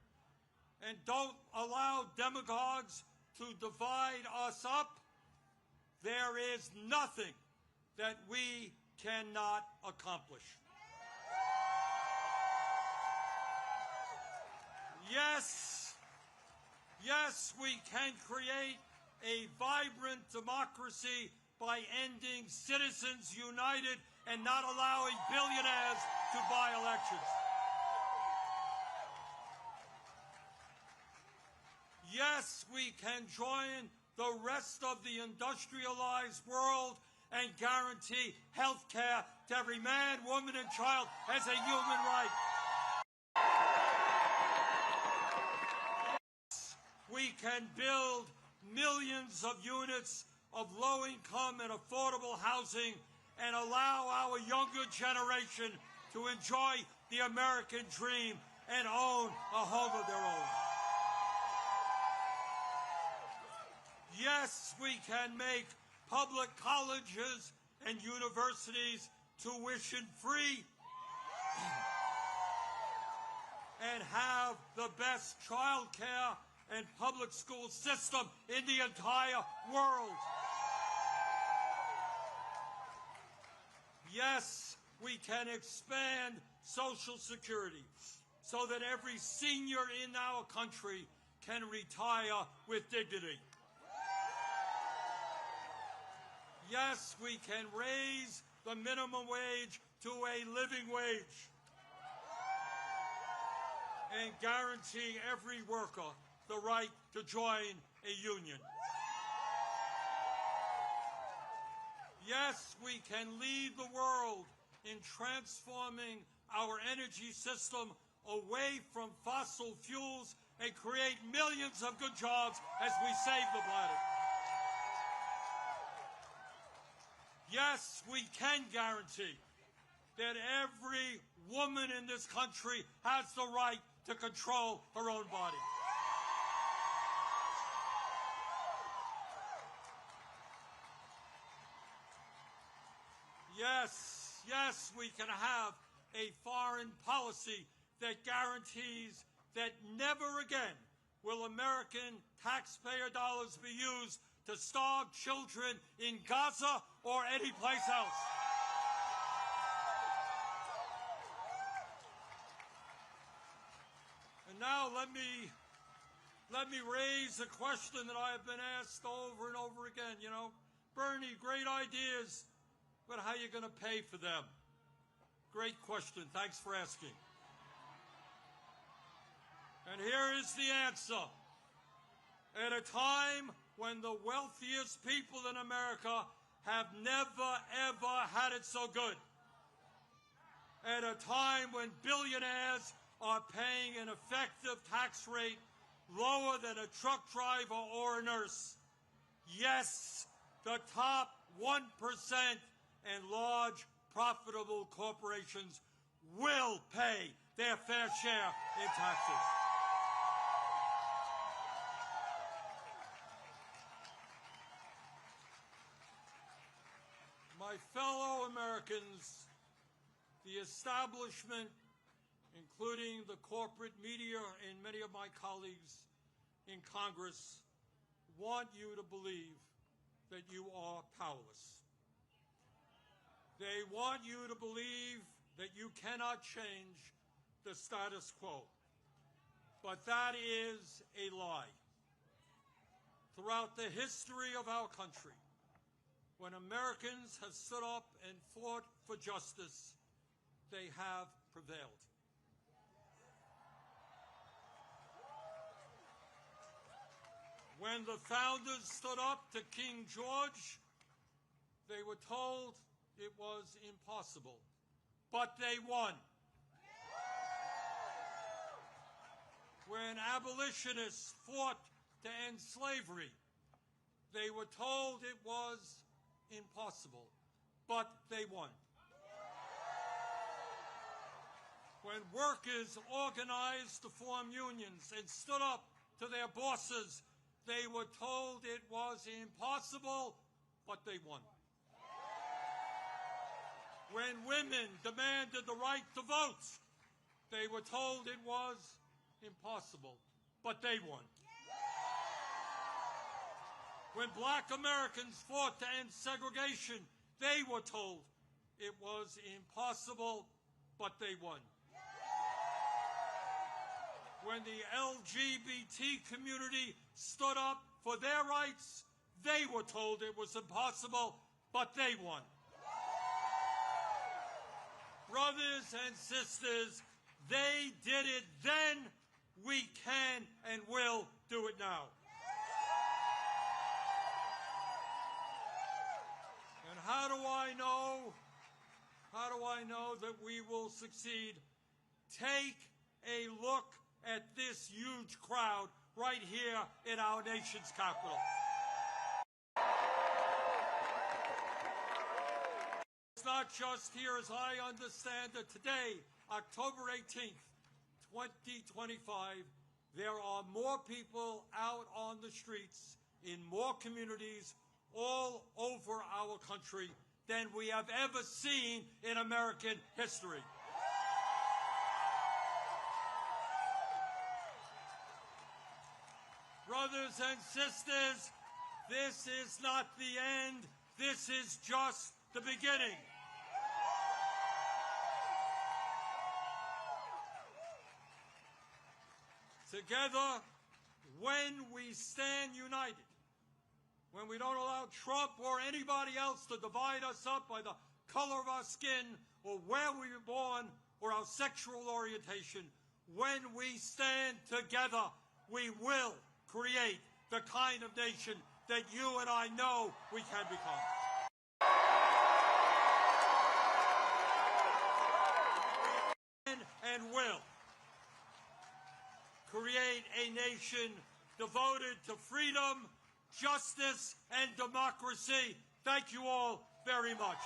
and don't allow demagogues to divide us up, there is nothing that we cannot accomplish. Yes, we can create a vibrant democracy by ending Citizens United and not allowing billionaires to buy elections. Yes, we can join the rest of the industrialized world and guarantee health care to every man, woman, and child as a human right. Yes, we can build millions of units of low-income and affordable housing and allow our younger generation to enjoy the American dream and own a home of their own. Yes, we can make public colleges and universities tuition-free and have the best child care and public school system in the entire world. Yes, we can expand Social Security so that every senior in our country can retire with dignity. Yes, we can raise the minimum wage to a living wage and guarantee every worker the right to join a union. Yes, we can lead the world in transforming our energy system away from fossil fuels and create millions of good jobs as we save the planet. Yes, we can guarantee that every woman in this country has the right to control her own body. Yes, we can have a foreign policy that guarantees that never again will American taxpayer dollars be used to starve children in Gaza or any place else. And now let me raise a question that I have been asked over and over again. You know, Bernie, great ideas, but how are you going to pay for them? Great question. Thanks for asking. And here is the answer. At a time when the wealthiest people in America have never, ever had it so good, at a time when billionaires are paying an effective tax rate lower than a truck driver or a nurse, yes, the top 1% and large profitable corporations will pay their fair share in taxes. My fellow Americans, the establishment, including the corporate media and many of my colleagues in Congress, want you to believe that you are powerless. They want you to believe that you cannot change the status quo. But that is a lie. Throughout the history of our country, when Americans have stood up and fought for justice, they have prevailed. When the founders stood up to King George, they were told it was impossible, but they won. When abolitionists fought to end slavery, they were told it was impossible, but they won. When workers organized to form unions and stood up to their bosses, they were told it was impossible, but they won. When women demanded the right to vote, they were told it was impossible, but they won. When black Americans fought to end segregation, they were told it was impossible, but they won. When the LGBT community stood up for their rights, they were told it was impossible, but they won. Brothers and sisters, they did it then, we can and will do it now. And how do I know that we will succeed? Take a look at this huge crowd right here in our nation's capital. It's not just here, as I understand it. Today, October 18th, 2025, there are more people out on the streets in more communities all over our country than we have ever seen in American history. Brothers and sisters, this is not the end. This is just the beginning. Together, when we stand united, when we don't allow Trump or anybody else to divide us up by the color of our skin or where we were born or our sexual orientation, when we stand together, we will create the kind of nation that you and I know we can become. And will create a nation devoted to freedom, justice, and democracy. Thank you all very much.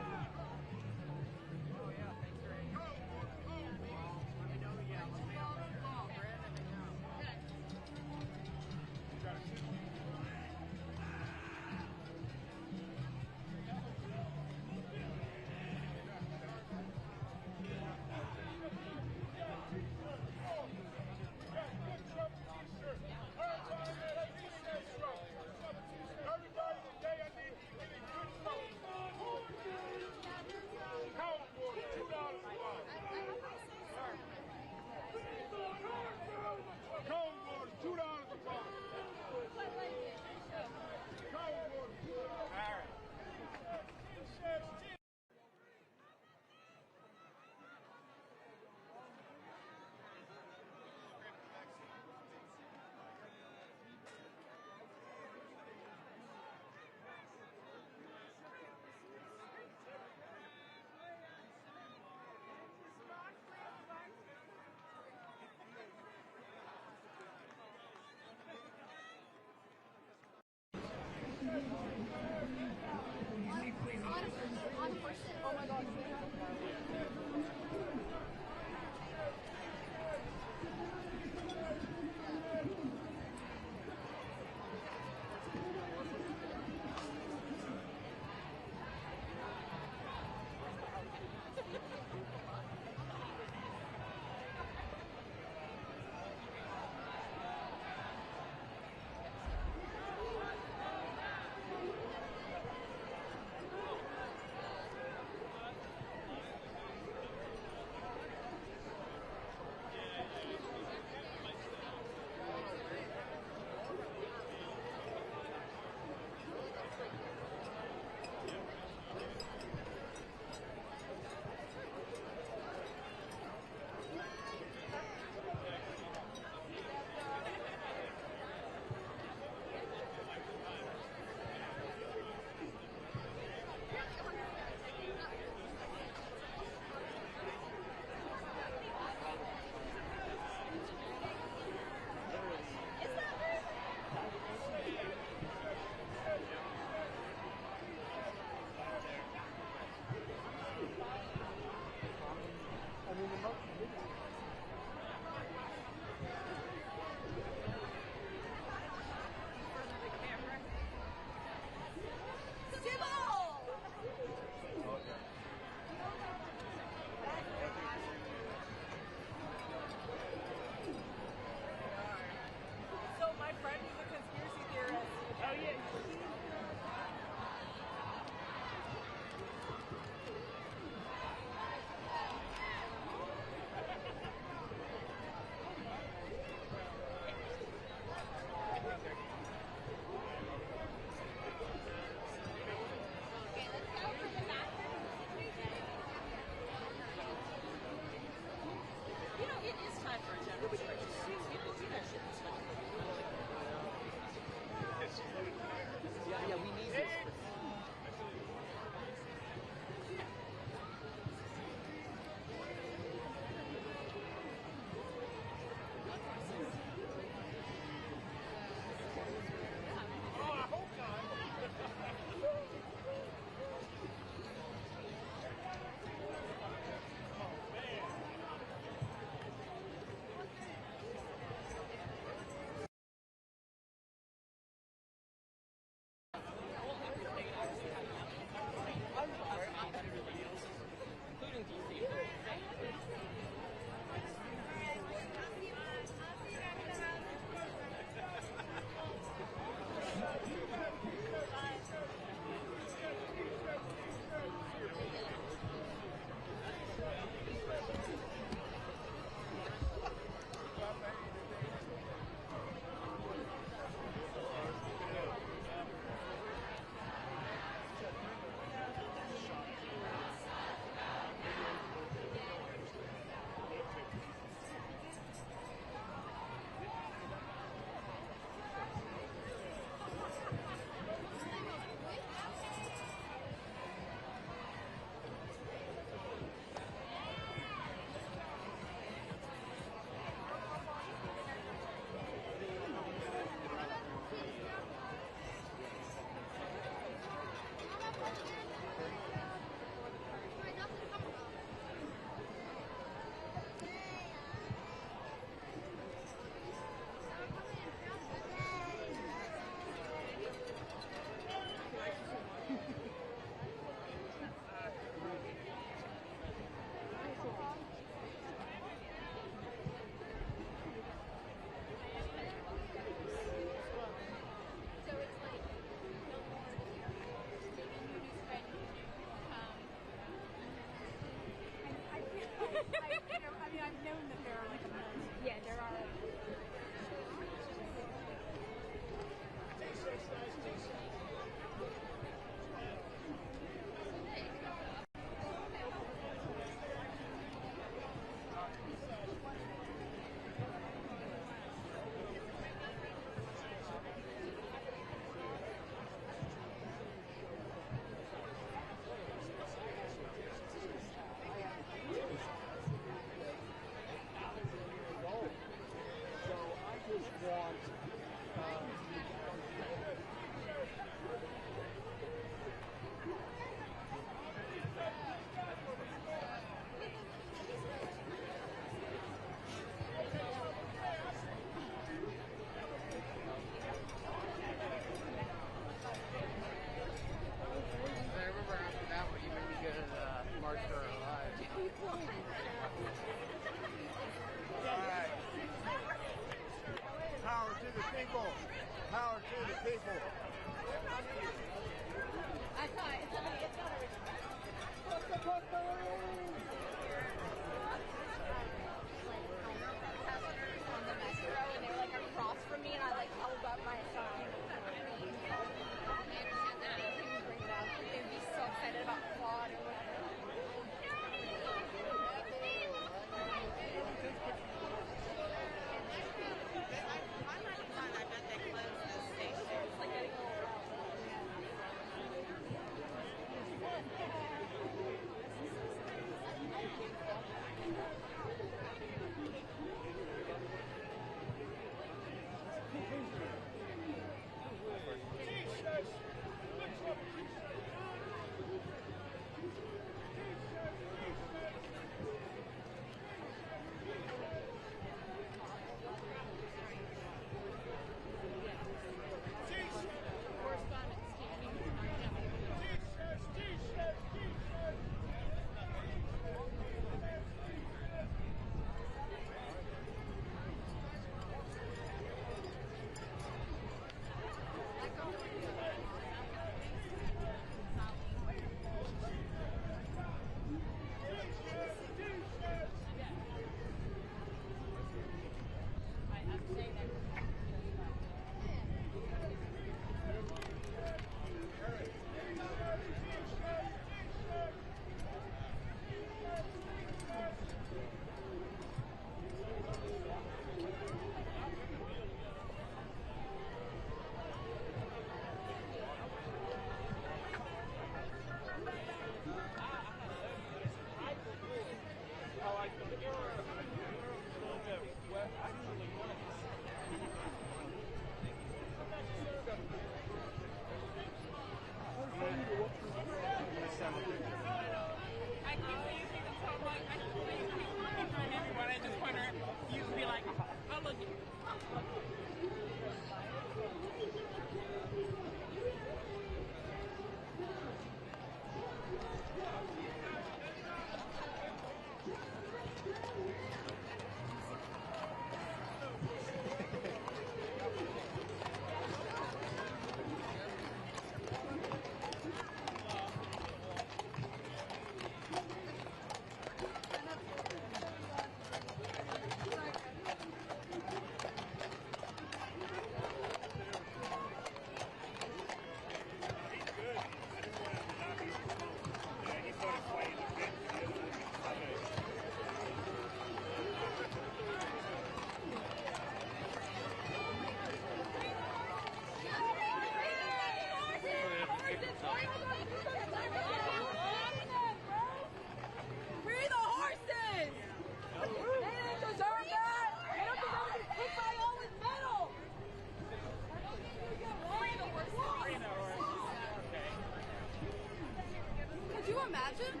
imagine?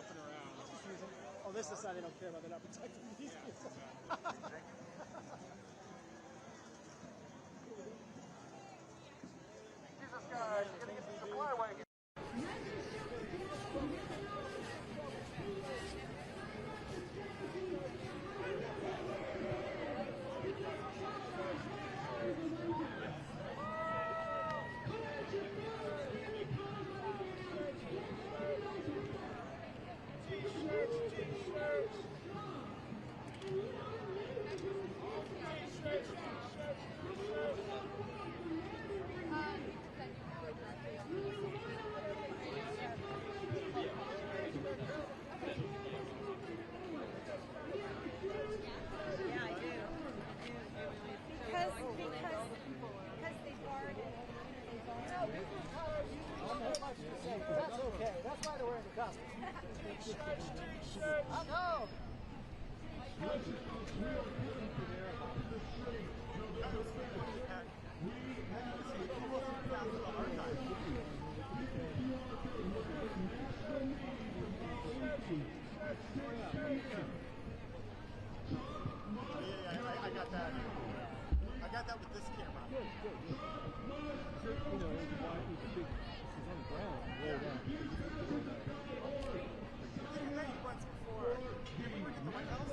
flipping around. Oh, this is the side they don't care about. They're not protecting these people. Jesus, guys, you're gonna get the supply wagon. That's okay. That's why they're wearing the costume. I know. I got that. I got that with this camera. Good. You know, it was big. She's on the ground. Rolled out. Once before. Did we look at the White House?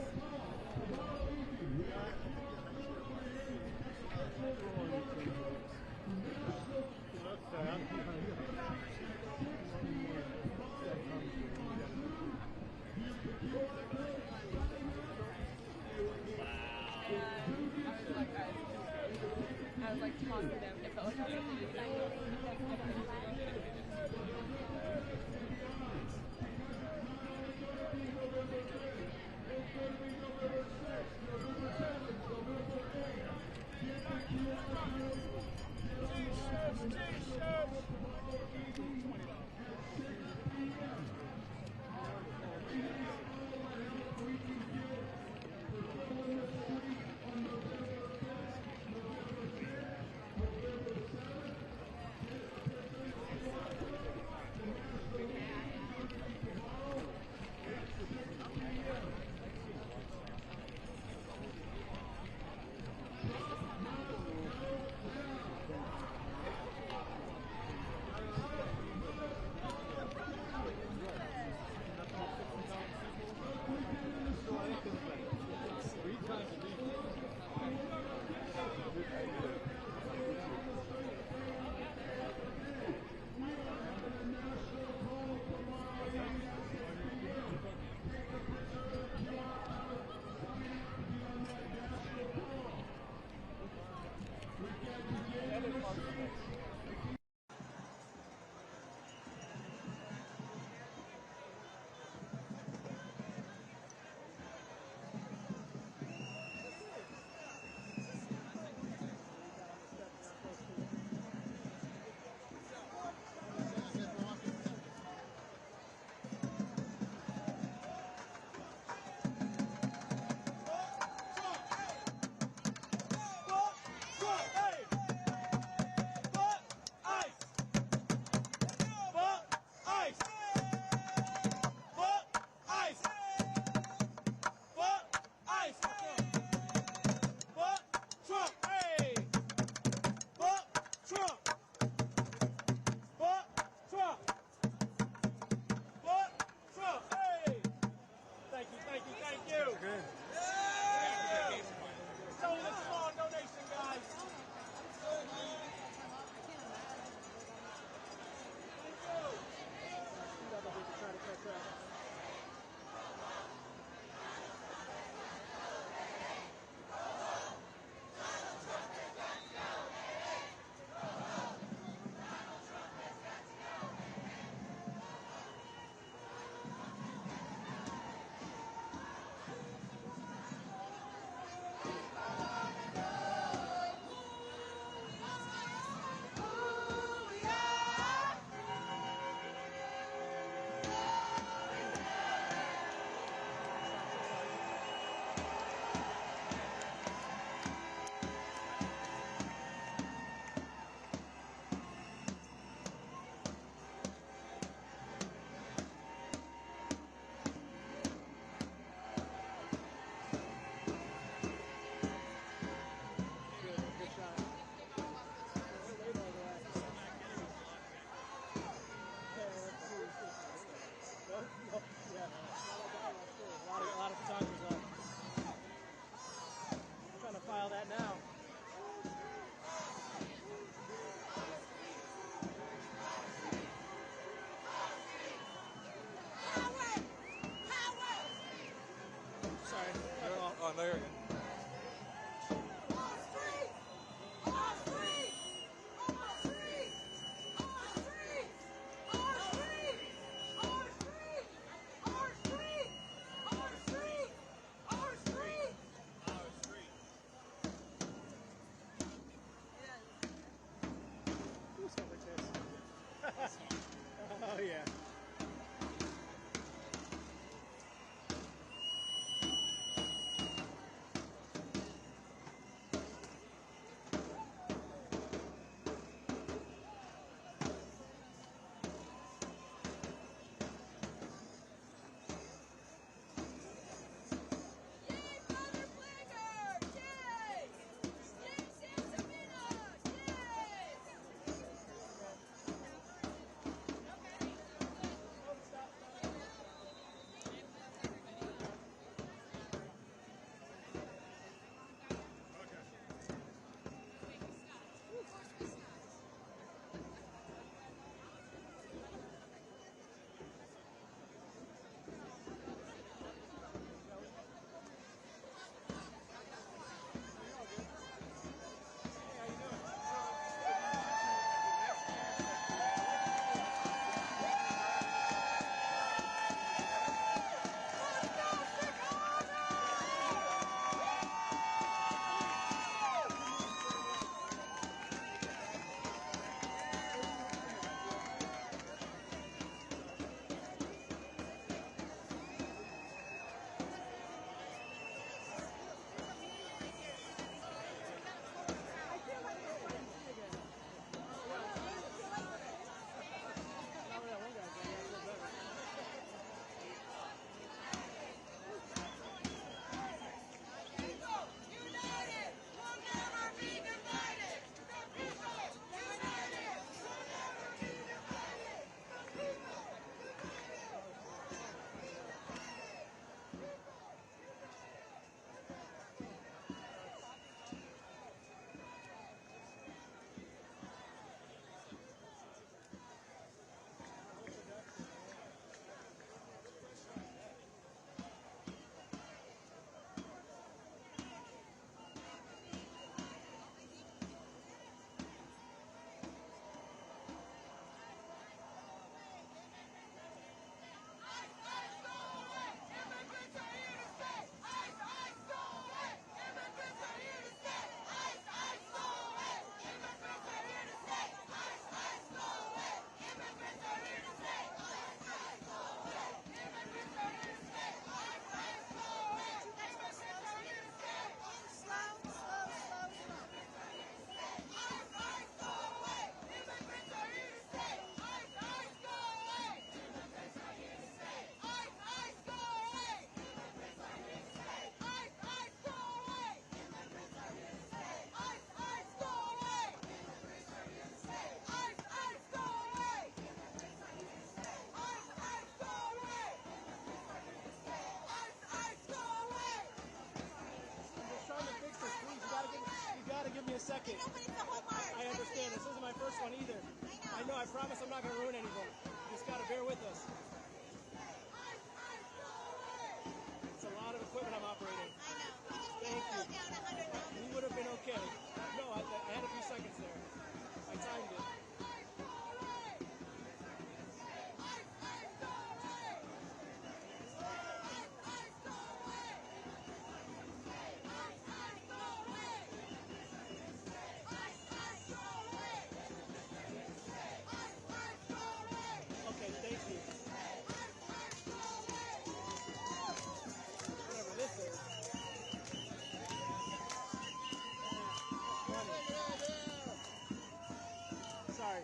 working. I understand. This isn't my first one either. I know. I promise I'm not going to ruin anything. You just got to bear with us. It's a lot of equipment I'm operating. Thank you. You would have been okay. No, I had a few seconds there. I timed it. Okay, thank you. Whatever this is. Sorry.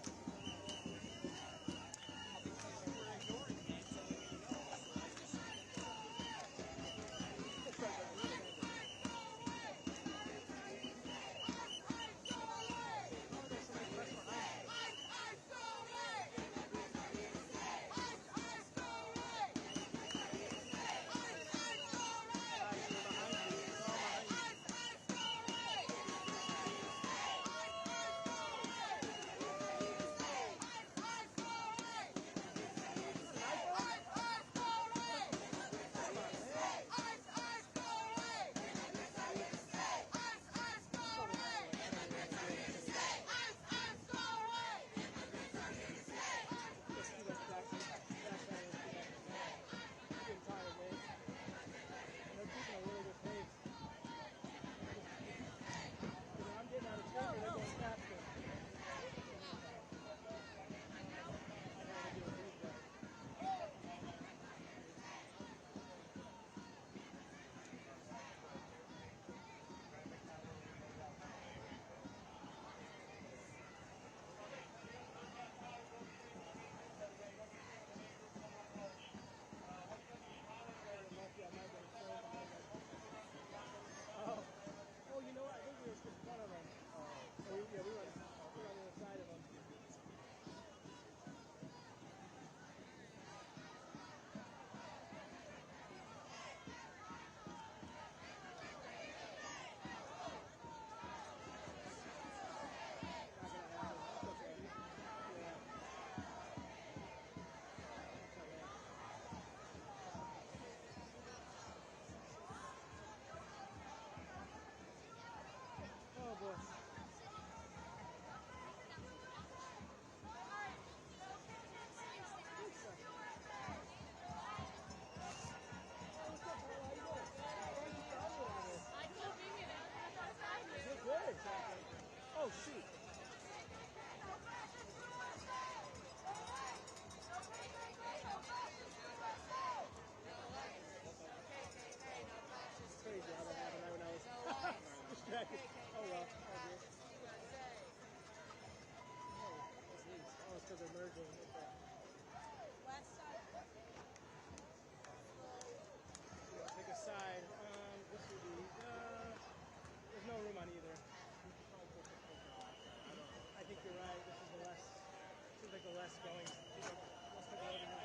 Oh, shoot. It's crazy how that happened right when I was distracted. Oh, well. All good. Oh, at least. Oh, it's because they're merging. Okay. Pick a side. This would be, there's no room on either. I think you're right. This is the less, seems like the less going. Let's take a look at it.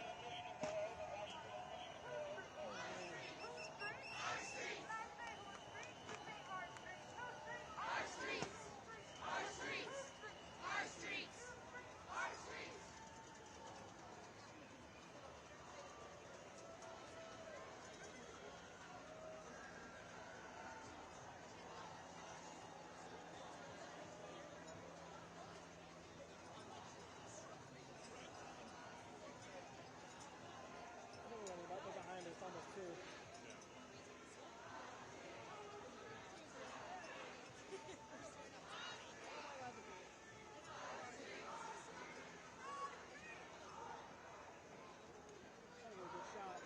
It's almost 2. Probably a good shot.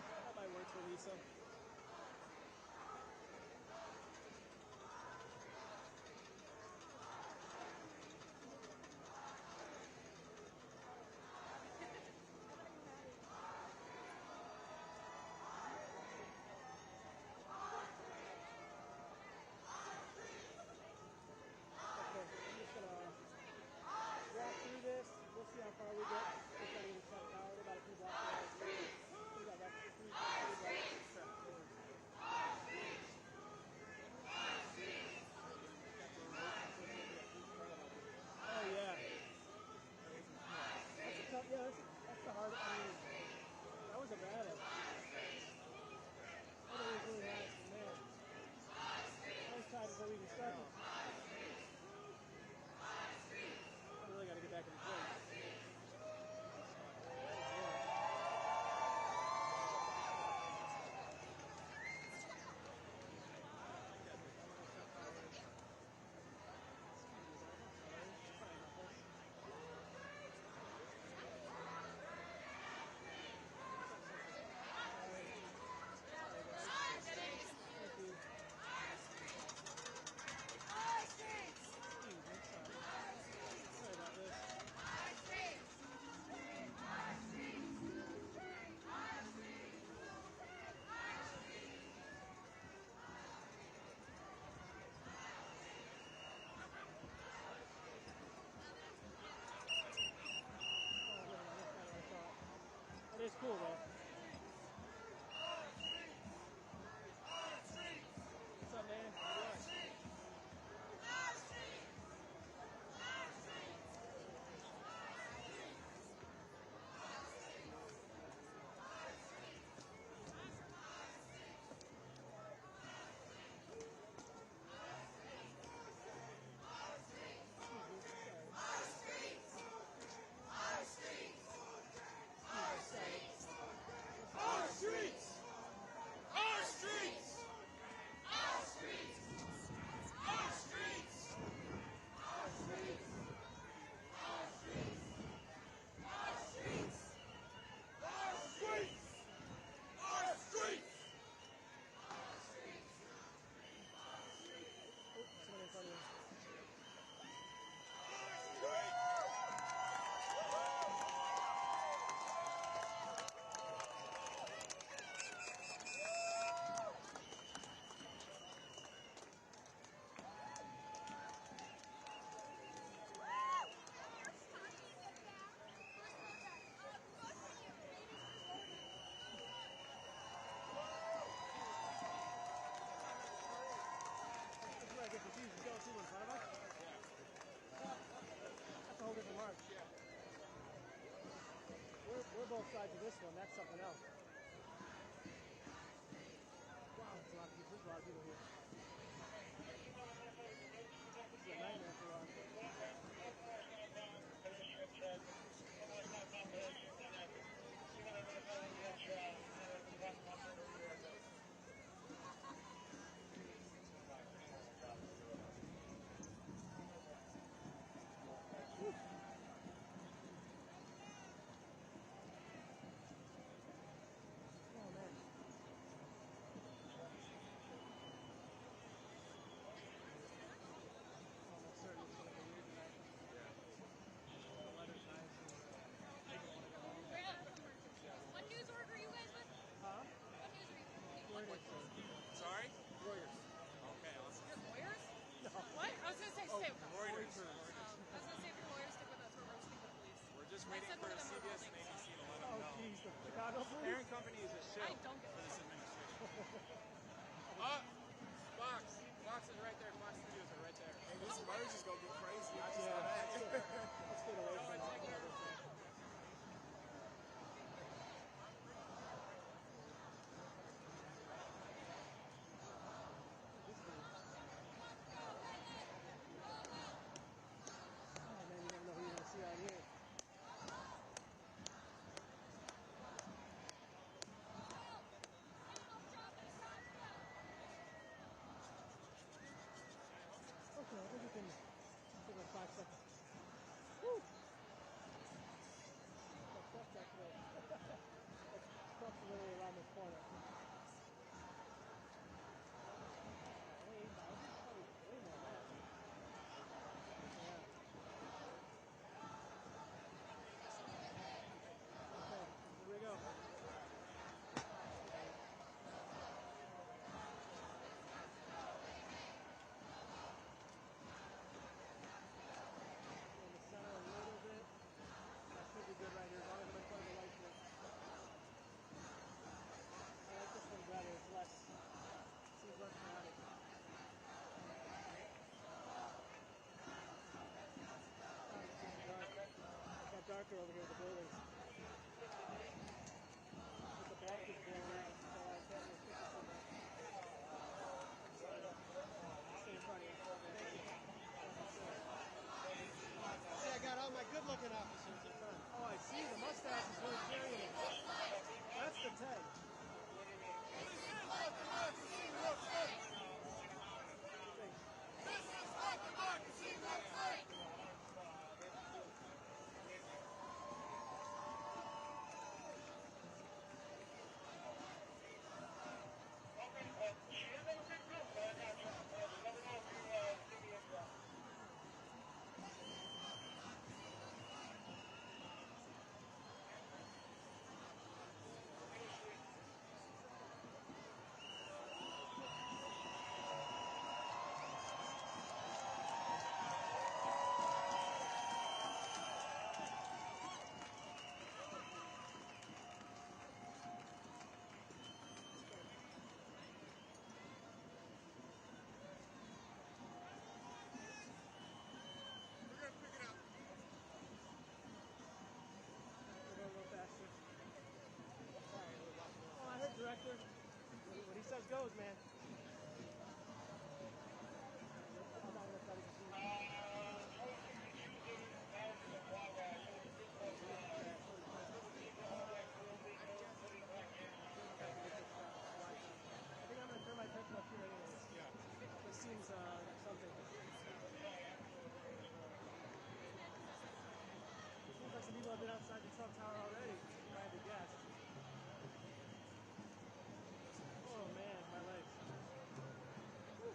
That might work for Lisa. We'll see how far we get. It's not even cut out. About a few blocks away. We got about 3 blocks. both sides of this one. That's something else. Wow, there's a lot of people. There's a lot of people here. This is a nightmare for us. What news org are you guys with? Huh? What news are you Reuters. Sorry? Reuters. Okay, awesome. You're lawyers? No. What? I was going to say stay with us. Reuters. I was going to say if you're lawyers, stick with us. We're roasting the police. We're just I waiting said for one of them were CBS and balding, ABC to let them Oh, know. jeez. The Chicago police? Parent company is a shill I don't get for it. this administration. Oh, Fox. Fox is right there. Fox Studios are right there. Hey, this merge is going to be crazy. I just Yeah. saw that. Let's get away from that. Okay, I think we can give it 5 seconds. Woo! That's actually. Stuff's literally around this corner. Hey, I think probably way more than that. Yeah. Okay, here we go. In the center a little bit. That should be good right here, as long as I'm in front of the light here. I like this one better, it's less, seems less chaotic. It's getting dark. It got darker over here with the buildings. With the balconies blown out, so I can't really see this one. Stay in front of you. Thank you. See, I got all my good-looking officers in front. Oh, I see. The mustache is really carrying it. That's the 10. Director, what he says goes, man. I'm not gonna try to confuse you. I think I'm gonna turn my attention up here anyways. Yeah. This seems something. Seems like some people have been outside the Trump Tower already, if I had to guess. Oh man, my legs. Whew.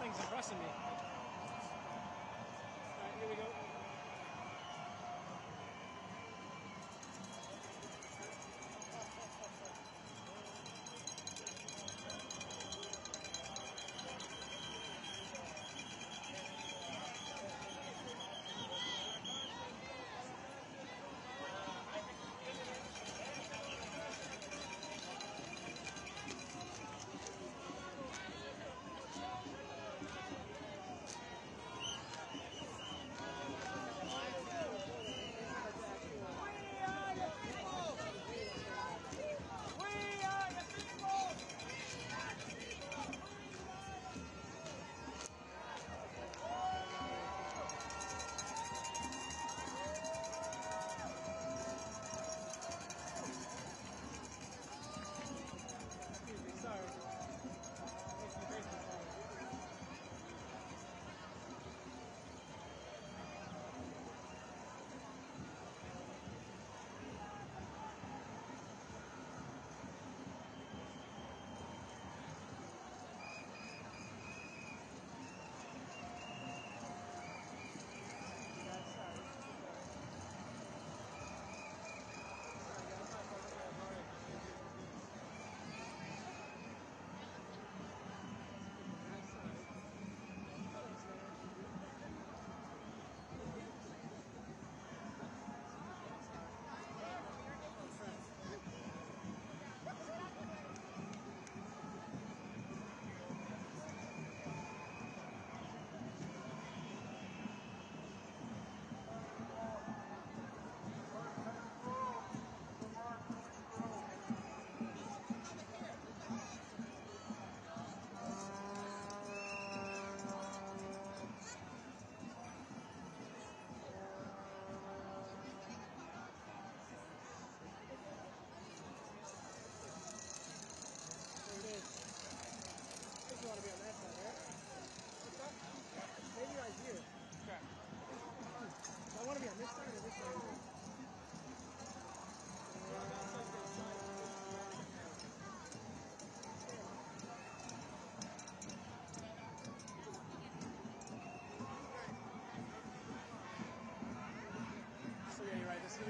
Nothing's impressing me. All right, here we go.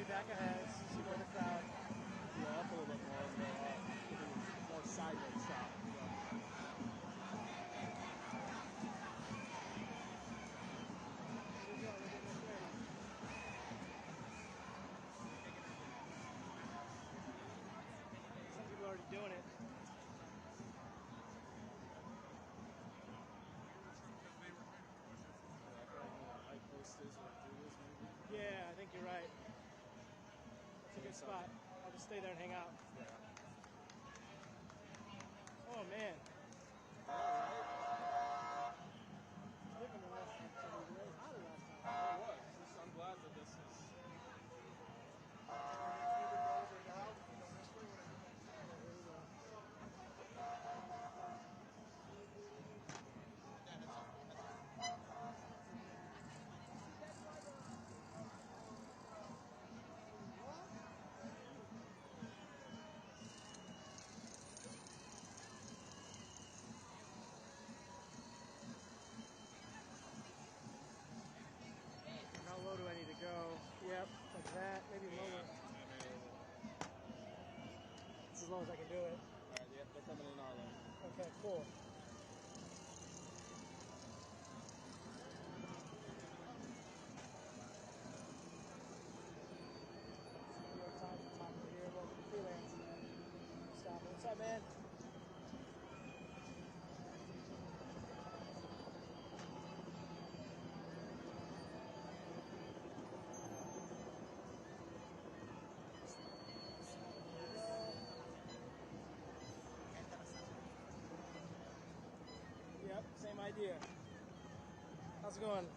Back ahead, see where the crowd. Yeah, up a little bit more, more sideways stop. Some people are already doing it. Yeah, I think you're right. That's a good spot. I'll just stay there and hang out. Oh, man. I'm glad that this is. How low do I need to go? Yep, like that, maybe lower. It's as low as I can do it. Alright, yep, they're coming in our lane. Okay, cool. New York Times, top of here, welcome to freelance. Stop it. What's up, man? Yep, same idea. How's it going?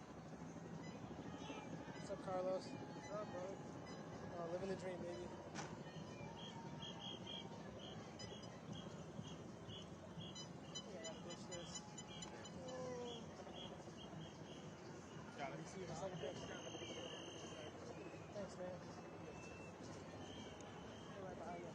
What's up, Carlos? What's up, bro? Living the dream, baby. Yeah, I gotta ditch this. Got it. See you in a second, bitch. Thanks, man. We're right behind you.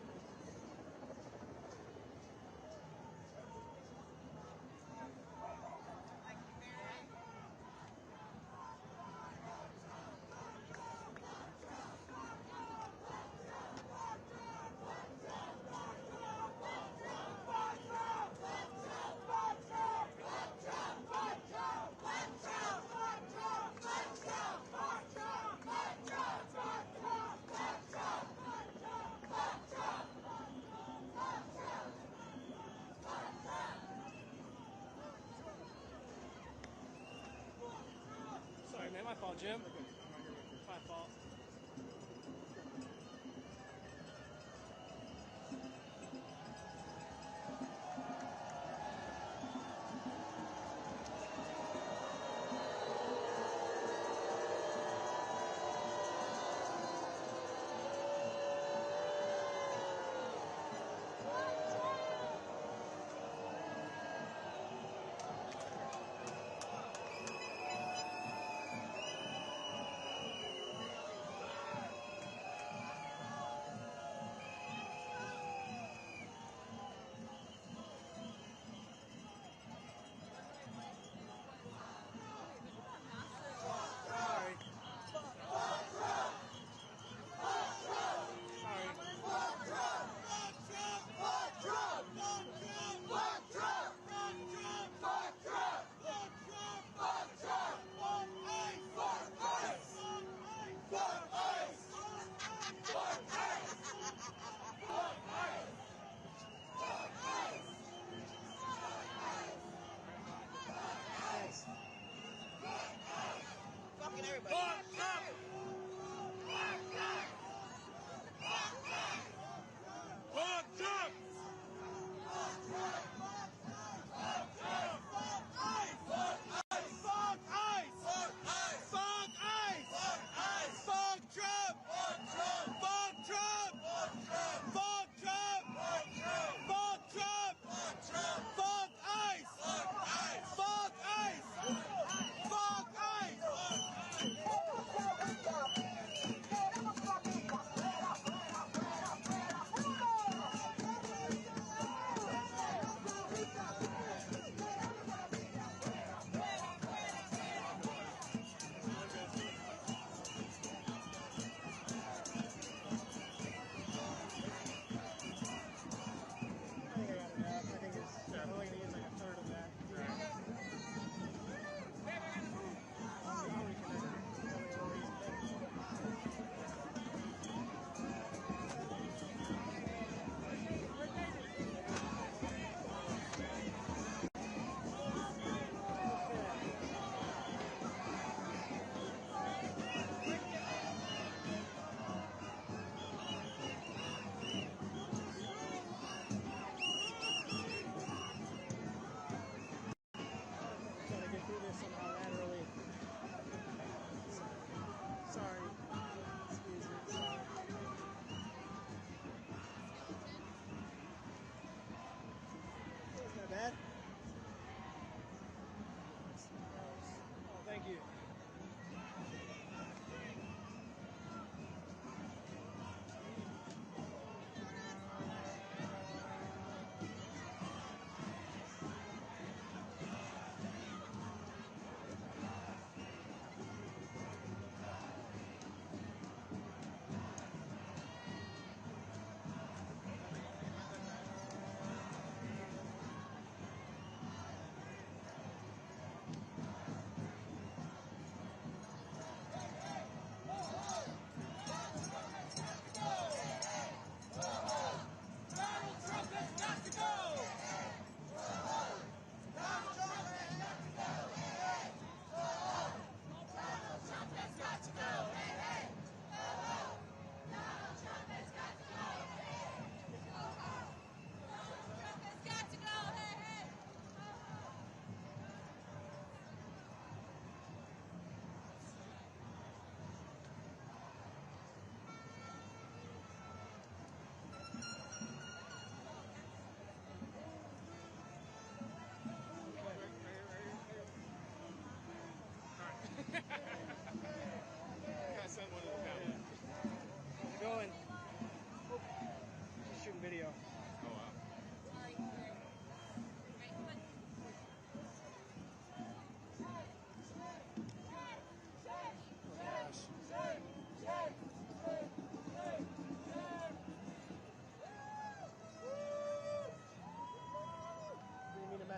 Jim? My fault.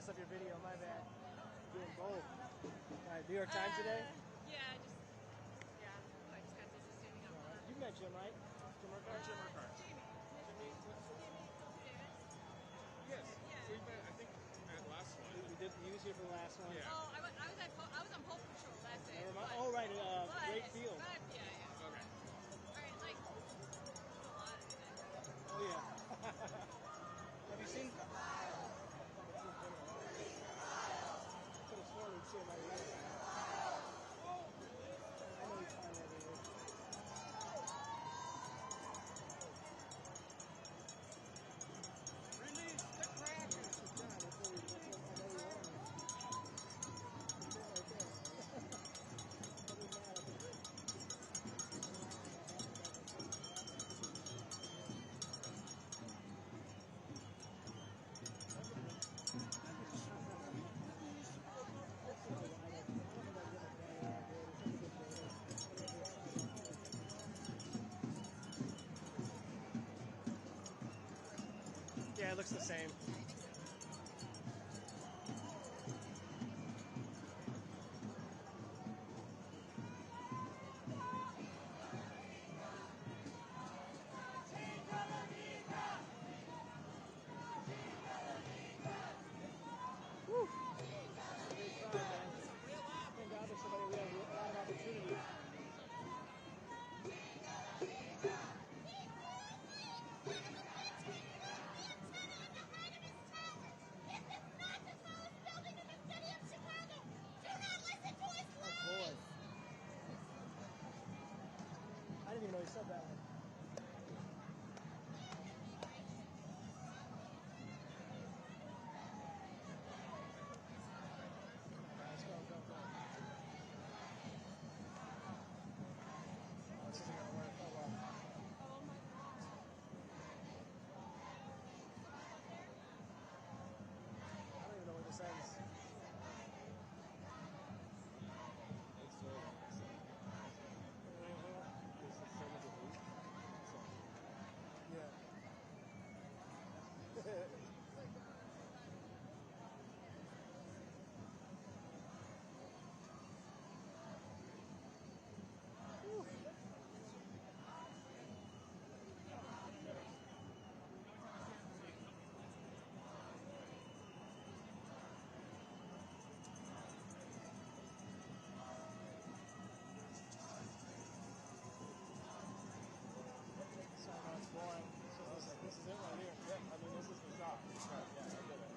Up your video, my bad. Doing both. New York Times today? Yeah, I just got busy saving up. You met Jim, right? Jim Urquhart? Jim Urquhart. Yes. We met, I think, at last one. He was here for the last one. Yeah. Oh, I was on Pole Patrol last day. Never Oh, right, Great Field. Yeah, yeah. Okay. Alright, like, a lot of it. Oh, yeah. Have you seen? I could have sworn we'd seen him right here. I know he's fine every year. Release the crackers. Yeah, that's what I know he wanted. He's doing right there. He'll be mad at me. Yeah, it looks the same. Woo! Great try, man. Thank God there's somebody we have a lot of opportunities. Oh boy. I didn't even know he said that one. Let's go, go, go. Oh, this isn't gonna work. Oh well. I don't even know where this ends. Yeah. So I know it's boring. So this is it right here. Yeah, I mean, this is the shot. Right, yeah, I get it.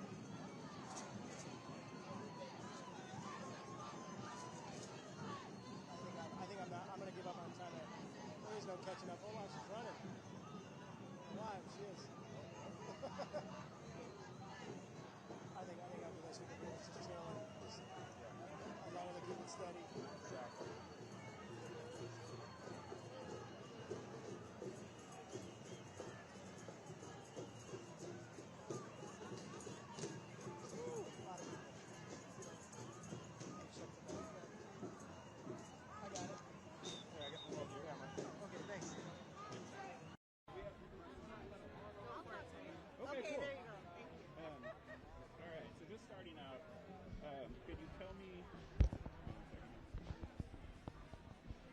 I think I'm not. I'm gonna give up on trying to. There is no catching up. Hold on, she's running. Alive, she is. I think after this we can do this. Just chill and just as long as I keep it steady. Exactly. Woo, a lot of people. Check the back there. I got it. Here, I got one of your camera. Okay, thanks. Okay, cool. There you go. Thank you. All right, so just starting out, could you tell me your first,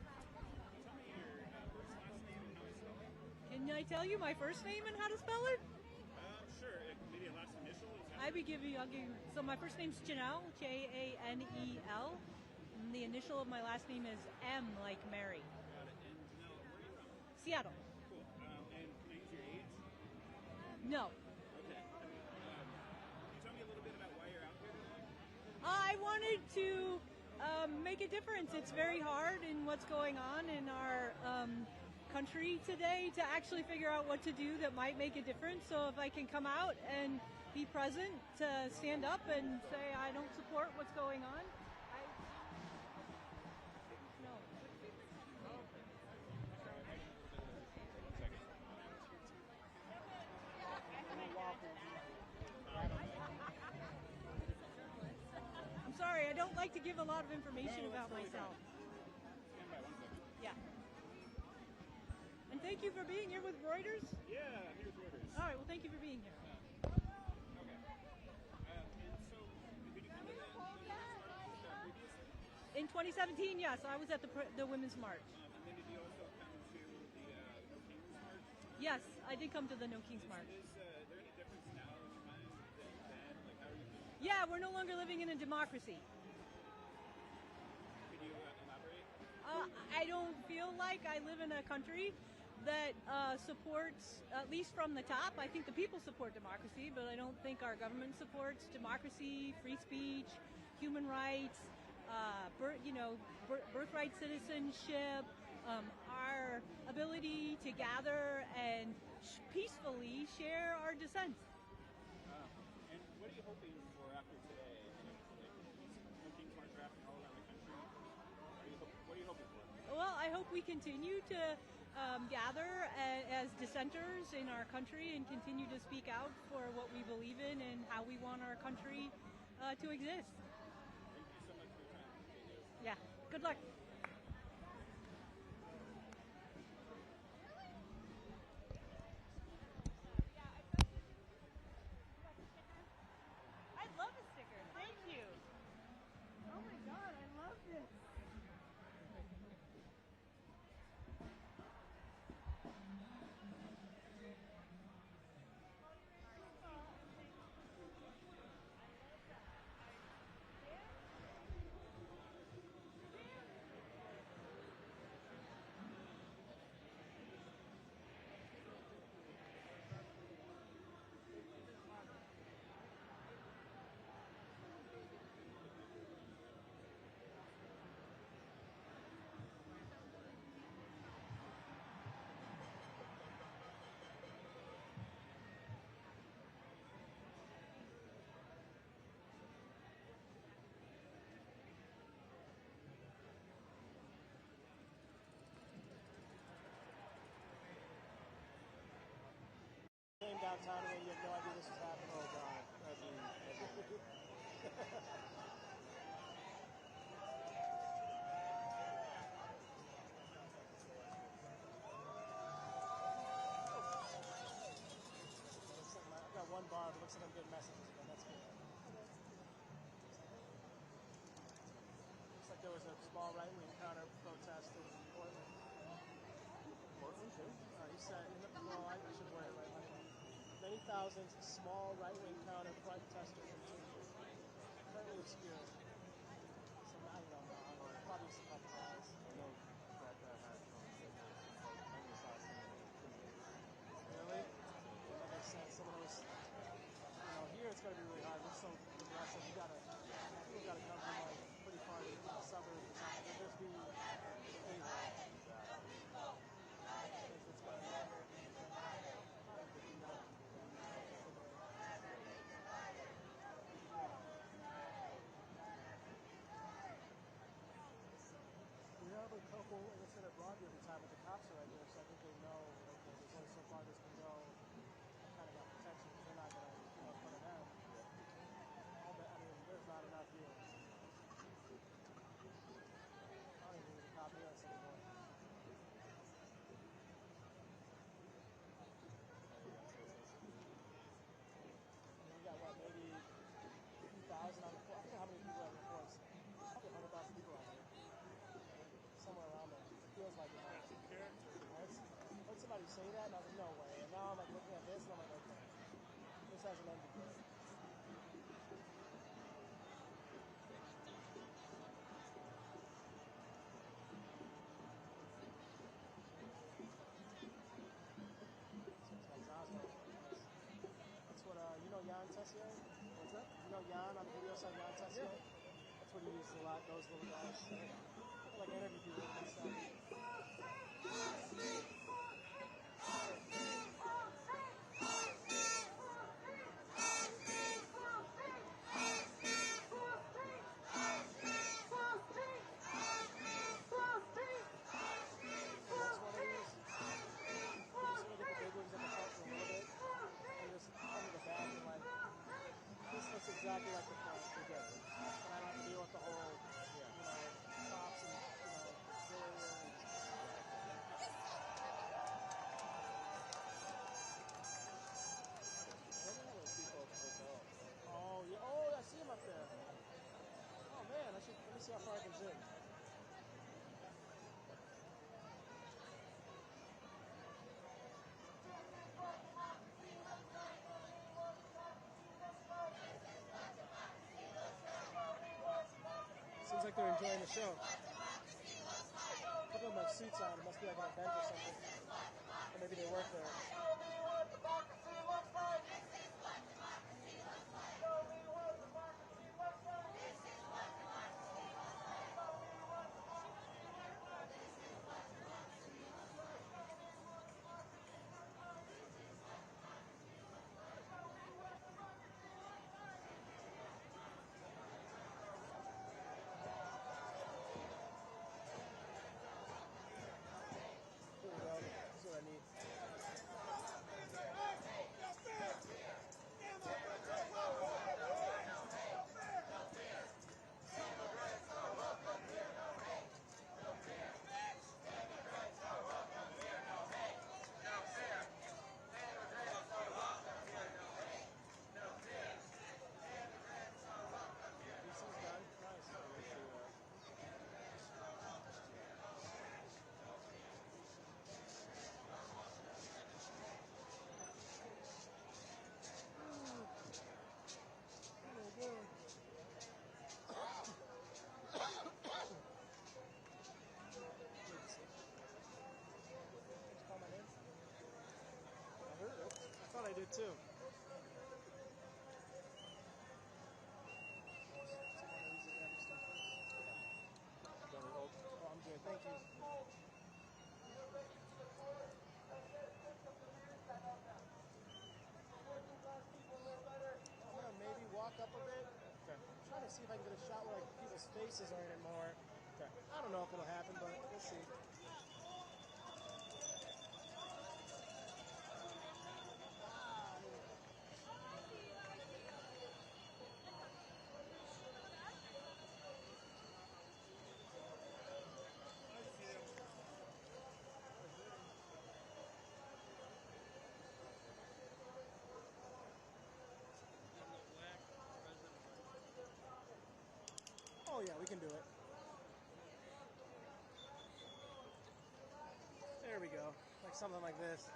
last name, and how to spell it? Can I tell you my first name and how to spell it? Sure. Maybe a last initial? I'll give you. So my first name's Janelle, Janel. And the initial of my last name is M, like Mary. Got it. And Janelle, where are you from? Seattle. Cool. And can I use your age? No. Okay. Can you tell me a little bit about why you're out here today? I wanted to make a difference. It's very hard in what's going on in our country today to actually figure out what to do that might make a difference. So if I can come out and be present to stand up and say I don't support what's going on. I'm sorry, I don't like to give a lot of information about myself. Stand by 1 second. Yeah. And thank you for being here with Reuters. Yeah, here's Reuters. All right, well, thank you for being here. Okay. And so, did you come to the previously? In 2017, yes, I was at the Women's March. And then did you also come to the No Kings March? Yes, I did come to the No Kings March. Is there any difference now in your mind than then? Like, how are you feeling? Yeah, we're no longer living in a democracy. Could you elaborate I don't feel like I live in a country that supports, at least from the top, I think the people support democracy, but I don't think our government supports democracy, free speech, human rights, birthright citizenship, our ability to gather and peacefully share our dissent. And what are you hoping for after today? When things aren't drafting all around the country, what are you hoping for? Well, I hope we continue to gather as dissenters in our country and continue to speak out for what we believe in and how we want our country to exist. Thank you so much for your time. Yeah, good luck. I love a sticker. Thank you. Oh my God, I love this. Came downtown and you have no idea this was happening. Oh God, that'd be I've got one bar, but it looks like I'm getting messages again. That's good. Looks like there was a small right-wing counter protest in Portland. Portland too? He said, I should word it right. Many thousands small right-wing counter protesters continue. Currently obscure. So I don't know. Probably some couple guys. I know that had really? That makes sense. Someone was, here it's going to be really hard. We're so progressive. People got to come from like pretty far to the suburbs or something. There'll just be anything. We have a couple in the Senate Broadview every time, but the cops are right there, so I think they know okay, there's only so far this can go. I kind of got protection because they're not going to in front of them. There's not enough here. I don't even need a copy of this anymore. We got what, maybe 2,000 on the floor. I forget how many people have reports. Probably 100,000 people out here. Somewhere around there. It feels like it. I heard somebody say that, and I was like, no way. And now I'm like looking at this, and I'm like, okay. This has an ended bit. That's what, Jan Tessier? What's that? You know Jan on the video side, Jan Tessier? Yeah. That's what he uses a lot, those little guys. I like interview people and stuff. That's exactly like the front. You're good. And I don't have to deal with the whole, cops and, barrier. Oh, yeah. Oh, I see him up there. Oh, man. Let me see how far I can zoom. Seems like they're enjoying the show. don't have much seats on. It must be like an event or something. Or maybe they work there. Here we go. This is what I need. DC's done. Nice. Call my name? I heard it. I thought I did too. Oh, I'm good. Thank you. I'm gonna maybe walk up a bit. Okay. I'm trying to see if I can get a shot where like people's faces aren't in more. Okay. I don't know if it'll happen, but we'll see. Oh yeah, we can do it. There we go. Like something like this.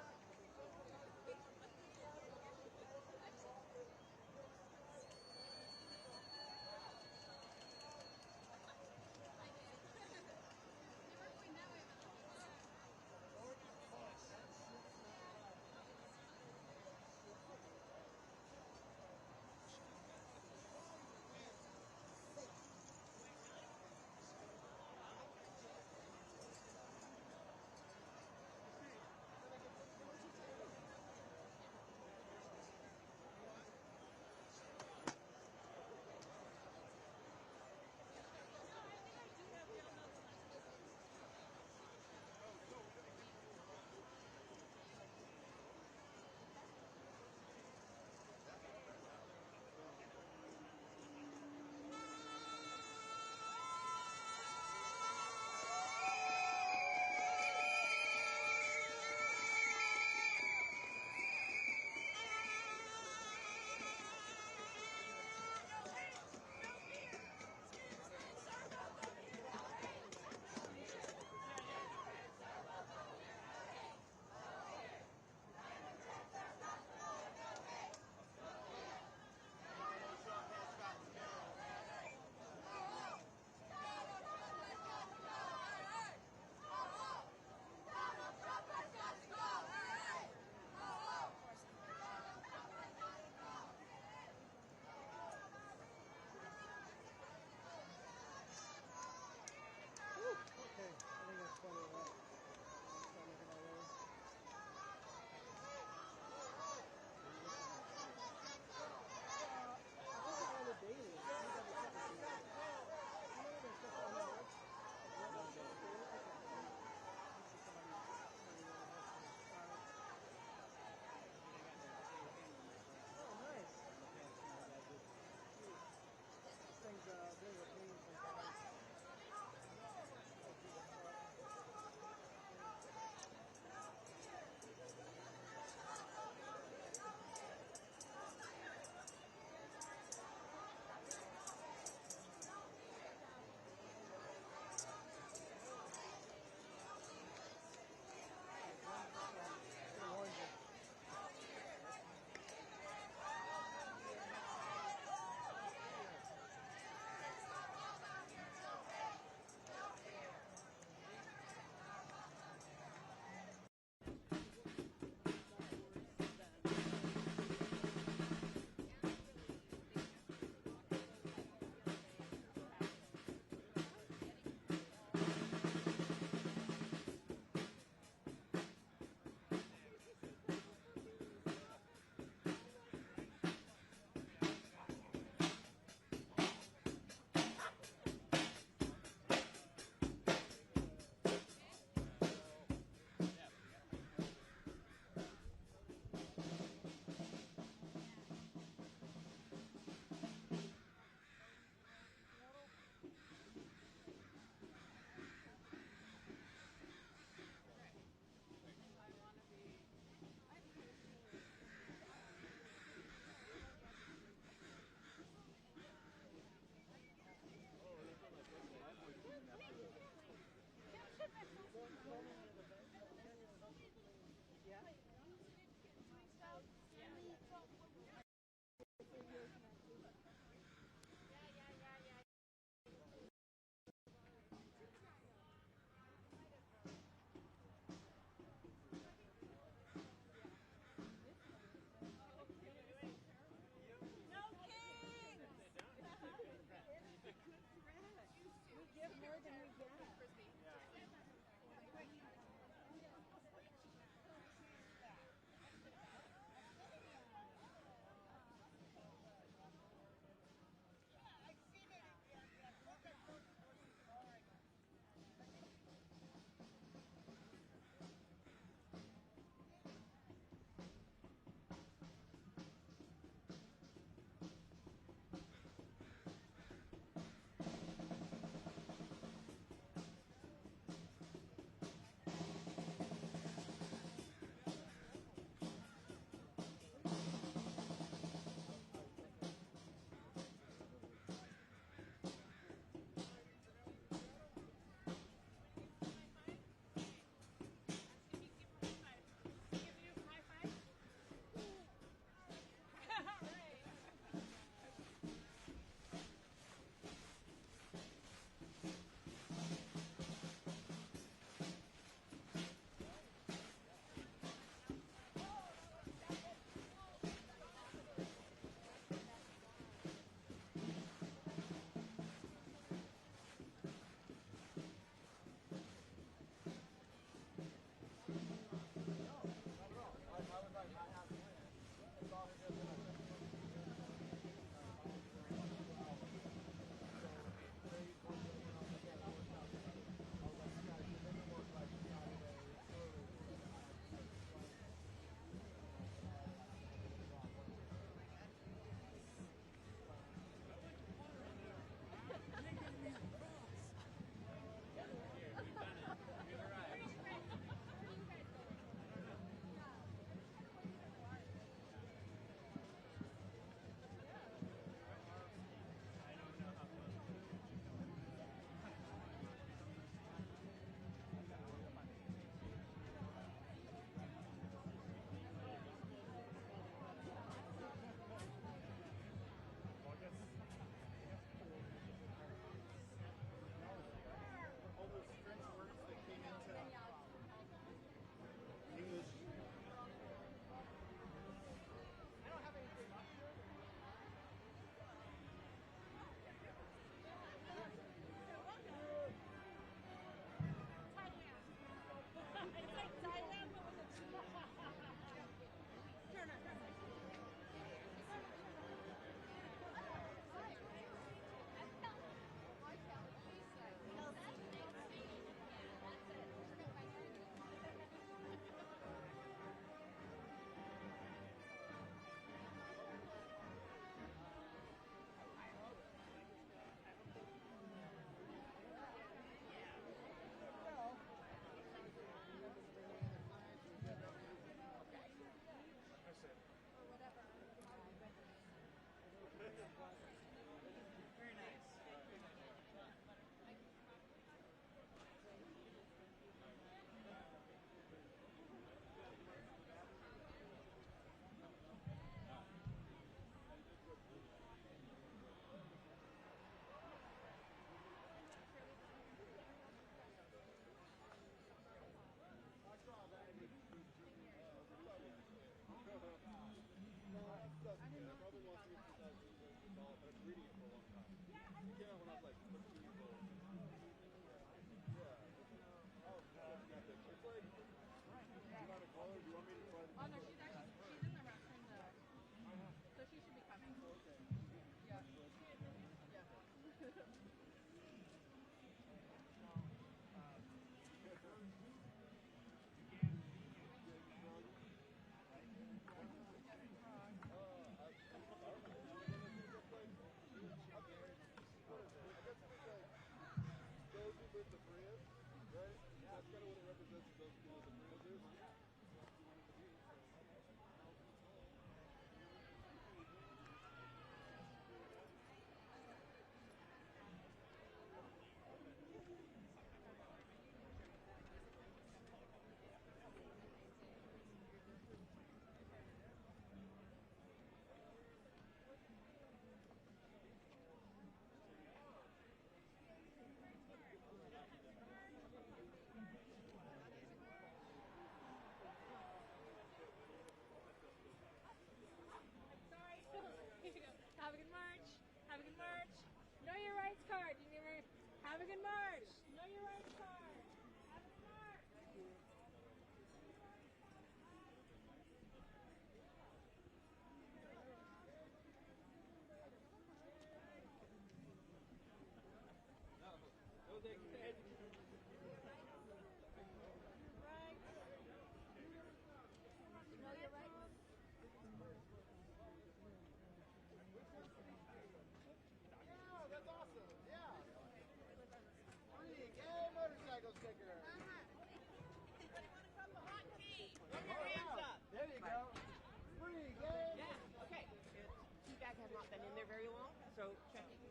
So, chanting.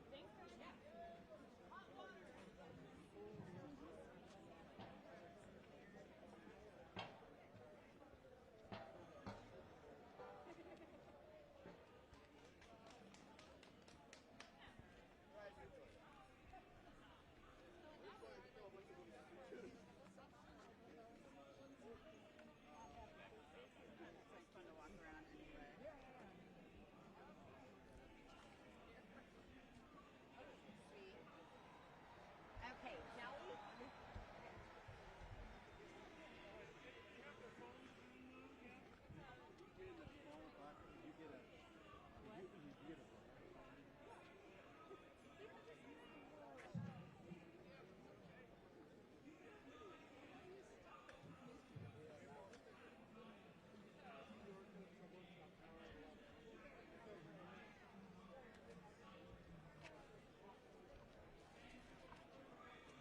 Okay, Nelly.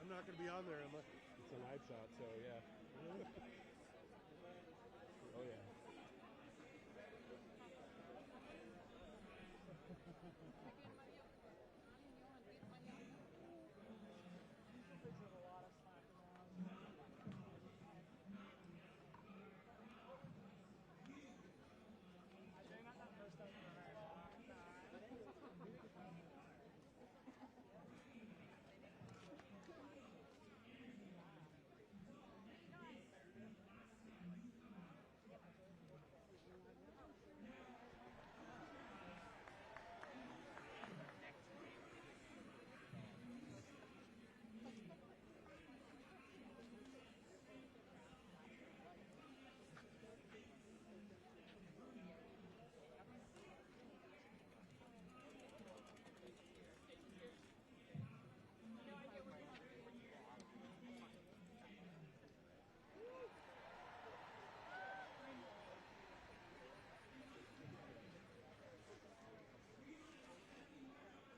I'm not going to be on there unless it's a wide shot, so yeah. Oh yeah.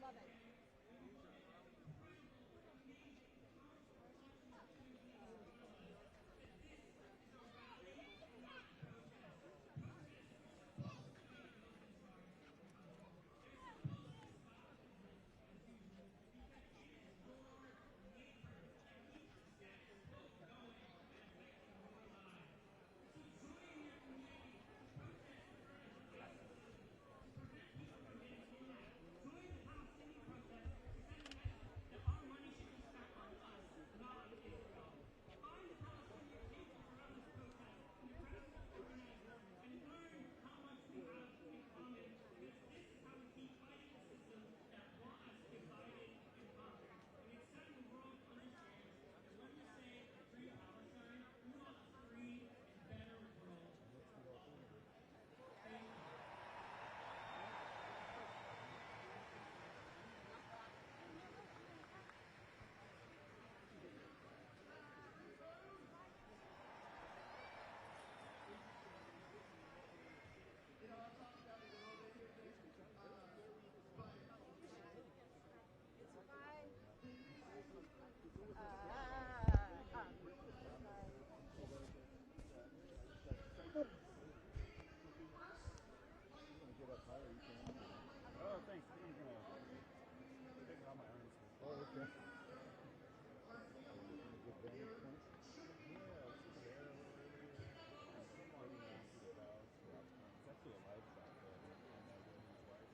Love it. Oh, thanks. I'm gonna take it on my arms. Oh, okay. Good vantage point. Yeah, let's see there a little earlier. Floating around through the clouds. It's actually a live shot there. And William's wife.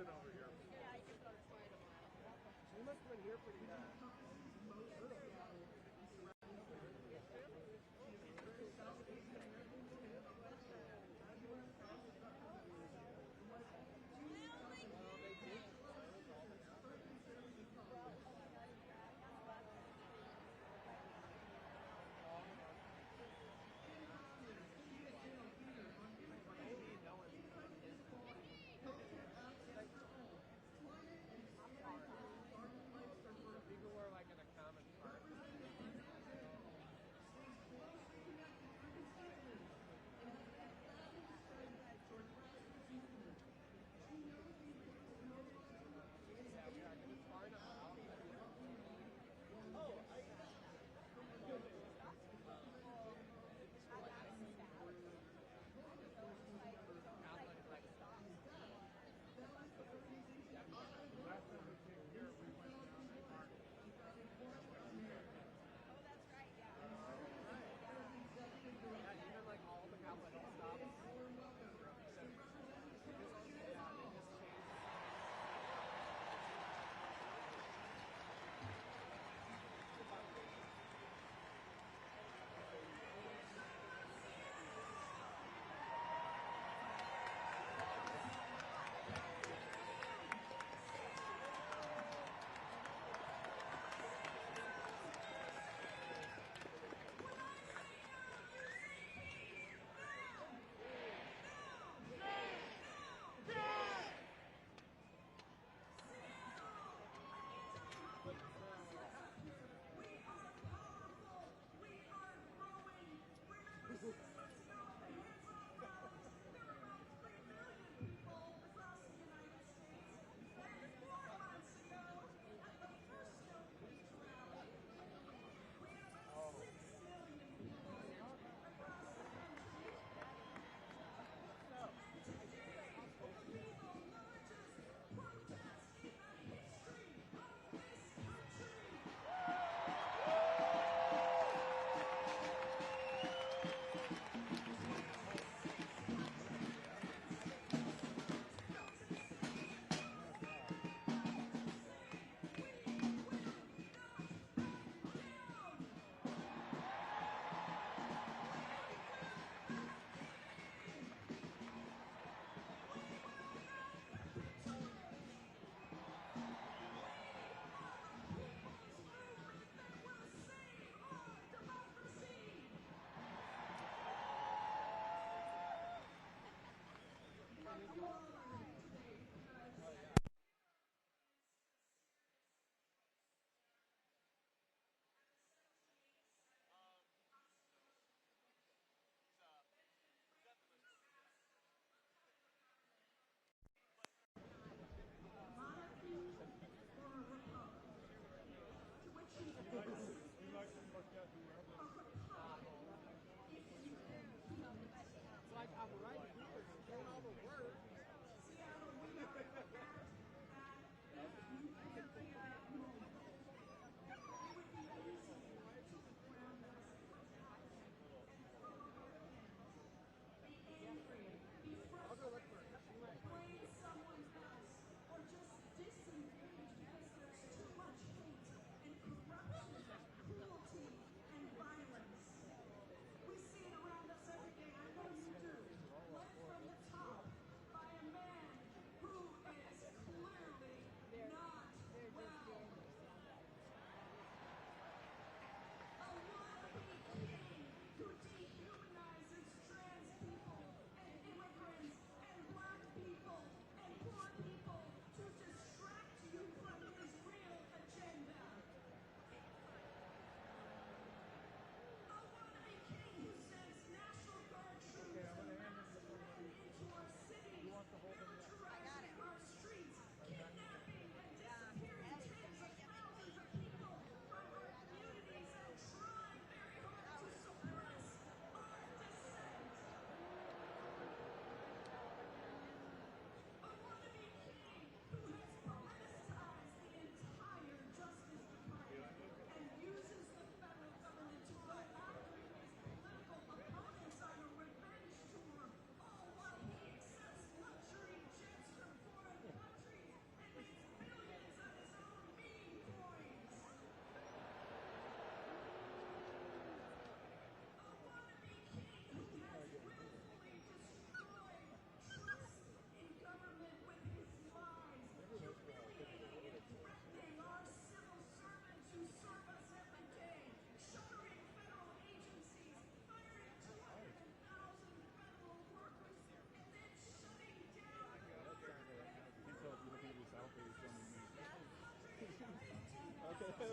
been over here. Yeah, I just got a flight a while. So you must have been here pretty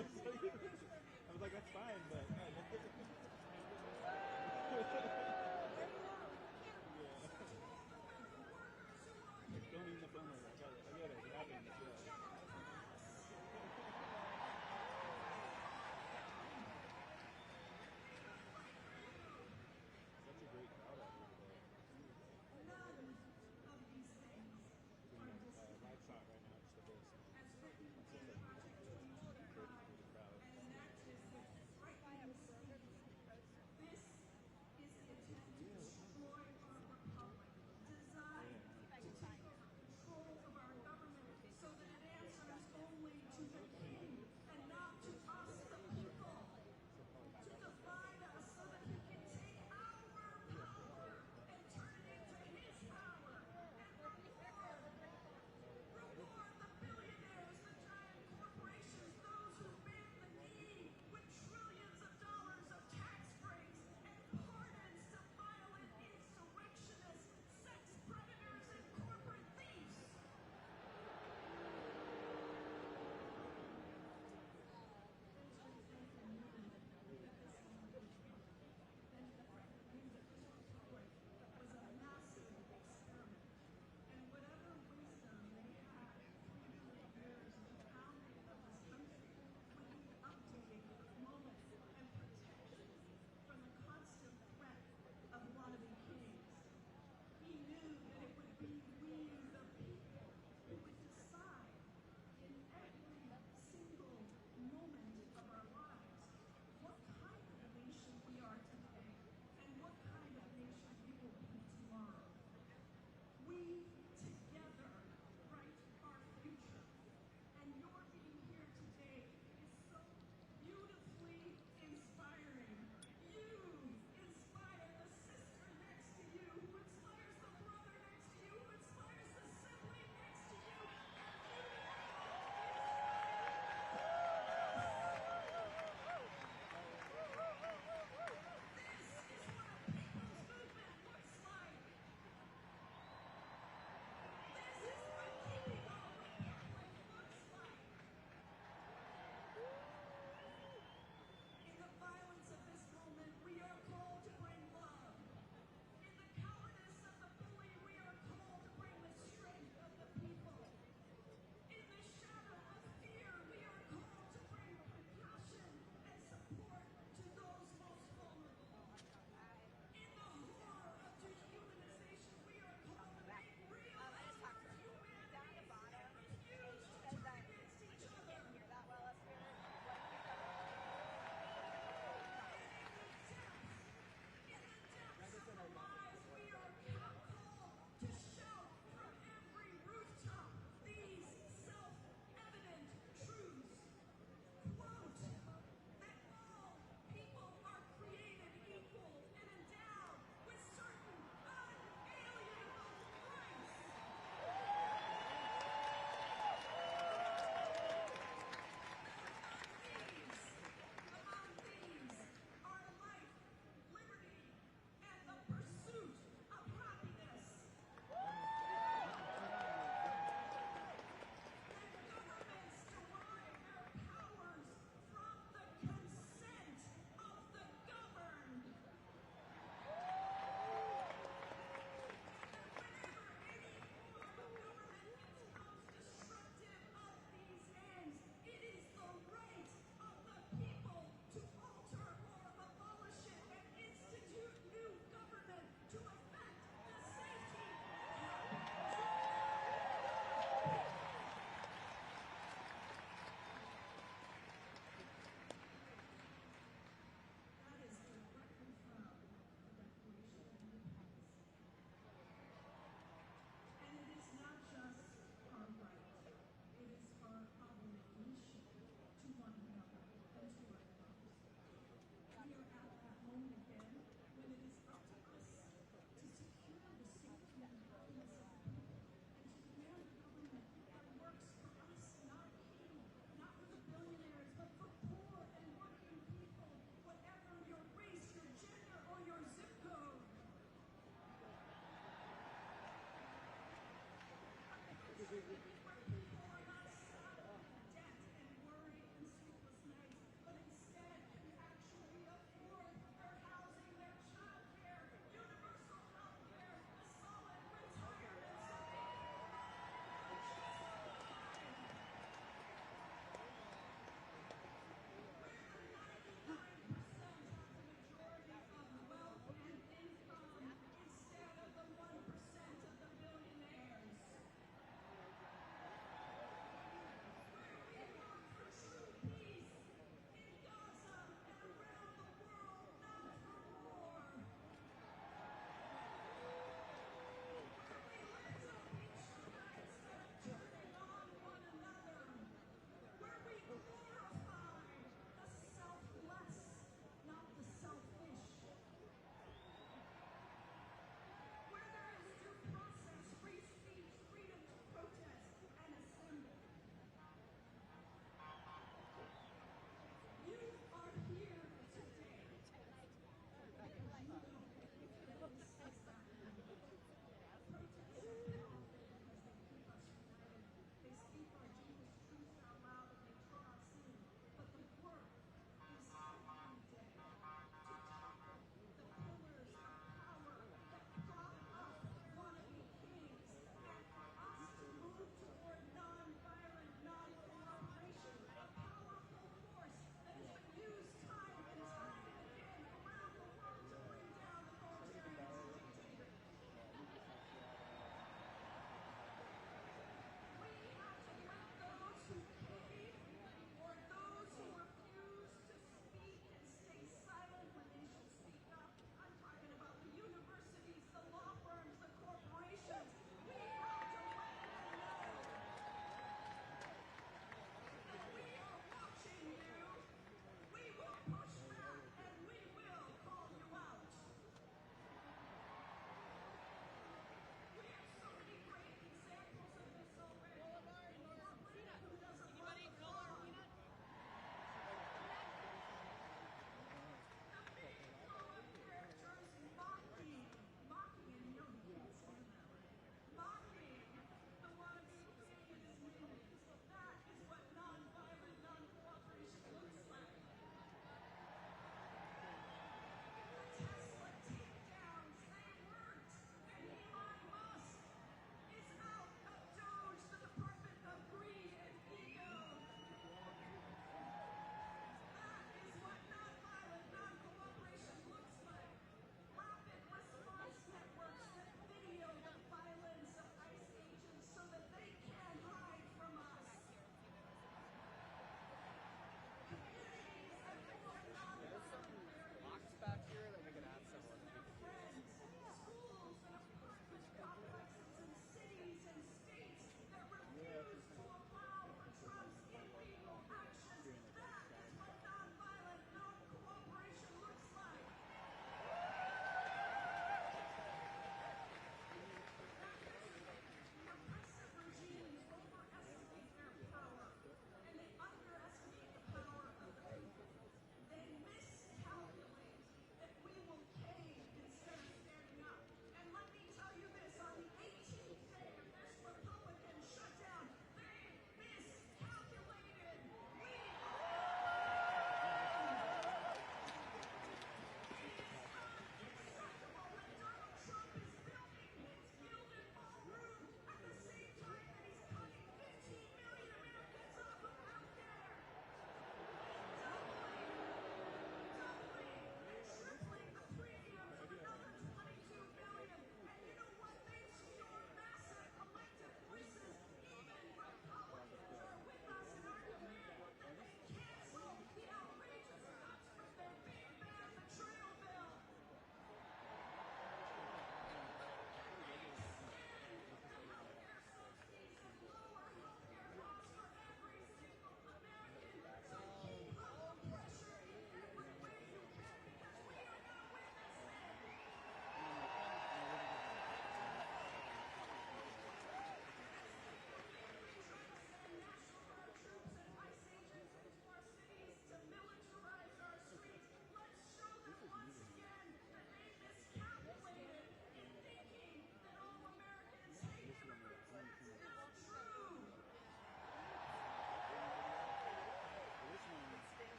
I was like, that's fine, but. Don't leave the phone over. I get it. It happens. Yeah. Such a great crowd out here today. Live shot right now, just a bit. It's just like perfect for the crowd.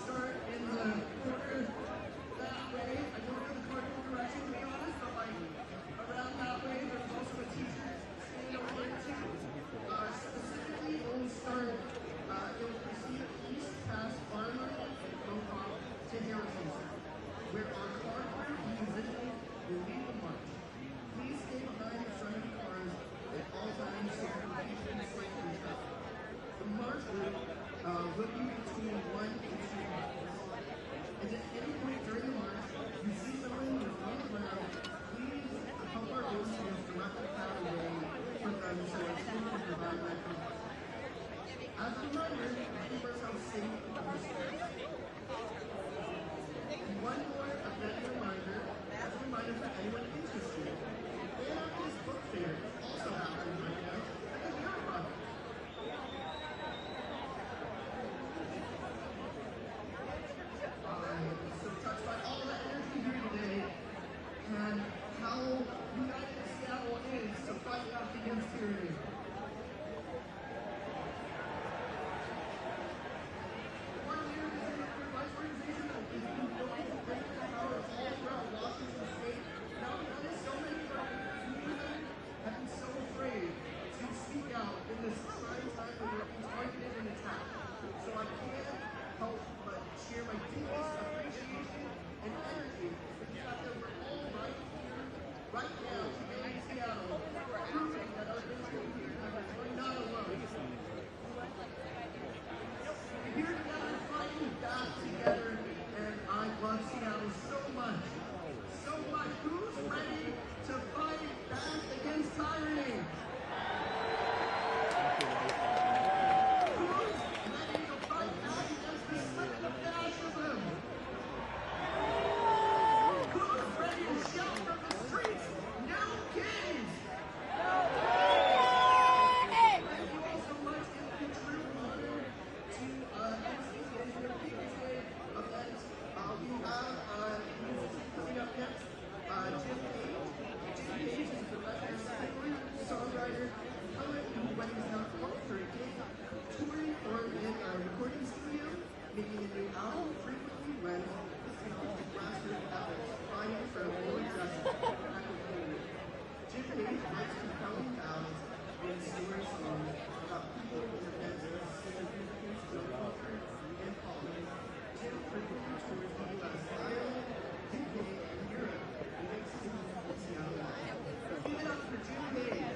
start in the corner that way. I don't know the cardinal direction to be honest, but like around that way. There's also a teacher standing over there too. Specifically, it will start. It will proceed east past Farmer and Mohawk to Harrison Center, where our car crew and musicians will lead the march. Please stay behind the front of the cars at all times so that we can safe and traffic. The march route will be between 1 and 2 miles. And at any point during the march, you see someone who is on the ground, please help our volunteers direct the crowd away from them so our team can provide that comfort. As a reminder, keep ourselves safe and respect. One more event reminder, as a reminder for anyone interested, Anarchist Book Fair is also happening right now at the Beer Project. I'm so touched by all the energy here today and how united Seattle is to fight back against tyranny. One year is an immigrant rights organization that has been building to bring the power all throughout Washington State. Now because so many of our community have been so afraid to speak out in this trying time when we're being targeted and attacked. So I can't help but share my deepest appreciation and energy for the fact that we're all right here, right now, today in Seattle, proving that our district members are not alone. We're here together, fighting back together, and I love Seattle so much. So much. Who's ready to fight back against tyranny? Who's ready to fight back against the slipping of fascism? Who's ready to shout from the streets, "No kids"? Thank you all so much. It's a true honor to MC this year's People's Day event. We have musicians coming up next. Jim Page is the record singer, songwriter, poet, who went out for a gig, touring or in a recording studio, making a new album frequently when the sound of grassroots efforts fighting for more justice and equity. Jim Page writes compelling ballads and story songs about people and events that see significance to culture and politics. Jim frequently tours the U.S., Ireland, UK, and Europe, and makes cities in Seattle. Give it up for Jim Page.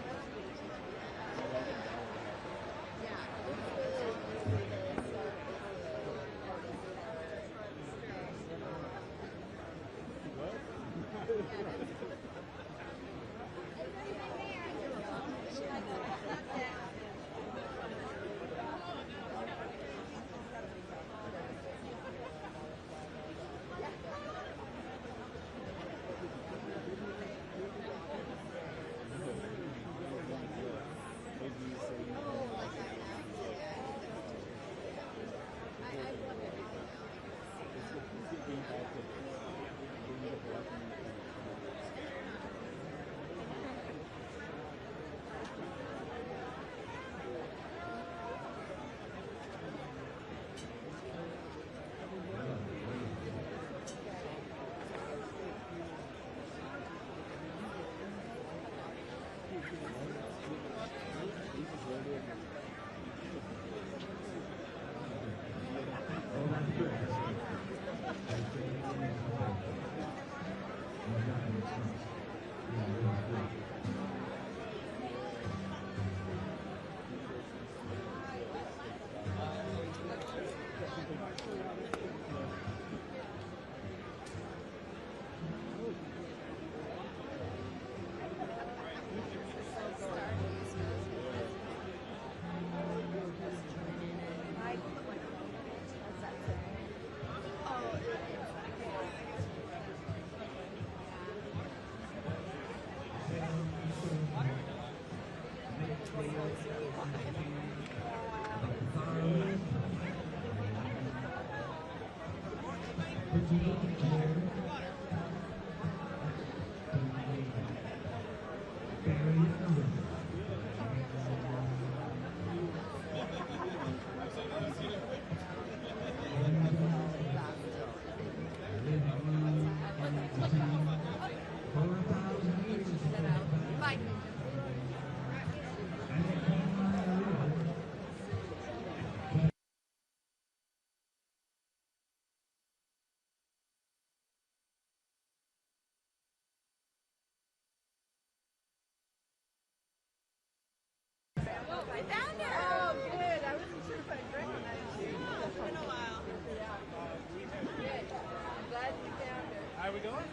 we going?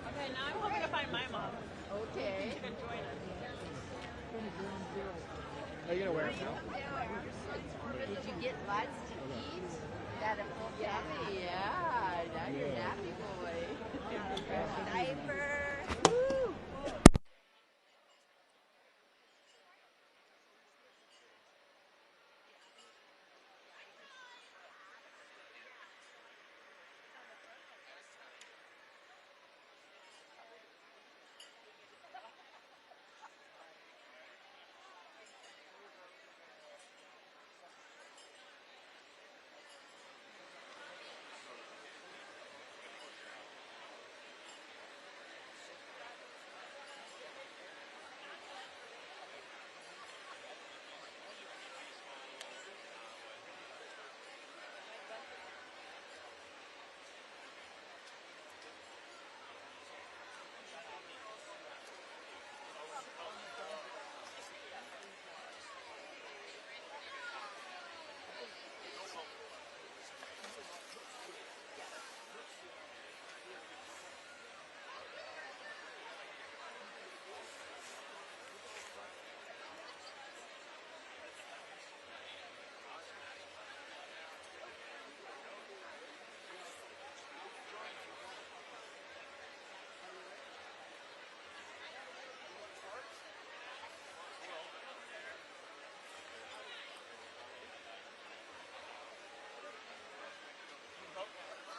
Okay, now I'm hoping to find my mom. Okay. She can join us. Are you gonna wear it now? Did you get lots to eat? Got a full family? Yeah. Now you're a nappy boy. Diaper. Woo!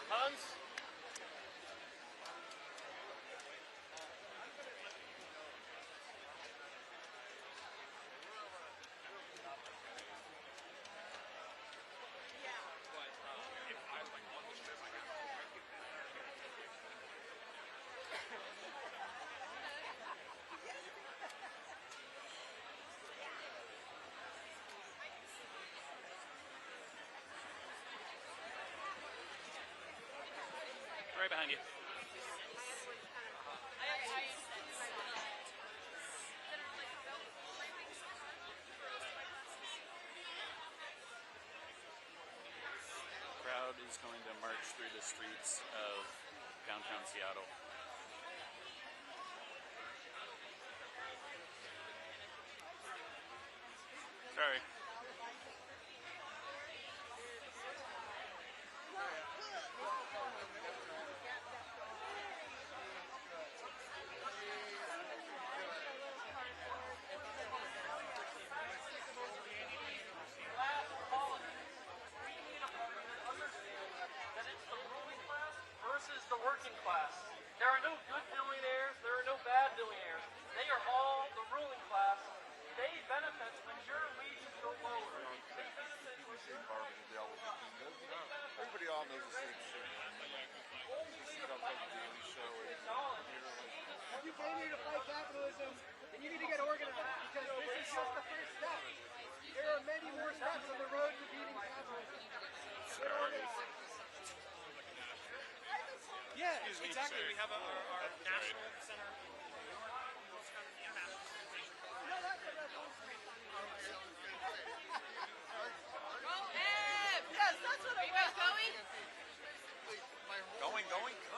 Hans? Right behind you. Crowd is going to march through the streets of downtown Seattle. Sorry. Versus the working class. There are no good billionaires, there are no bad billionaires. They are all the ruling class. They benefit when your wages go lower. They benefit when your Everybody all knows the same shit. You know, like the Daily Show you came here to fight capitalism, then you need to get organized because this is just the first step. There are many more steps on the road to beating capitalism. Get organized. Yeah, exactly. We have our national center. Yes, that's what I was going. Going. Yeah.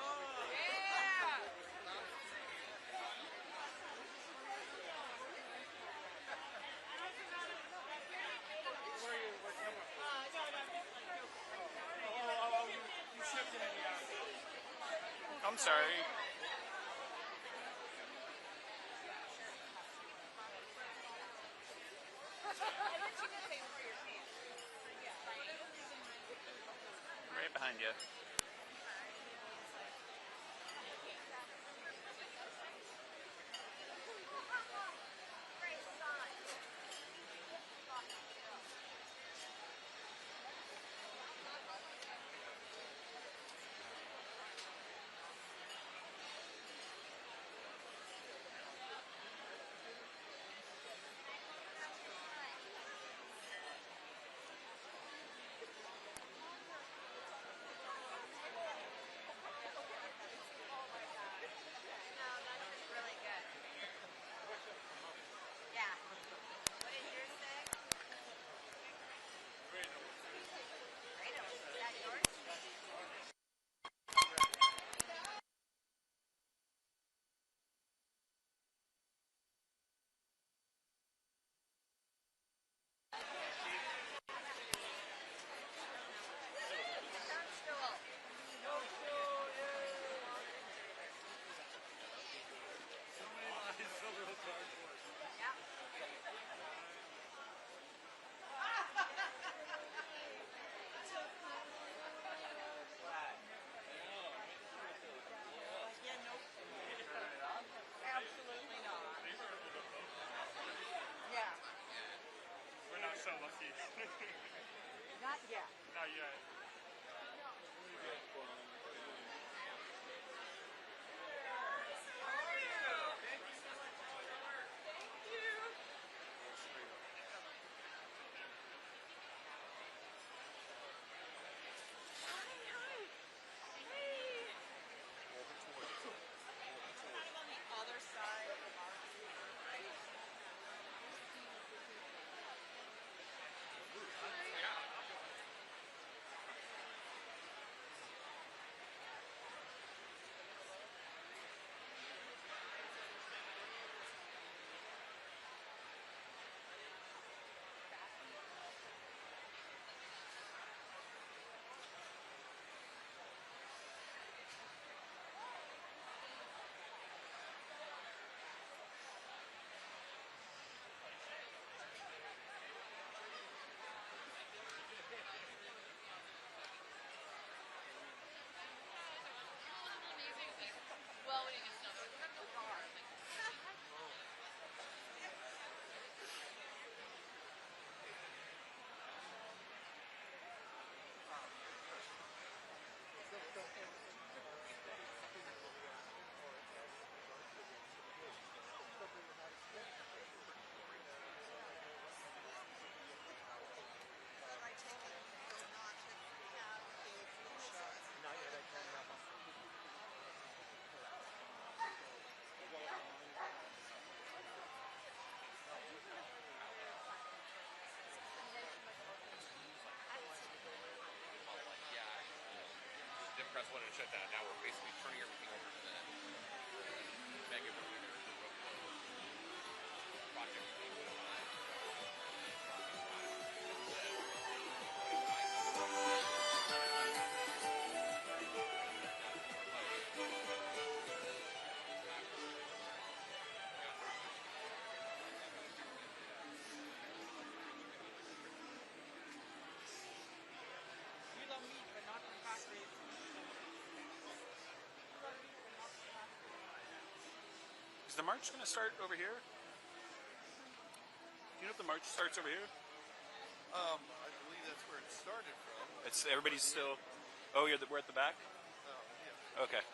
I'm sorry. Right behind you. Not yet. Not yet. Democrats wanted to shut down. Now we're basically turning everything over to the mega projects being put on. Is the march going to start over here? Do you know if the march starts over here? I believe that's where it started from. It's everybody's still. Oh, we're at the back. Oh, yeah. Okay.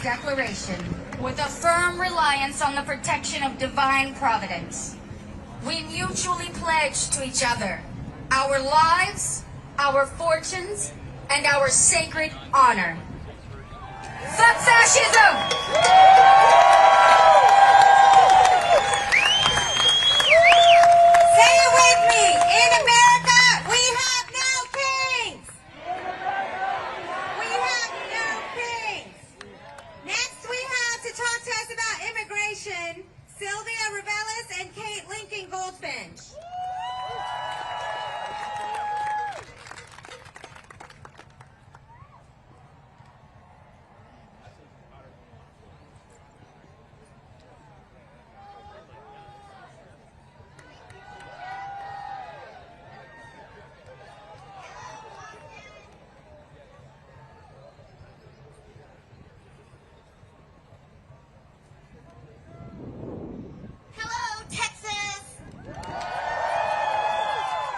declaration with a firm reliance on the protection of divine providence. We mutually pledge to each other our lives, our fortunes, and our sacred honor. Fuck fascism! Say it with me! In America, we have no kings! We have no kings! Next, we have to talk to us about immigration, Sylvia Revelis and Kate Lincoln Goldfinch. Hello, Texas!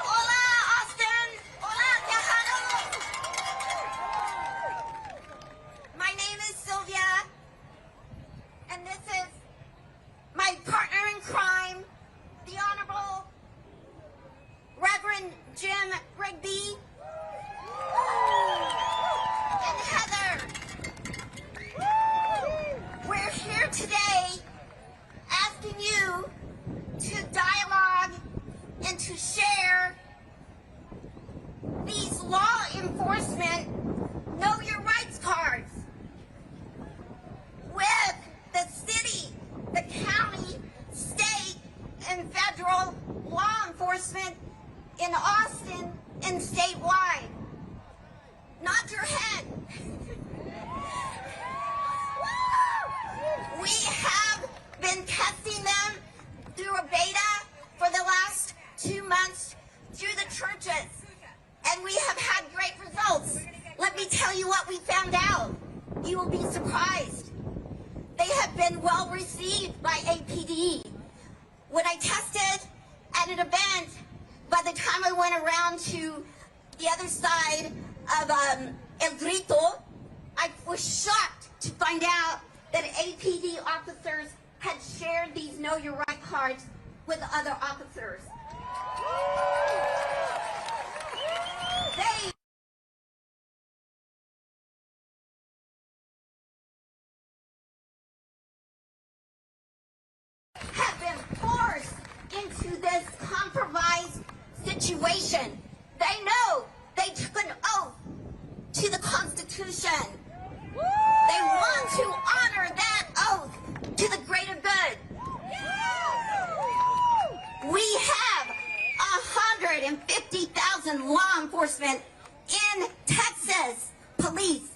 Hola, Austin! Hola, Tejanos! My name is Sylvia, and this is my partner in crime, the Honorable Reverend Jim Rigby, and Heather. We're here today asking you to dialogue and to share these law enforcement Know Your Rights cards with the city, the county, state, and federal law enforcement in Austin and statewide. Nod your head. We have been testing them through a beta for the last 2 months through the churches, and we have had great results. Let me tell you what we found out. You will be surprised. They have been well received by APD. When I tested at an event, by the time I went around to the other side of El Grito, I was shocked to find out that APD officers had shared these Know Your Right cards with other officers. They have been forced into this compromised situation. They know they took an oath to the Constitution. They want to honor that oath to the greater good. We have 150,000 law enforcement in Texas police.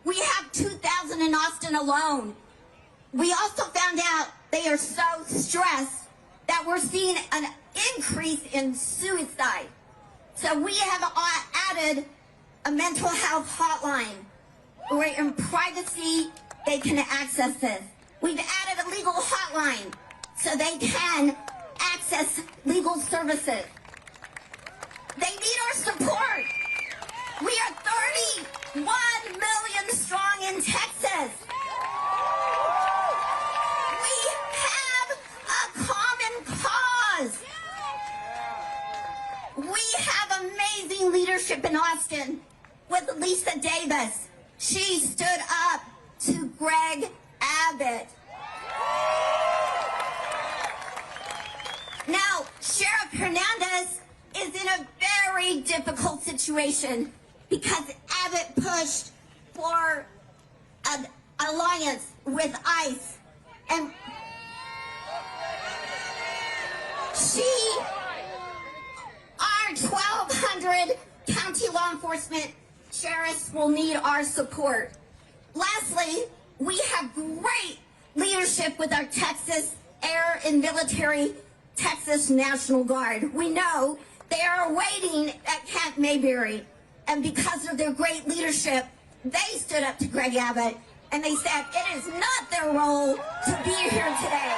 We have 2,000 in Austin alone. We also found out they are so stressed that we're seeing an increase in suicide. So we have added a mental health hotline where in privacy they can access this. We've added a legal hotline so they can access legal services. They need our support. We are 31 million strong in Texas. We have a common cause. We have amazing leadership in Austin with Lisa Davis. She stood up to Greg Abbott. Now, Sheriff Hernandez is in a very difficult situation because Abbott pushed for an alliance with ICE. And our 1,200 county law enforcement sheriffs will need our support. Lastly, we have great leadership with our Texas Air and Military Texas National Guard. We know they are waiting at Camp Mayberry, and because of their great leadership, they stood up to Greg Abbott, and they said it is not their role to be here today.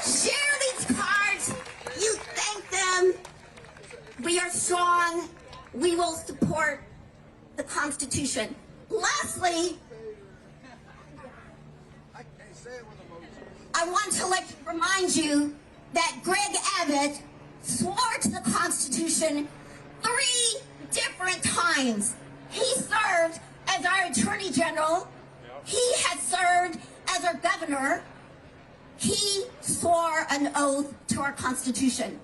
Share these cards. You thank them. We strong. We will support the Constitution. Lastly, I want to remind you that Greg Abbott swore to the Constitution 3 different times. He served as our Attorney General. He has served as our governor. He swore an oath to our Constitution.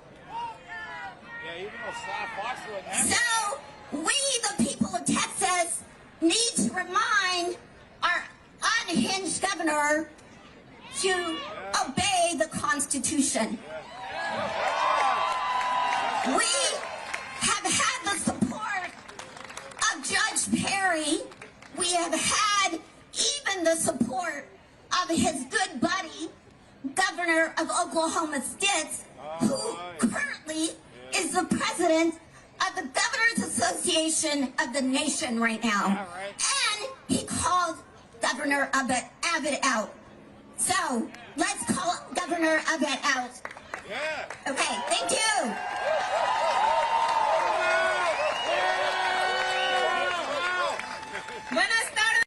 Yeah, even though Slav Fox wouldn't have So, we, the people of Texas, need to remind our unhinged governor to obey the Constitution. We have had the support of Judge Perry. We have had even the support of his good buddy, Governor of Oklahoma State, who currently is the president of the Governors Association of the nation right now. And he called Governor Abbott out. So, let's call Governor Abbott out. Yeah. Okay, thank you. Buenas tardes.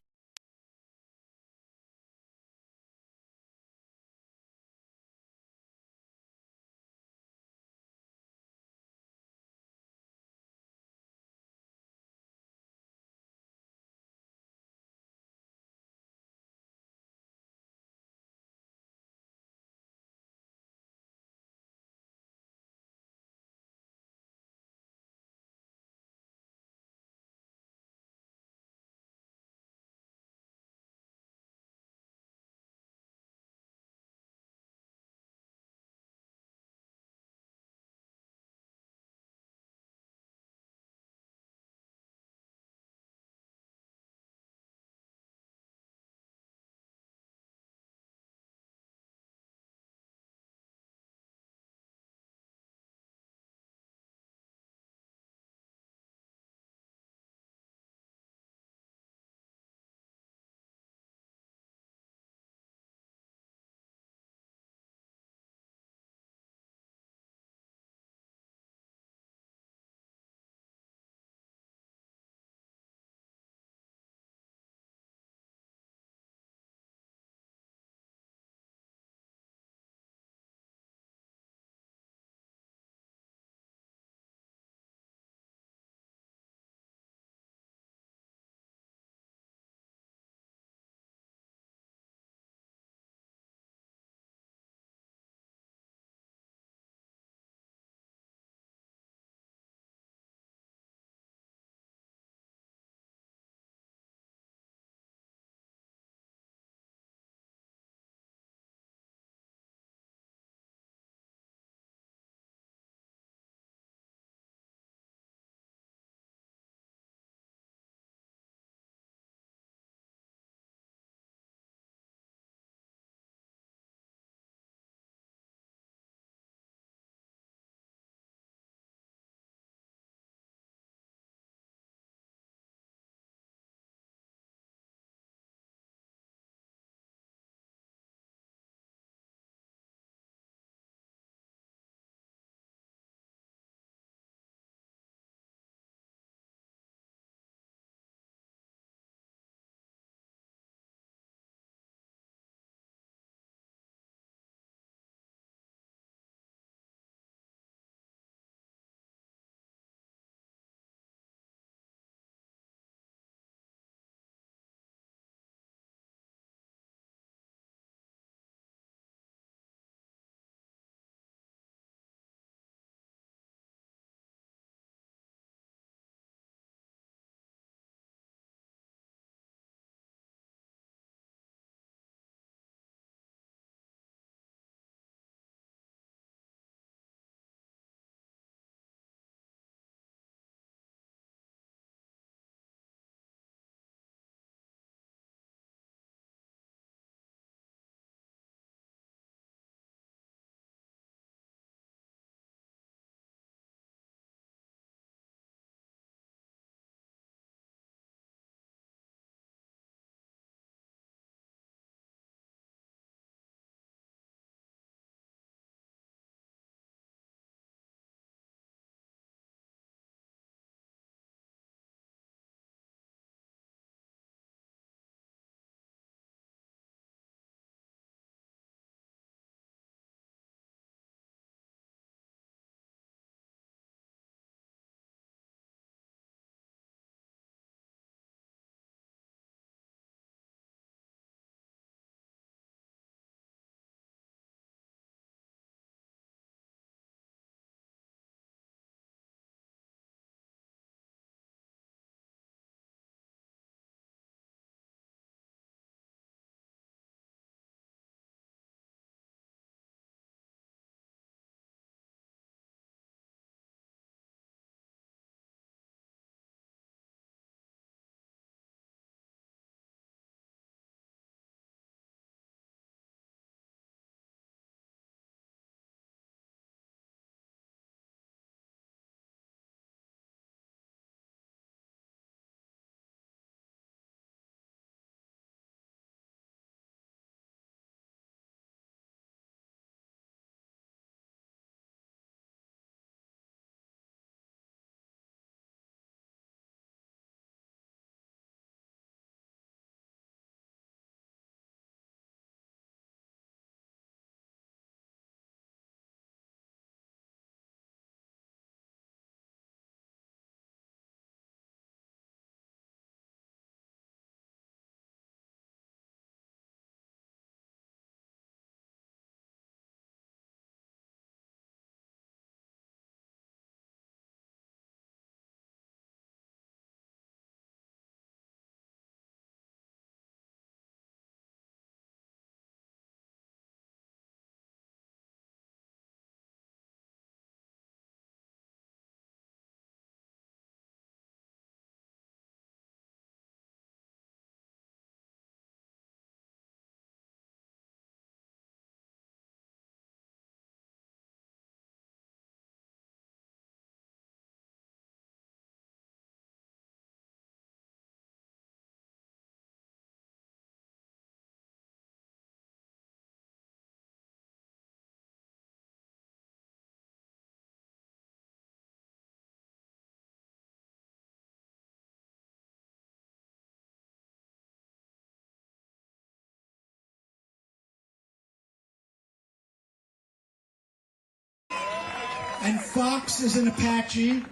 And Fox is an Apache. And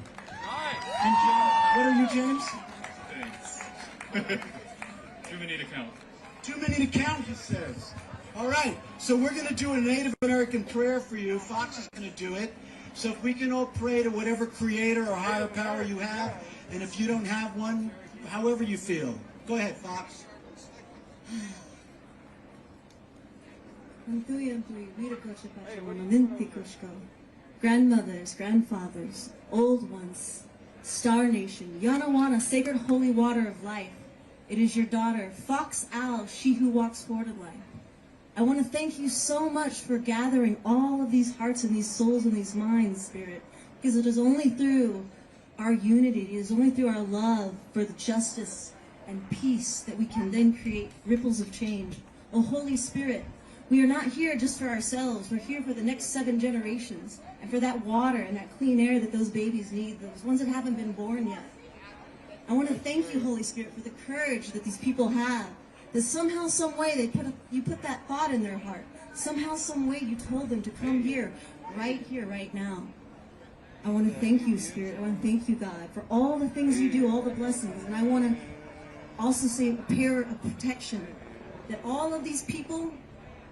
James, what are you, James? Thanks. Too many to count. Too many to count, he says. All right, so we're going to do a Native American prayer for you. Fox is going to do it. So if we can all pray to whatever creator or higher power you have, and if you don't have one, however you feel. Go ahead, Fox. Grandmothers, grandfathers, old ones, Star Nation, Yanawana, sacred holy water of life. It is your daughter, Fox Owl, she who walks forward in life. I want to thank you so much for gathering all of these hearts and these souls and these minds, Spirit, because it is only through our unity, it is only through our love for the justice and peace that we can then create ripples of change. Oh, Holy Spirit, we are not here just for ourselves. We're here for the next 7 generations and for that water and that clean air that those babies need, those ones that haven't been born yet. I want to thank you, Holy Spirit, for the courage that these people have, that somehow, some way, you put that thought in their heart. Somehow, some way, you told them to come here, right now. I want to thank you, Spirit. I want to thank you, God, for all the things you do, all the blessings. And I want to also say a prayer of protection, that all of these people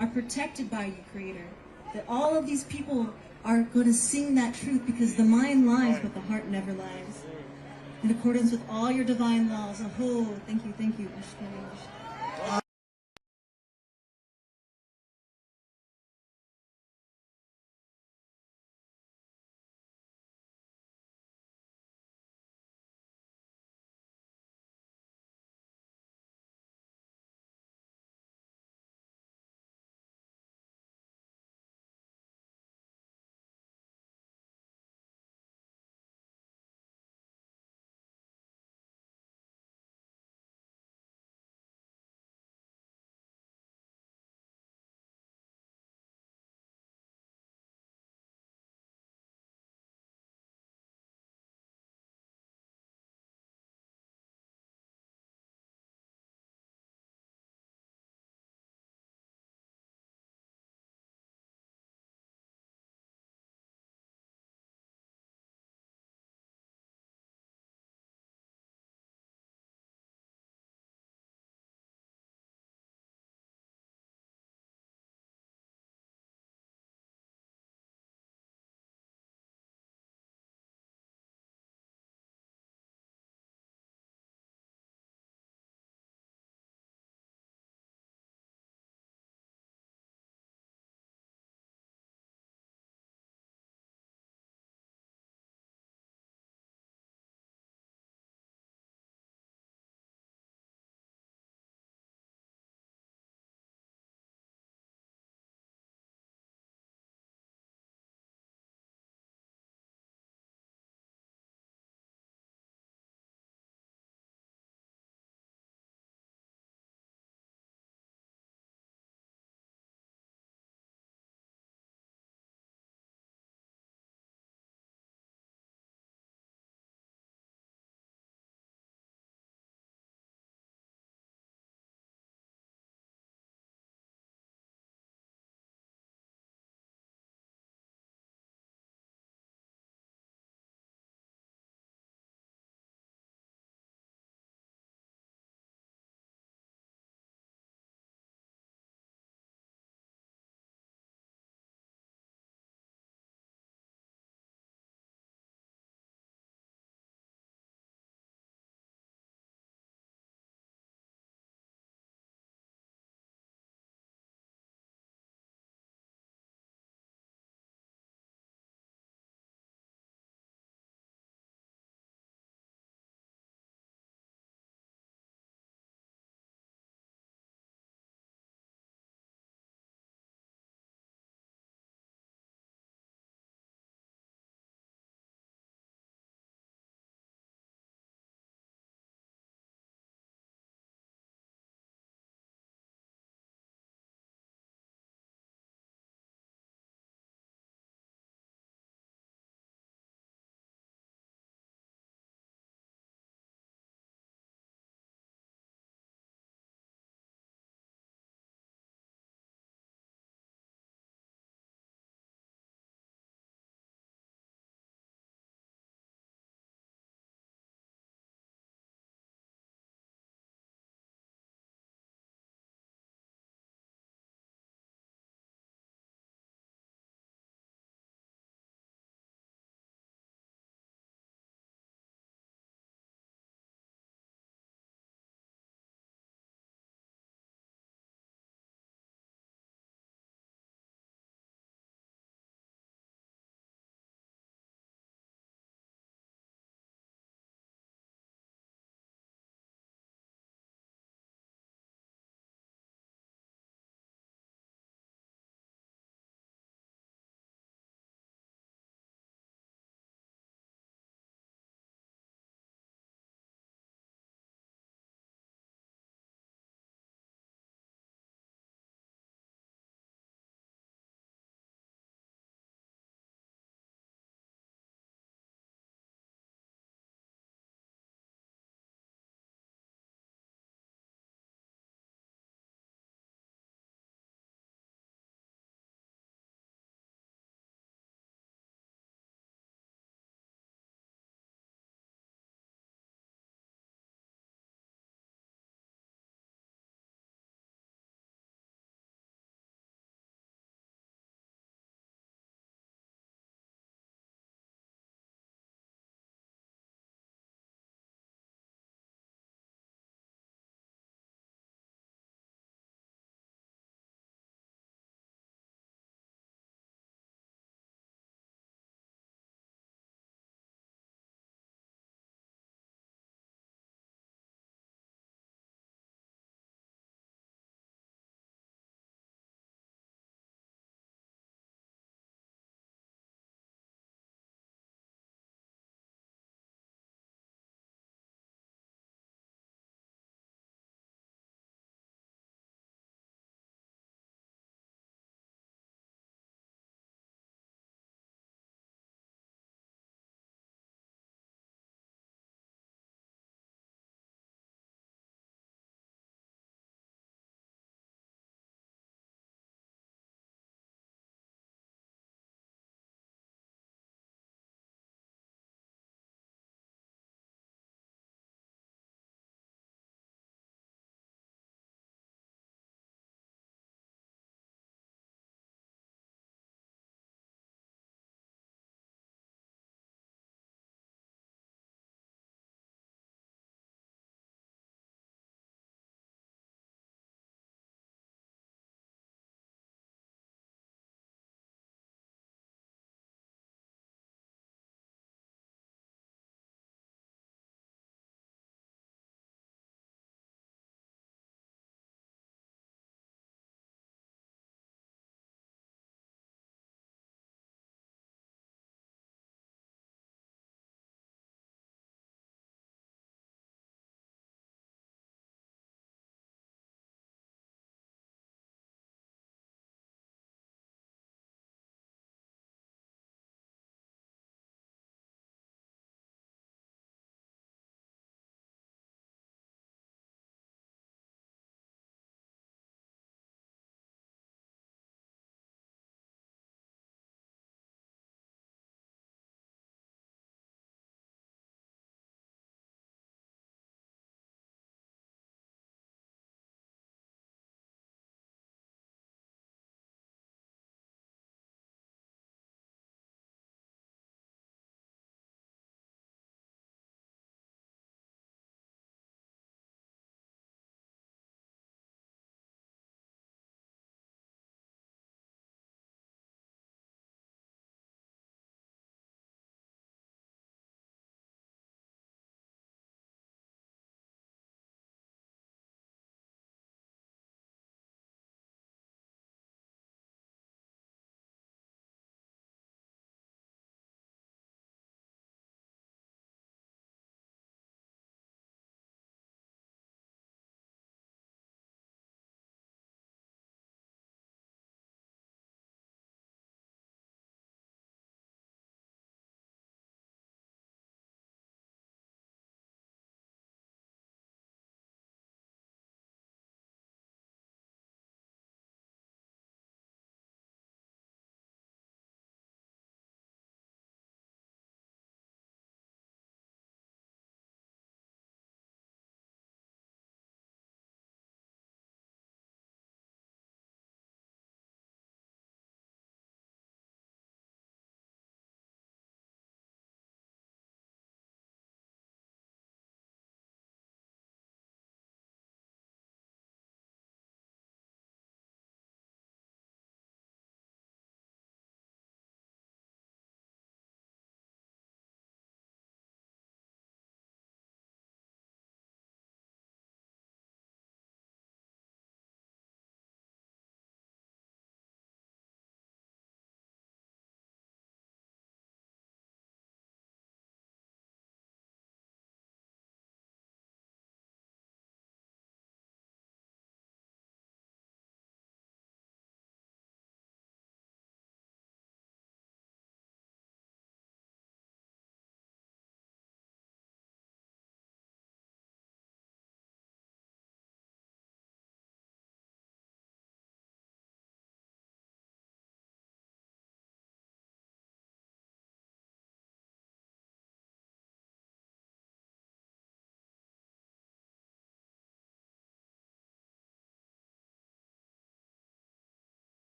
are protected by you, Creator. That all of these people are going to sing that truth, because the mind lies, but the heart never lies. In accordance with all your divine laws. Oh, thank you.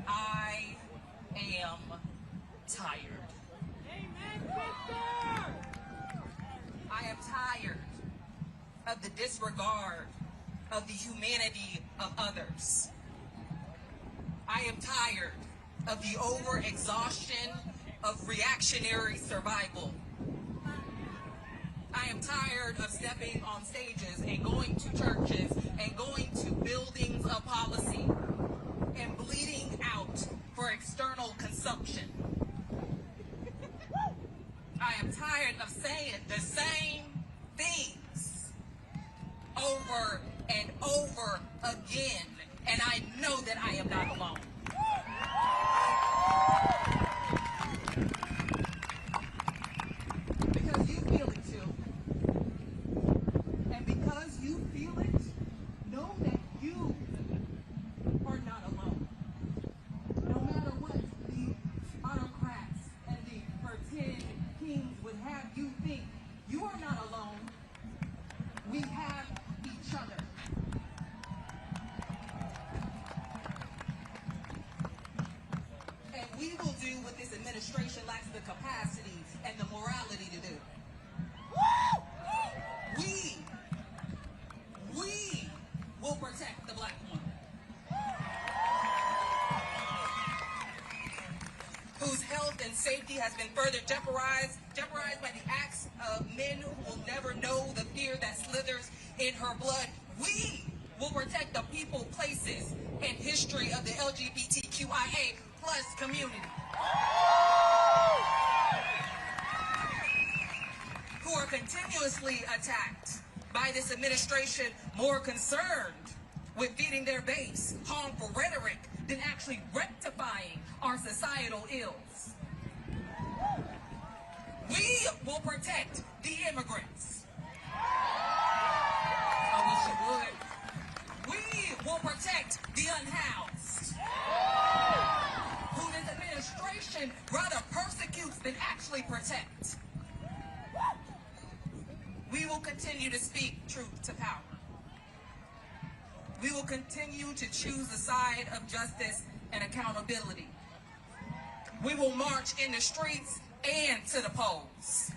I am tired. I am tired of the disregard of the humanity of others. I am tired of the overexhaustion of reactionary survival. I am tired of stepping on stages and going to churches and going to buildings of policy and bleeding out for external consumption. I am tired of saying the same things over and over again, and I know that I am not alone. Because you feel it too. And because you feel it, know that you are not alone. No matter what the autocrats and the pretend kings would have you think, you are not alone. We have each other. And we will do what this administration lacks the capacity and the morality to do. We will protect the black woman, whose health and safety has been further jeopardized by the acts of men who will never know the fear that slithers in her blood. We will protect the people, places, and history of the LGBTQIA plus community, who are continuously attacked by this administration, more concerned with feeding their base harmful rhetoric than actually rectifying our societal ills. We will protect the immigrants. I wish you would. We will protect the unhoused, who this administration rather persecutes than actually protect. We will continue to speak truth to power. We will continue to choose the side of justice and accountability. We will march in the streets and to the polls,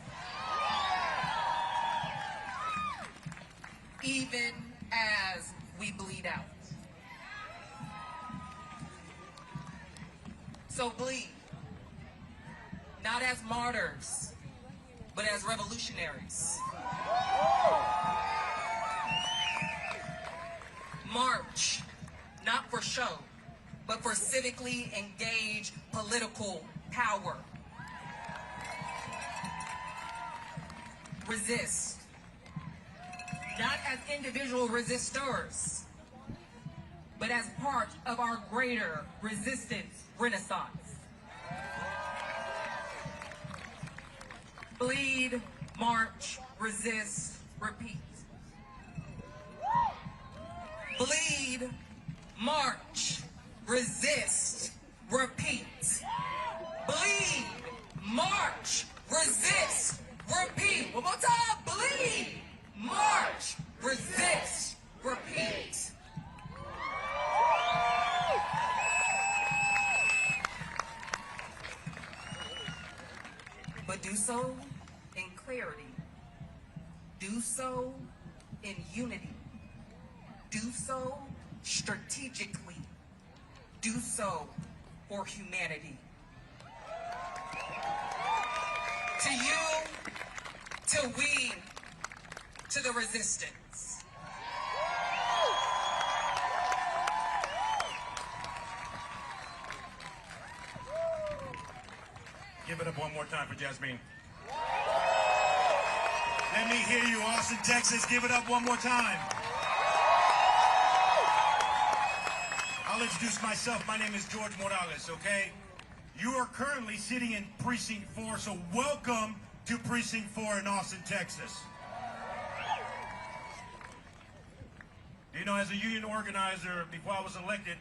even as we bleed out. So bleed, not as martyrs, but as revolutionaries. March, not for show, but for civically engaged political power. Resist, not as individual resistors, but as part of our greater resistance renaissance. Bleed, march, resist, repeat. Bleed, march, resist, repeat. Bleed, march, resist, repeat. One more time. Bleed, march, resist, repeat. But do so in clarity. Do so in unity. Do so strategically. Do so for humanity. To you, to we, to the resistance. Give it up one more time for Jasmine. Let me hear you, Austin, Texas. Give it up one more time. I'll introduce myself. My name is George Morales, okay? You are currently sitting in Precinct 4, so welcome to Precinct 4 in Austin, Texas. You know, as a union organizer, before I was elected,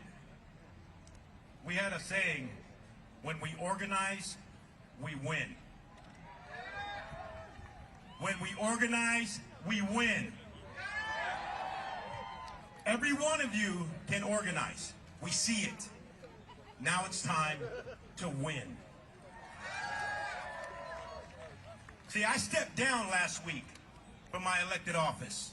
we had a saying, when we organize, we win. When we organize, we win. Every one of you can organize. We see it. Now it's time to win. See, I stepped down last week from my elected office.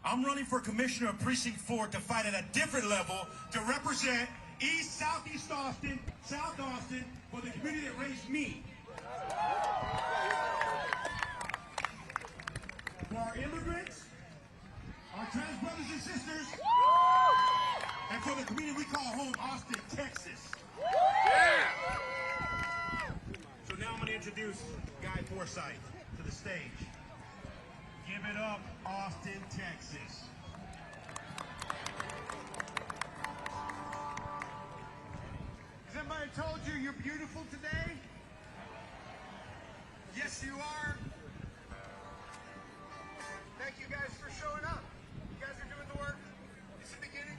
I'm running for commissioner of Precinct 4 to fight at a different level to represent East, Southeast Austin, South Austin, for the community that raised me. For our immigrants, our trans brothers and sisters, and for the community we call home, Austin, Texas. So now I'm going to introduce Guy Forsyth to the stage. Give it up, Austin, Texas. Has anybody told you you're beautiful today? Yes, you are. Thank you guys for showing up. You guys are doing the work. It's the beginning.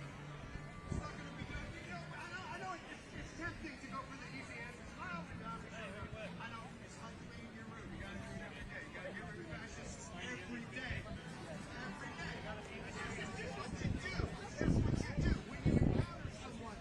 It's not going to be good. You know, I know it's tempting to go for the easy answers. I know it's like cleaning your room. You got to do it every day. You got to get rid of fascists every day. Every day. That's what you do. That's what you do when you encounter someone.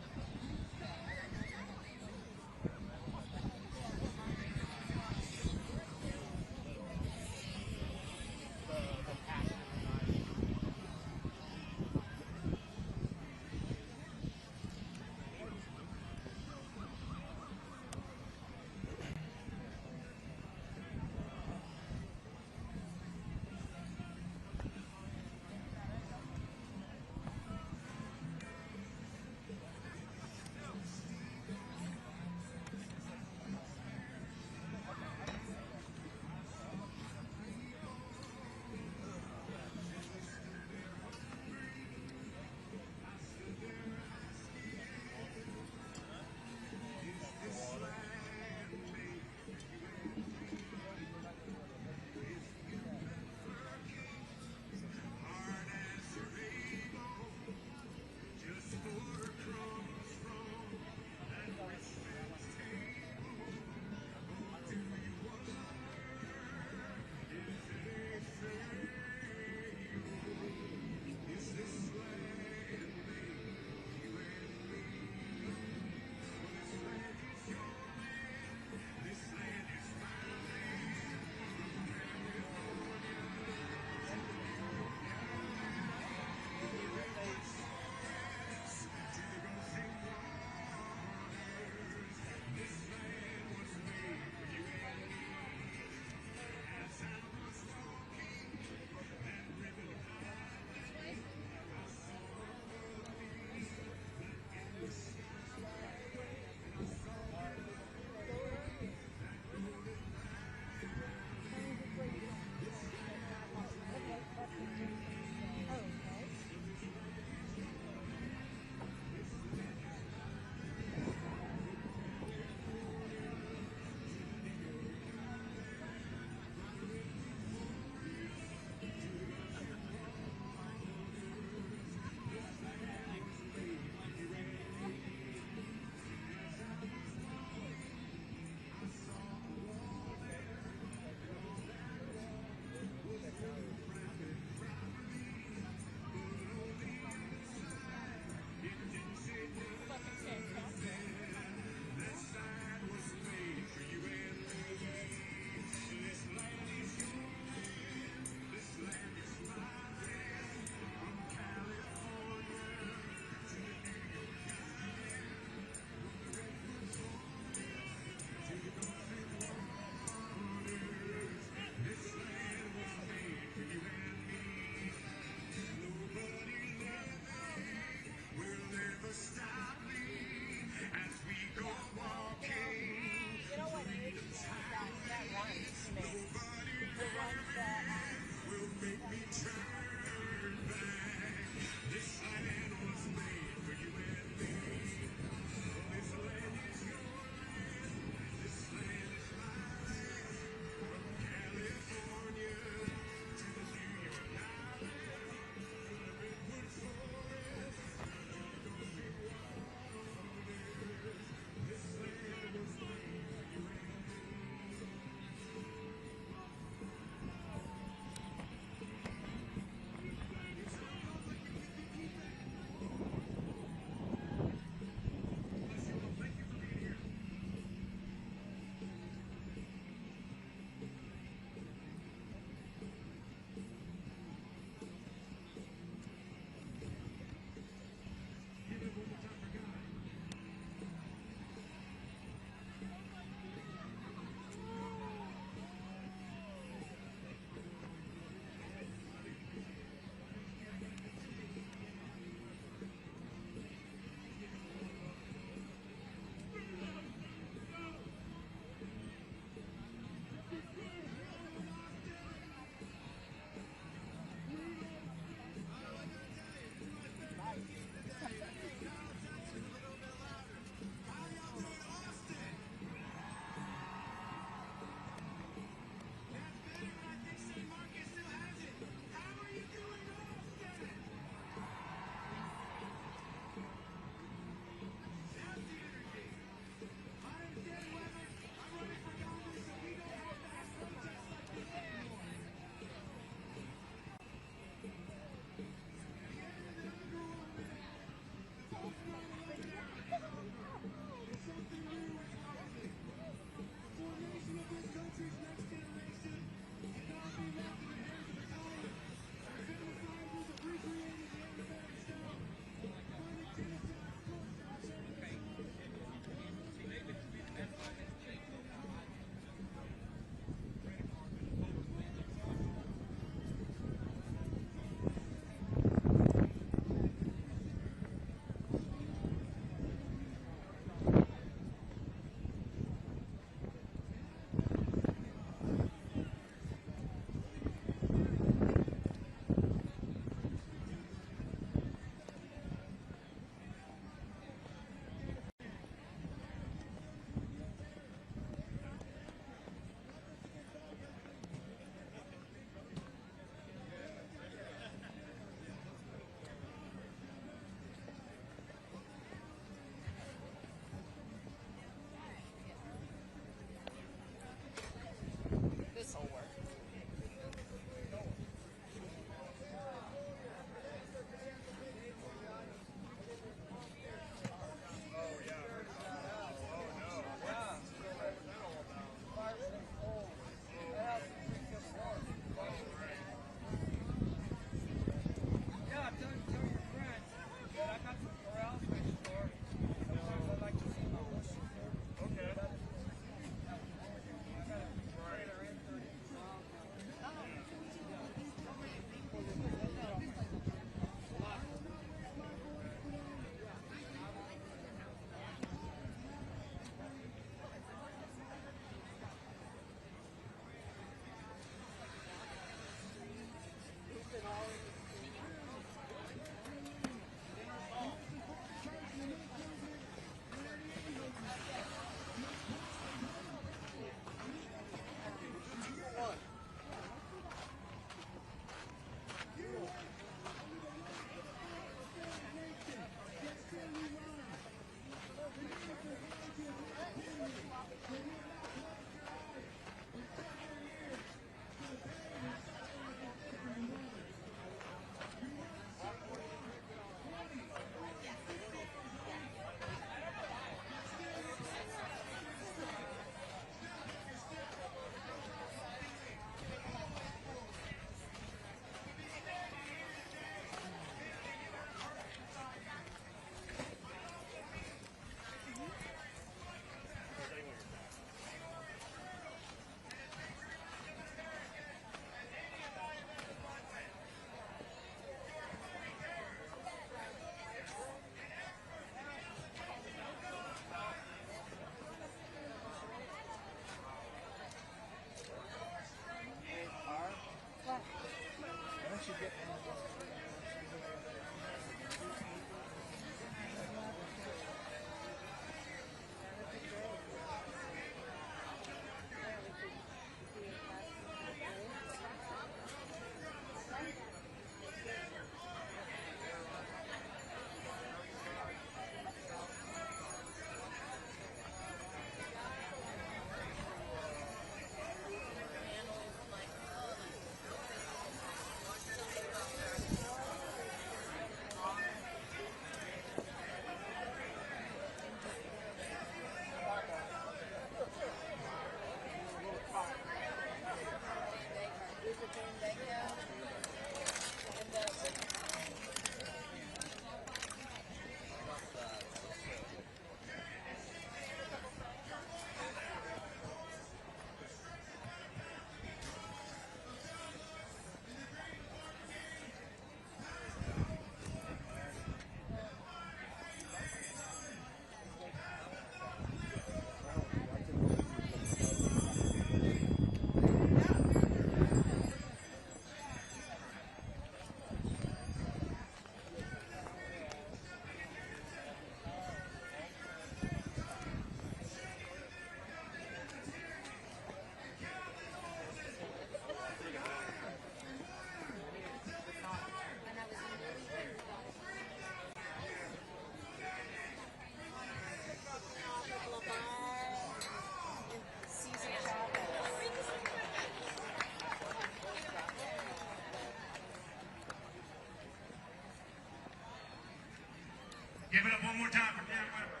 time for Dan Weber.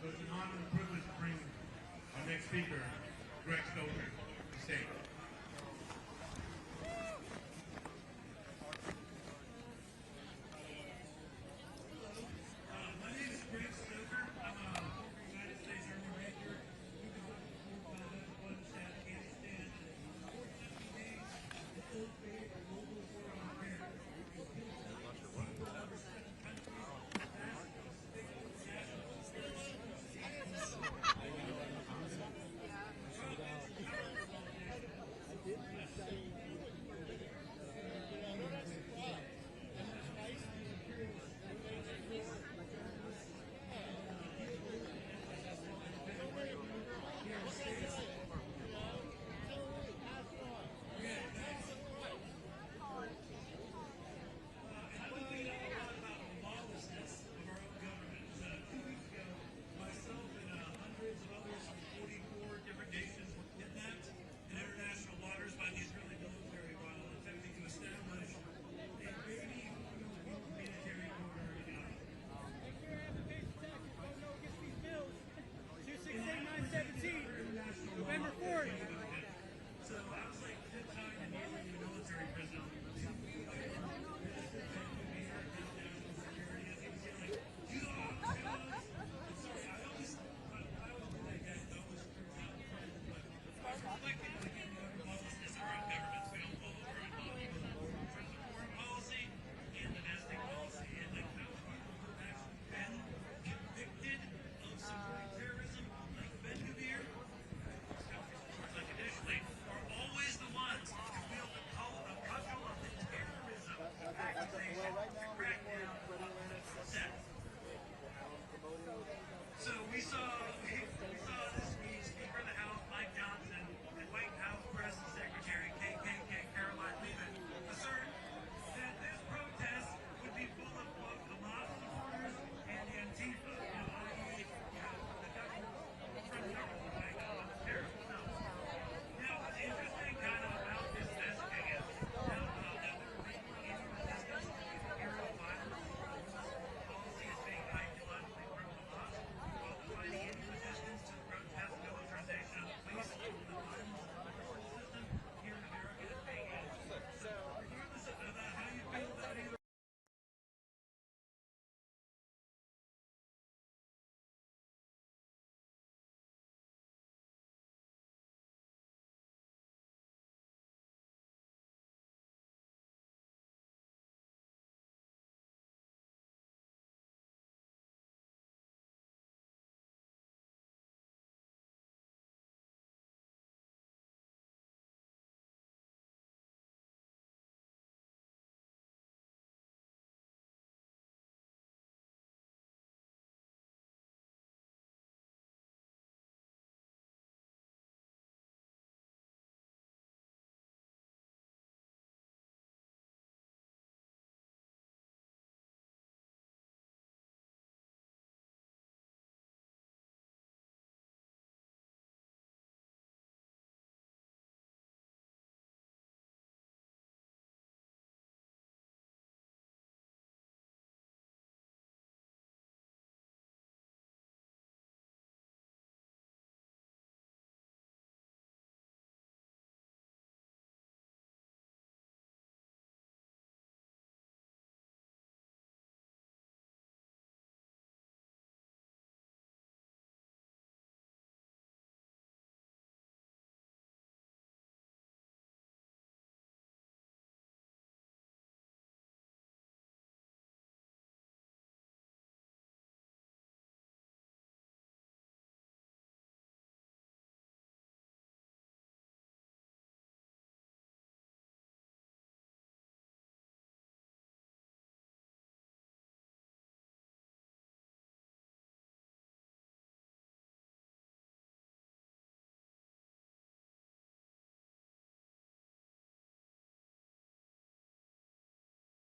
So it's an honor and a privilege to bring our next speaker.